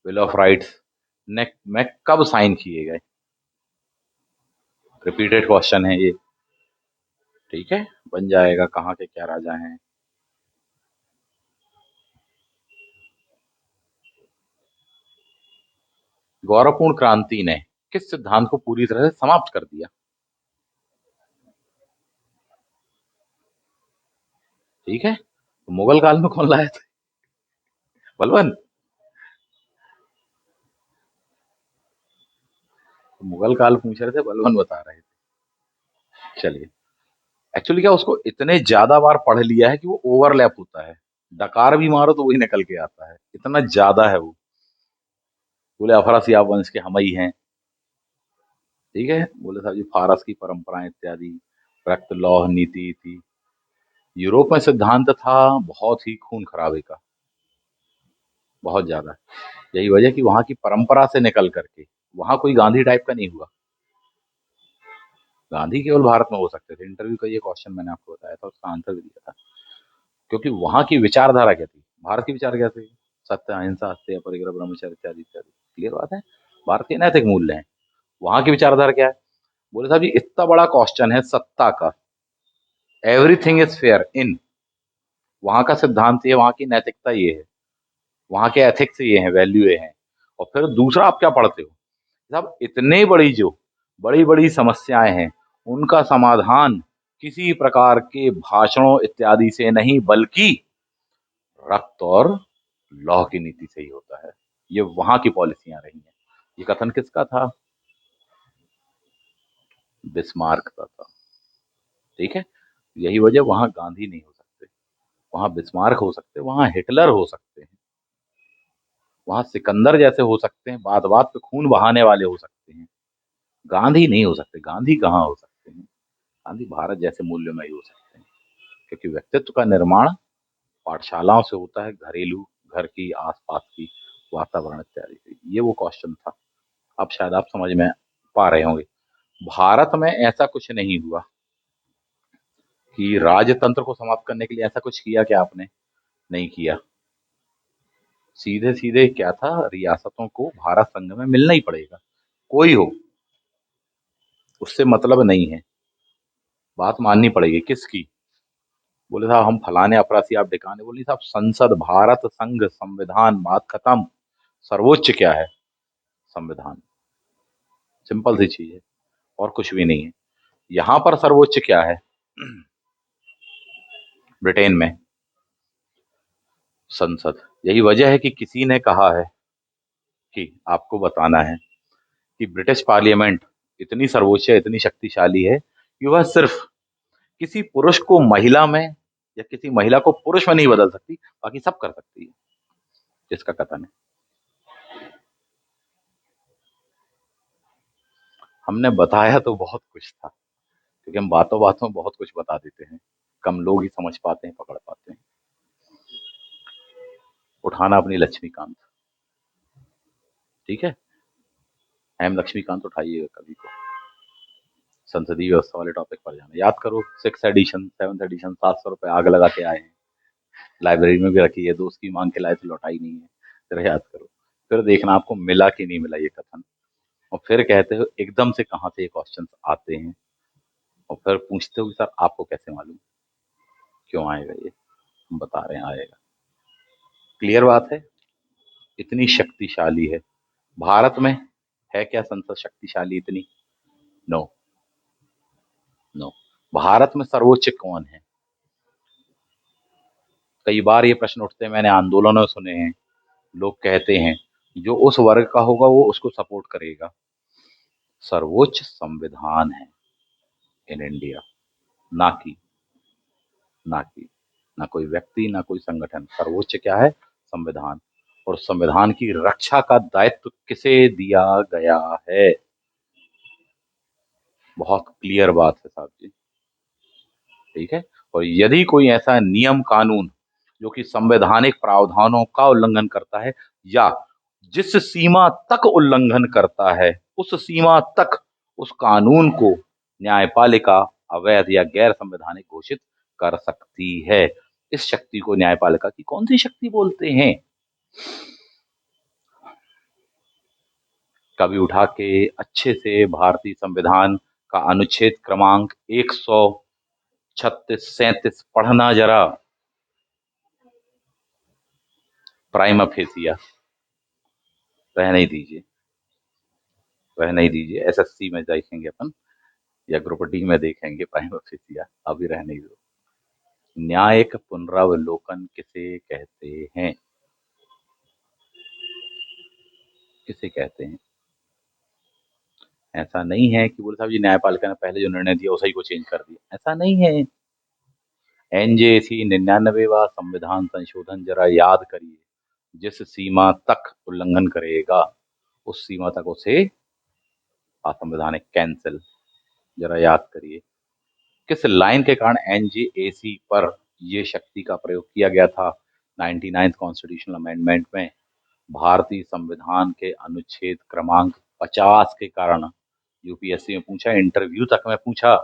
बिल ऑफ राइट्स ने में कब साइन किए गए, रिपीटेड क्वेश्चन है ये, ठीक है। बन जाएगा, कहाँ के क्या राजा हैं। गौरवपूर्ण क्रांति ने किस सिद्धांत को पूरी तरह से समाप्त कर दिया, ठीक है। तो मुगल काल में कौन लाया था, बलबन। तो मुगल काल पूछ रहे थे, बलबन बता रहे थे। चलिए, एक्चुअली क्या उसको इतने ज्यादा बार पढ़ लिया है कि वो ओवरलैप होता है, डकार भी मारो तो वही निकल के आता है, इतना ज्यादा है वो। बोले अफरासियाब वंश के हम ही हैं, ठीक है। बोले साहब जी फारस की परंपराएं इत्यादि, रक्त लौह नीति थी। यूरोप में सिद्धांत था बहुत ही खून खराबे का, बहुत ज्यादा। यही वजह कि वहां की परंपरा से निकल करके वहां कोई गांधी टाइप का नहीं हुआ। गांधी केवल भारत में हो सकते थे। इंटरव्यू का ये क्वेश्चन मैंने आपको बताया था, उसका आंसर भी दिया था। क्योंकि वहां की विचारधारा क्या थी, भारत की विचार क्या थी, सत्य अहिंसा हत्या परिग्रह ब्रह्मचर्य इत्यादि इत्यादि, क्लियर बात है। भारत के नैतिक मूल्य हैं, वहां की विचारधारा क्या है। बोले साहब जी इतना बड़ा क्वेश्चन है सत्ता का, एवरीथिंग इज फेयर इन, वहां का सिद्धांत ये, वहां की नैतिकता ये है, वहां के एथिक्स ये हैं, वैल्यू ये हैं। और फिर दूसरा आप क्या पढ़ते हो साहब, इतने बड़ी जो बड़ी बड़ी समस्याएं हैं उनका समाधान किसी प्रकार के भाषणों इत्यादि से नहीं, बल्कि रक्त और लौह की नीति से ही होता है। ये वहां की पॉलिसियां रही हैं। ये कथन किसका था, बिस्मार्क का था, ठीक है। यही वजह, वहां गांधी नहीं हो सकते, वहां बिस्मार्क हो सकते, वहां हिटलर हो सकते हैं, वहां सिकंदर जैसे हो सकते हैं, बात बात पे खून बहाने वाले हो सकते हैं, गांधी नहीं हो सकते। गांधी कहाँ हो सकते हैं, गांधी भारत जैसे मूल्यों में ही हो सकते हैं। क्योंकि व्यक्तित्व का निर्माण पाठशालाओं से होता है, घरेलू, घर की आसपास की वातावरण इत्यादि से। ये वो क्वेश्चन था, अब शायद आप समझ में पा रहे होंगे। भारत में ऐसा कुछ नहीं हुआ कि राजतंत्र को समाप्त करने के लिए ऐसा कुछ किया क्या आपने? नहीं किया। सीधे सीधे क्या था, रियासतों को भारत संघ में मिलना ही पड़ेगा, कोई हो, उससे मतलब नहीं है, बात माननी पड़ेगी। किसकी? बोले साहब हम फलाने अफरासी आप ढिकाने, बोली साहब संसद, भारत संघ, संविधान, बात खत्म। सर्वोच्च क्या है? संविधान। सिंपल सी चीज है, और कुछ भी नहीं है। यहां पर सर्वोच्च क्या है? ब्रिटेन में संसद। यही वजह है कि किसी ने कहा है कि आपको बताना है कि ब्रिटिश पार्लियामेंट इतनी सर्वोच्च है, इतनी शक्तिशाली है कि वह सिर्फ किसी पुरुष को महिला में या किसी महिला को पुरुष में नहीं बदल सकती, बाकी सब कर सकती है, जिसका कथन है। हमने बताया तो बहुत कुछ था, क्योंकि हम बातों बातों में बहुत कुछ बता देते हैं, कम लोग ही समझ पाते हैं, पकड़ पाते हैं। उठाना अपनी लक्ष्मीकांत, ठीक है, एम लक्ष्मीकांत उठाइएगा कभी को, संसदीय व्यवस्था वाले टॉपिक पर जाना। याद करो, 6th एडिशन, 7th एडिशन, 700 रुपये आग लगा के आए हैं, लाइब्रेरी में भी रखी है, दोस्त की मांग के लाए तो लौटाई नहीं है। फिर याद करो, फिर देखना आपको मिला कि नहीं मिला ये कथन। और फिर कहते हो एकदम से कहाँ से ये क्वेश्चन आते हैं, और फिर पूछते हो कि सर आपको कैसे मालूम? क्यों आएगा ये? हम बता रहे हैं आएगा। क्लियर बात है, इतनी शक्तिशाली है। भारत में है क्या संसद शक्तिशाली इतनी? No, no. भारत में सर्वोच्च कौन है? कई बार ये प्रश्न उठते हैं, मैंने आंदोलनों में सुने हैं, लोग कहते हैं जो उस वर्ग का होगा वो उसको सपोर्ट करेगा। सर्वोच्च संविधान है इन इंडिया, ना कि ना कि ना कोई व्यक्ति, ना कोई संगठन। सर्वोच्च क्या है? संविधान। और संविधान की रक्षा का दायित्व किसे दिया गया है? बहुत क्लियर बात है साहब जी, ठीक है। और यदि कोई ऐसा नियम कानून जो कि संवैधानिक प्रावधानों का उल्लंघन करता है, या जिस सीमा तक उल्लंघन करता है उस सीमा तक उस कानून को न्यायपालिका अवैध या गैर संवैधानिक घोषित कर सकती है। इस शक्ति को न्यायपालिका की कौन सी शक्ति बोलते हैं? कभी उठा के अच्छे से भारतीय संविधान का अनुच्छेद क्रमांक 136 37 पढ़ना जरा। प्राइमा फेसिया, रहने दीजिए, रहने दीजिए, एसएससी में देखेंगे अपन, या ग्रुप डी में देखेंगे प्राइमा फेसिया, अभी रहने दो। न्यायिक पुनरावलोकन किसे कहते हैं? किसे कहते हैं? ऐसा नहीं है कि बोले साहब जी न्यायपालिका ने पहले जो निर्णय दिया उसी को चेंज कर दिया, ऐसा नहीं है। एनजेसी 99वां संविधान संशोधन जरा याद करिए, जिस सीमा तक उल्लंघन करेगा उस सीमा तक उसे असंवैधानिक कैंसिल। जरा याद करिए किस लाइन के कारण एनजेएसी पर यह शक्ति का प्रयोग किया गया था 99th कॉन्स्टिट्यूशनल अमेंडमेंट में। भारतीय संविधान के अनुच्छेद क्रमांक 50 के कारण। यूपीएससी में पूछा, इंटरव्यू तक में पूछा।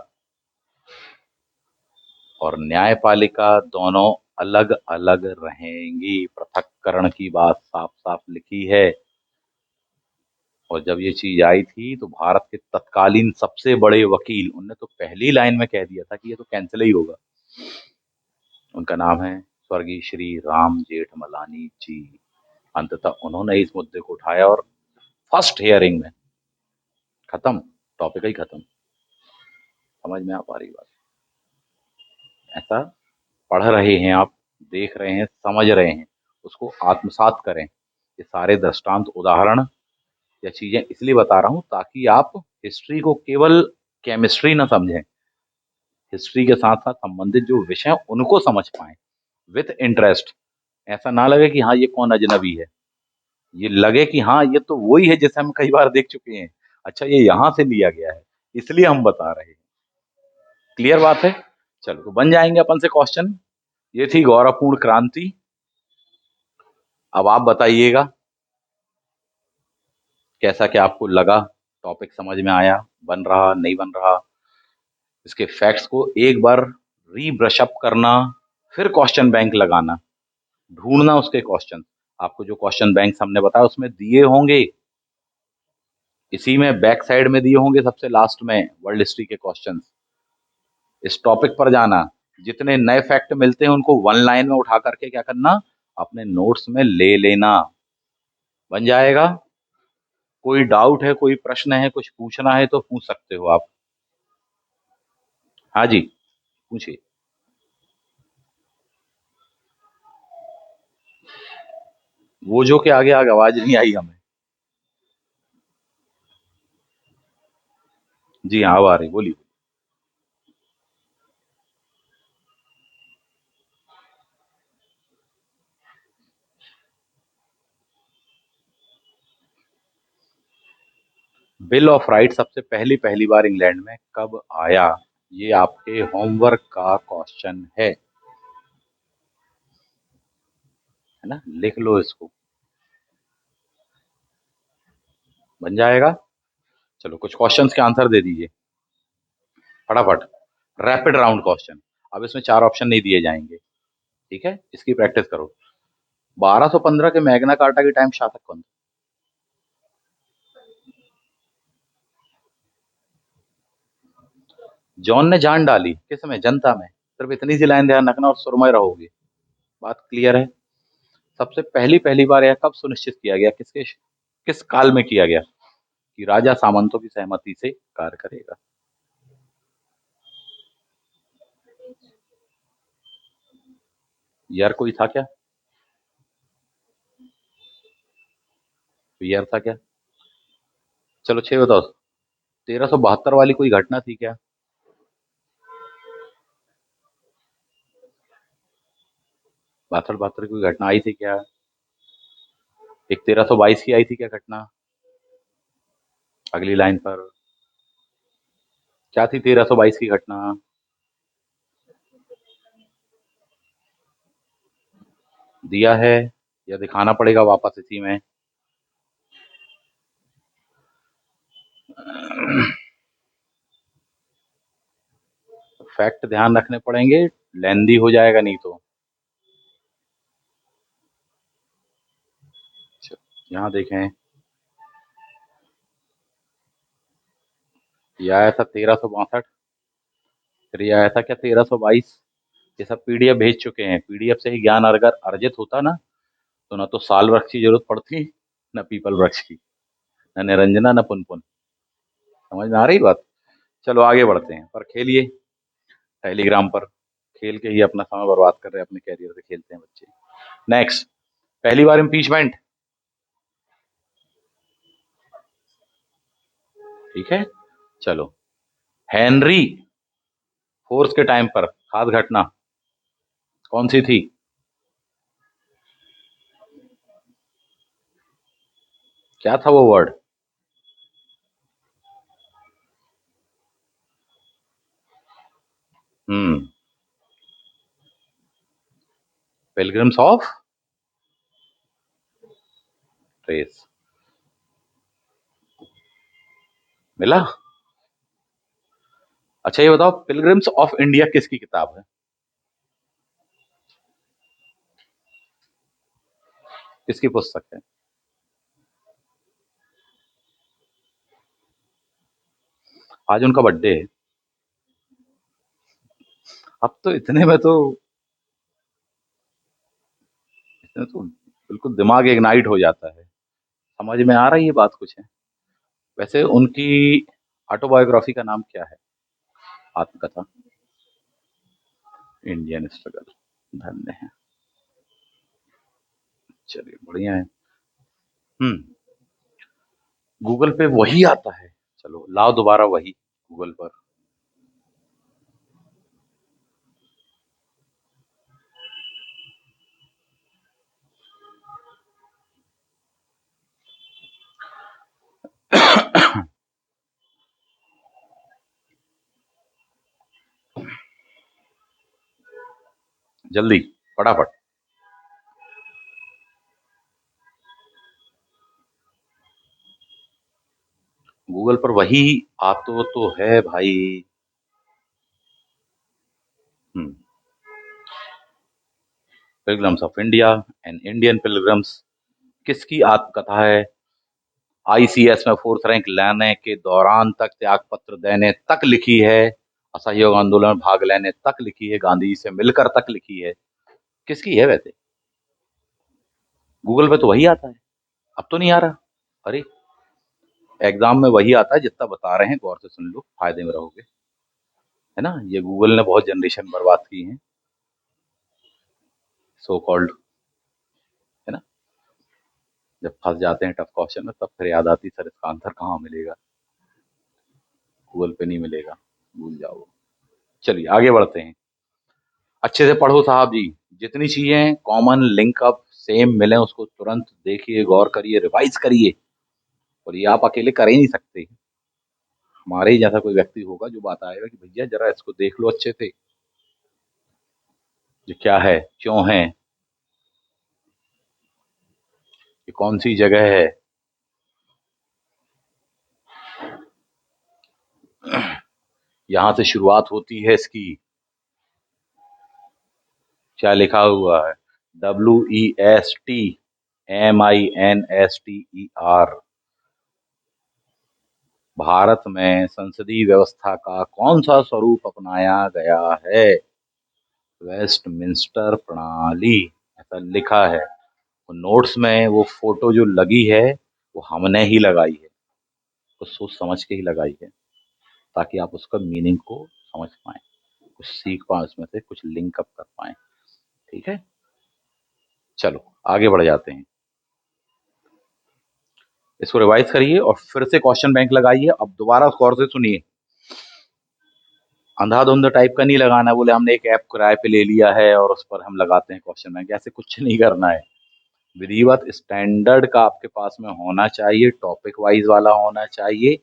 और न्यायपालिका दोनों अलग अलग रहेंगी, पृथक्करण की बात साफ साफ लिखी है। और जब ये चीज आई थी तो भारत के तत्कालीन सबसे बड़े वकील, उनने तो पहली लाइन में कह दिया था कि ये तो कैंसिल ही होगा। उनका नाम है स्वर्गीय श्री राम जेठमलानी जी। अंततः उन्होंने इस मुद्दे को उठाया और फर्स्ट हियरिंग में खत्म, टॉपिक ही खत्म। समझ में आ पा रही बात? ऐसा पढ़ रहे हैं आप, देख रहे हैं, समझ रहे हैं, उसको आत्मसात करें। ये सारे दृष्टांत, उदाहरण या चीजें इसलिए बता रहा हूं ताकि आप हिस्ट्री को केवल केमिस्ट्री ना समझें, हिस्ट्री के साथ साथ संबंधित जो विषय हैं, उनको समझ पाएं विथ इंटरेस्ट। ऐसा ना लगे कि हाँ ये कौन अजनबी है, ये लगे कि हाँ ये तो वही है जैसे हम कई बार देख चुके हैं, अच्छा ये यहां से लिया गया है, इसलिए हम बता रहे हैं। क्लियर बात है? चलो तो बन जाएंगे अपन से क्वेश्चन। ये थी गौरवपूर्ण क्रांति। अब आप बताइएगा कैसा क्या आपको लगा, टॉपिक समझ में आया, बन रहा नहीं बन रहा। इसके फैक्ट्स को एक बार री ब्रश अप करना, फिर क्वेश्चन बैंक लगाना, ढूंढना उसके क्वेश्चन। आपको जो क्वेश्चन बैंक हमने बताया उसमें दिए होंगे, इसी में बैक साइड में दिए होंगे सबसे लास्ट में वर्ल्ड हिस्ट्री के क्वेश्चन। इस टॉपिक पर जाना, जितने नए फैक्ट मिलते हैं उनको वन लाइन में उठा करके क्या करना, अपने नोट्स में ले लेना। बन जाएगा। कोई डाउट है, कोई प्रश्न है, कुछ पूछना है तो पूछ सकते हो आप। हाँ जी, पूछिए। वो जो के आगे आगे आवाज नहीं आई हमें। जी हाँ, अब आ रही, बोलिए। बिल ऑफ राइट सबसे पहली पहली बार इंग्लैंड में कब आया? ये आपके होमवर्क का क्वेश्चन है ना, लिख लो इसको। बन जाएगा। चलो कुछ क्वेश्चंस के आंसर दे दीजिए फटाफट। Rapid round question. अब इसमें चार ऑप्शन नहीं दिए जाएंगे, ठीक है, इसकी प्रैक्टिस करो। 1215 के मैग्ना कार्टा के टाइम शासक कौन था? जॉन ने जान डाली किस में, जनता में? सिर्फ इतनी सी लाइन ध्यान रखना और सुरमय रहोगे। बात क्लियर है। सबसे पहली पहली बार यह कब सुनिश्चित किया गया, किसके किस काल में किया गया कि राजा सामंतों की सहमति से कार्य करेगा? ईयर कोई था क्या? ईयर था क्या? चलो छह बताओ। 1372 वाली कोई घटना थी क्या? बहत्तर बहत्तर की कोई घटना आई थी क्या? एक 1322 की आई थी क्या घटना? अगली लाइन पर क्या थी 1322 की घटना? दिया है या दिखाना पड़ेगा वापस इसी में? फैक्ट ध्यान रखने पड़ेंगे, लेंदी हो जाएगा नहीं तो। यहाँ देखें, ये आया था 1362, फिर ये आया था क्या 1322। ये सब पीडीएफ भेज चुके हैं, पीडीएफ से ही ज्ञान अगर अर्जित होता ना, तो ना तो साल वृक्ष की जरूरत पड़ती, ना पीपल वृक्ष की, ना निरंजना, ना पुनपुन। समझ में आ रही बात? चलो आगे बढ़ते हैं, पर खेलिए टेलीग्राम पर। खेल के ही अपना समय बर्बाद कर रहे हैं, अपने कैरियर से खेलते हैं बच्चे। नेक्स्ट। पहली बार इम्पीचमेंट, ठीक है। चलो, हेनरी फोर्स के टाइम पर खास घटना कौन सी थी? क्या था वो word? Hmm. Pilgrims of trace. मिला। अच्छा ये बताओ, पिलग्रिम्स ऑफ इंडिया किसकी किताब है? किसकी पुस्तक है? आज उनका बर्थडे है। अब तो इतने में तो, इतने तो बिल्कुल दिमाग इग्नाइट हो जाता है। समझ में आ रही है बात कुछ है? वैसे उनकी ऑटोबायोग्राफी का नाम क्या है? आत्मकथा। Indian struggle. धन्य है। चलिए बढ़िया है। हम्म। गूगल पे वही आता है। चलो लाओ दोबारा वही गूगल पर। जल्दी, फटाफट। गूगल पर वही आतो तो है भाई। Hmm pilgrims of India and Indian pilgrims किसकी आत्मकथा है? आईसीएस में फोर्थ रैंक लाने के दौरान तक, त्याग पत्र देने तक लिखी है, असहयोग आंदोलन में भाग लेने तक लिखी है, गांधी जी से मिलकर तक लिखी है, किसकी है वैसे? गूगल पे तो वही आता है। अब तो नहीं आ रहा। अरे, एग्जाम में वही आता है जितना बता रहे हैं, गौर से सुन लो, फायदे में रहोगे। है ना, ये गूगल ने बहुत जनरेशन बर्बाद की है, सो कॉल्ड। है ना, जब फंस जाते हैं टफ क्वेश्चन में, तब फिर याद आती सर इसका आंसर कहाँ मिलेगा। गूगल पे नहीं मिलेगा, भूल जाओ। चलिए आगे बढ़ते हैं। अच्छे से पढ़ो साहब जी, जितनी चीजें कॉमन लिंक अप सेम मिले उसको तुरंत देखिए, गौर करिए, रिवाइज करिए। और ये आप अकेले कर ही नहीं सकते, हमारे ही जैसा कोई व्यक्ति होगा जो बात आएगा कि भैया जरा इसको देख लो अच्छे से, ये क्या है, क्यों है, ये कौन सी जगह है। यहाँ से शुरुआत होती है इसकी। क्या लिखा हुआ है? WESTMINSTER। भारत में संसदीय व्यवस्था का कौन सा स्वरूप अपनाया गया है? वेस्टमिंस्टर प्रणाली, ऐसा लिखा है। और नोट्स में वो फोटो जो लगी है, वो हमने ही लगाई है, कुछ सोच समझ के ही लगाई है, ताकि आप उसका मीनिंग को समझ पाए, कुछ सीख पाए, उसमें से कुछ लिंक अप कर पाए। ठीक है, चलो आगे बढ़ जाते हैं। इसको रिवाइज करिए और फिर से क्वेश्चन बैंक लगाइए। अब दोबारा गौर से सुनिए, अंधाधुंध टाइप का नहीं लगाना, बोले हमने एक ऐप किराए पे ले लिया है और उस पर हम लगाते हैं क्वेश्चन बैंक, ऐसे कुछ नहीं करना है। विधिवत स्टैंडर्ड का आपके पास में होना चाहिए, टॉपिक वाइज वाला होना चाहिए।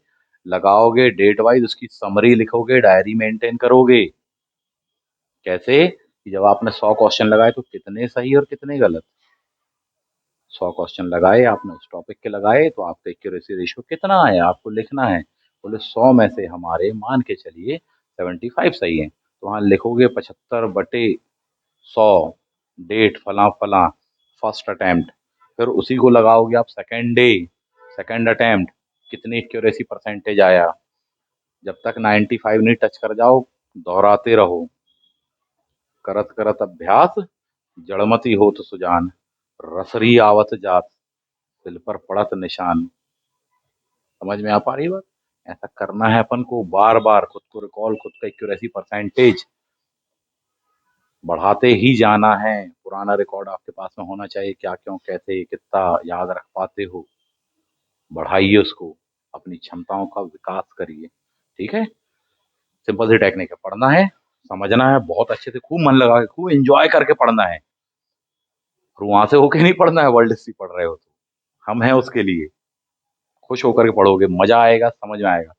लगाओगे डेट वाइज, उसकी समरी लिखोगे, डायरी मेंटेन करोगे। कैसे कि जब आपने 100 क्वेश्चन लगाए तो कितने सही और कितने गलत। 100 क्वेश्चन लगाए आपने, उस टॉपिक के लगाए, तो आपका एक्यूरेसी रेशियो कितना आया आपको लिखना है। बोले 100 में से हमारे मान के चलिए 75 सही है, तो वहाँ लिखोगे 75/100, डेट फला फला, फर्स्ट अटेम्प्ट। फिर उसी को लगाओगे आप सेकेंड डे, सेकेंड अटेम्प्ट, कितनी एक्यूरेसी परसेंटेज आया। जब तक 95 नहीं टच कर जाओ, दोहराते रहो। करत करत अभ्यास, जड़मति होत सुजान, रसरी आवत जात, दिल पर पड़त निशान। समझ में आ पा रही है बात? ऐसा करना है अपन को, बार बार खुद को रिकॉल, खुद का एक्यूरेसी परसेंटेज बढ़ाते ही जाना है। पुराना रिकॉर्ड आपके पास में होना चाहिए, क्या क्यों कैसे कितना याद रख पाते हो, बढ़ाइए उसको, अपनी क्षमताओं का विकास करिए। ठीक है, सिंपल सी टेक्निक है, पढ़ना है, समझना है, बहुत अच्छे से खूब मन लगा के खूब एंजॉय करके पढ़ना है। और वहां से होके नहीं पढ़ना है, वर्ल्ड हिस्ट्री पढ़ रहे हो तो हम हैं उसके लिए। खुश होकर के पढ़ोगे, मजा आएगा, समझ में आएगा।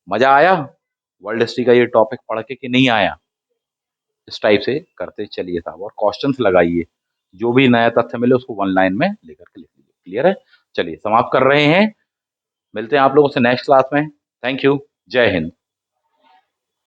मजा आया वर्ल्ड हिस्ट्री का ये टॉपिक पढ़ के कि नहीं आया? इस टाइप से करते चलिए साहब, और क्वेश्चंस लगाइए, जो भी नया तथ्य मिले उसको वन लाइन में लेकर के लिख लीजिए। क्लियर है? चलिए समाप्त कर रहे हैं, मिलते हैं आप लोगों से नेक्स्ट क्लास में। थैंक यू, जय हिंद।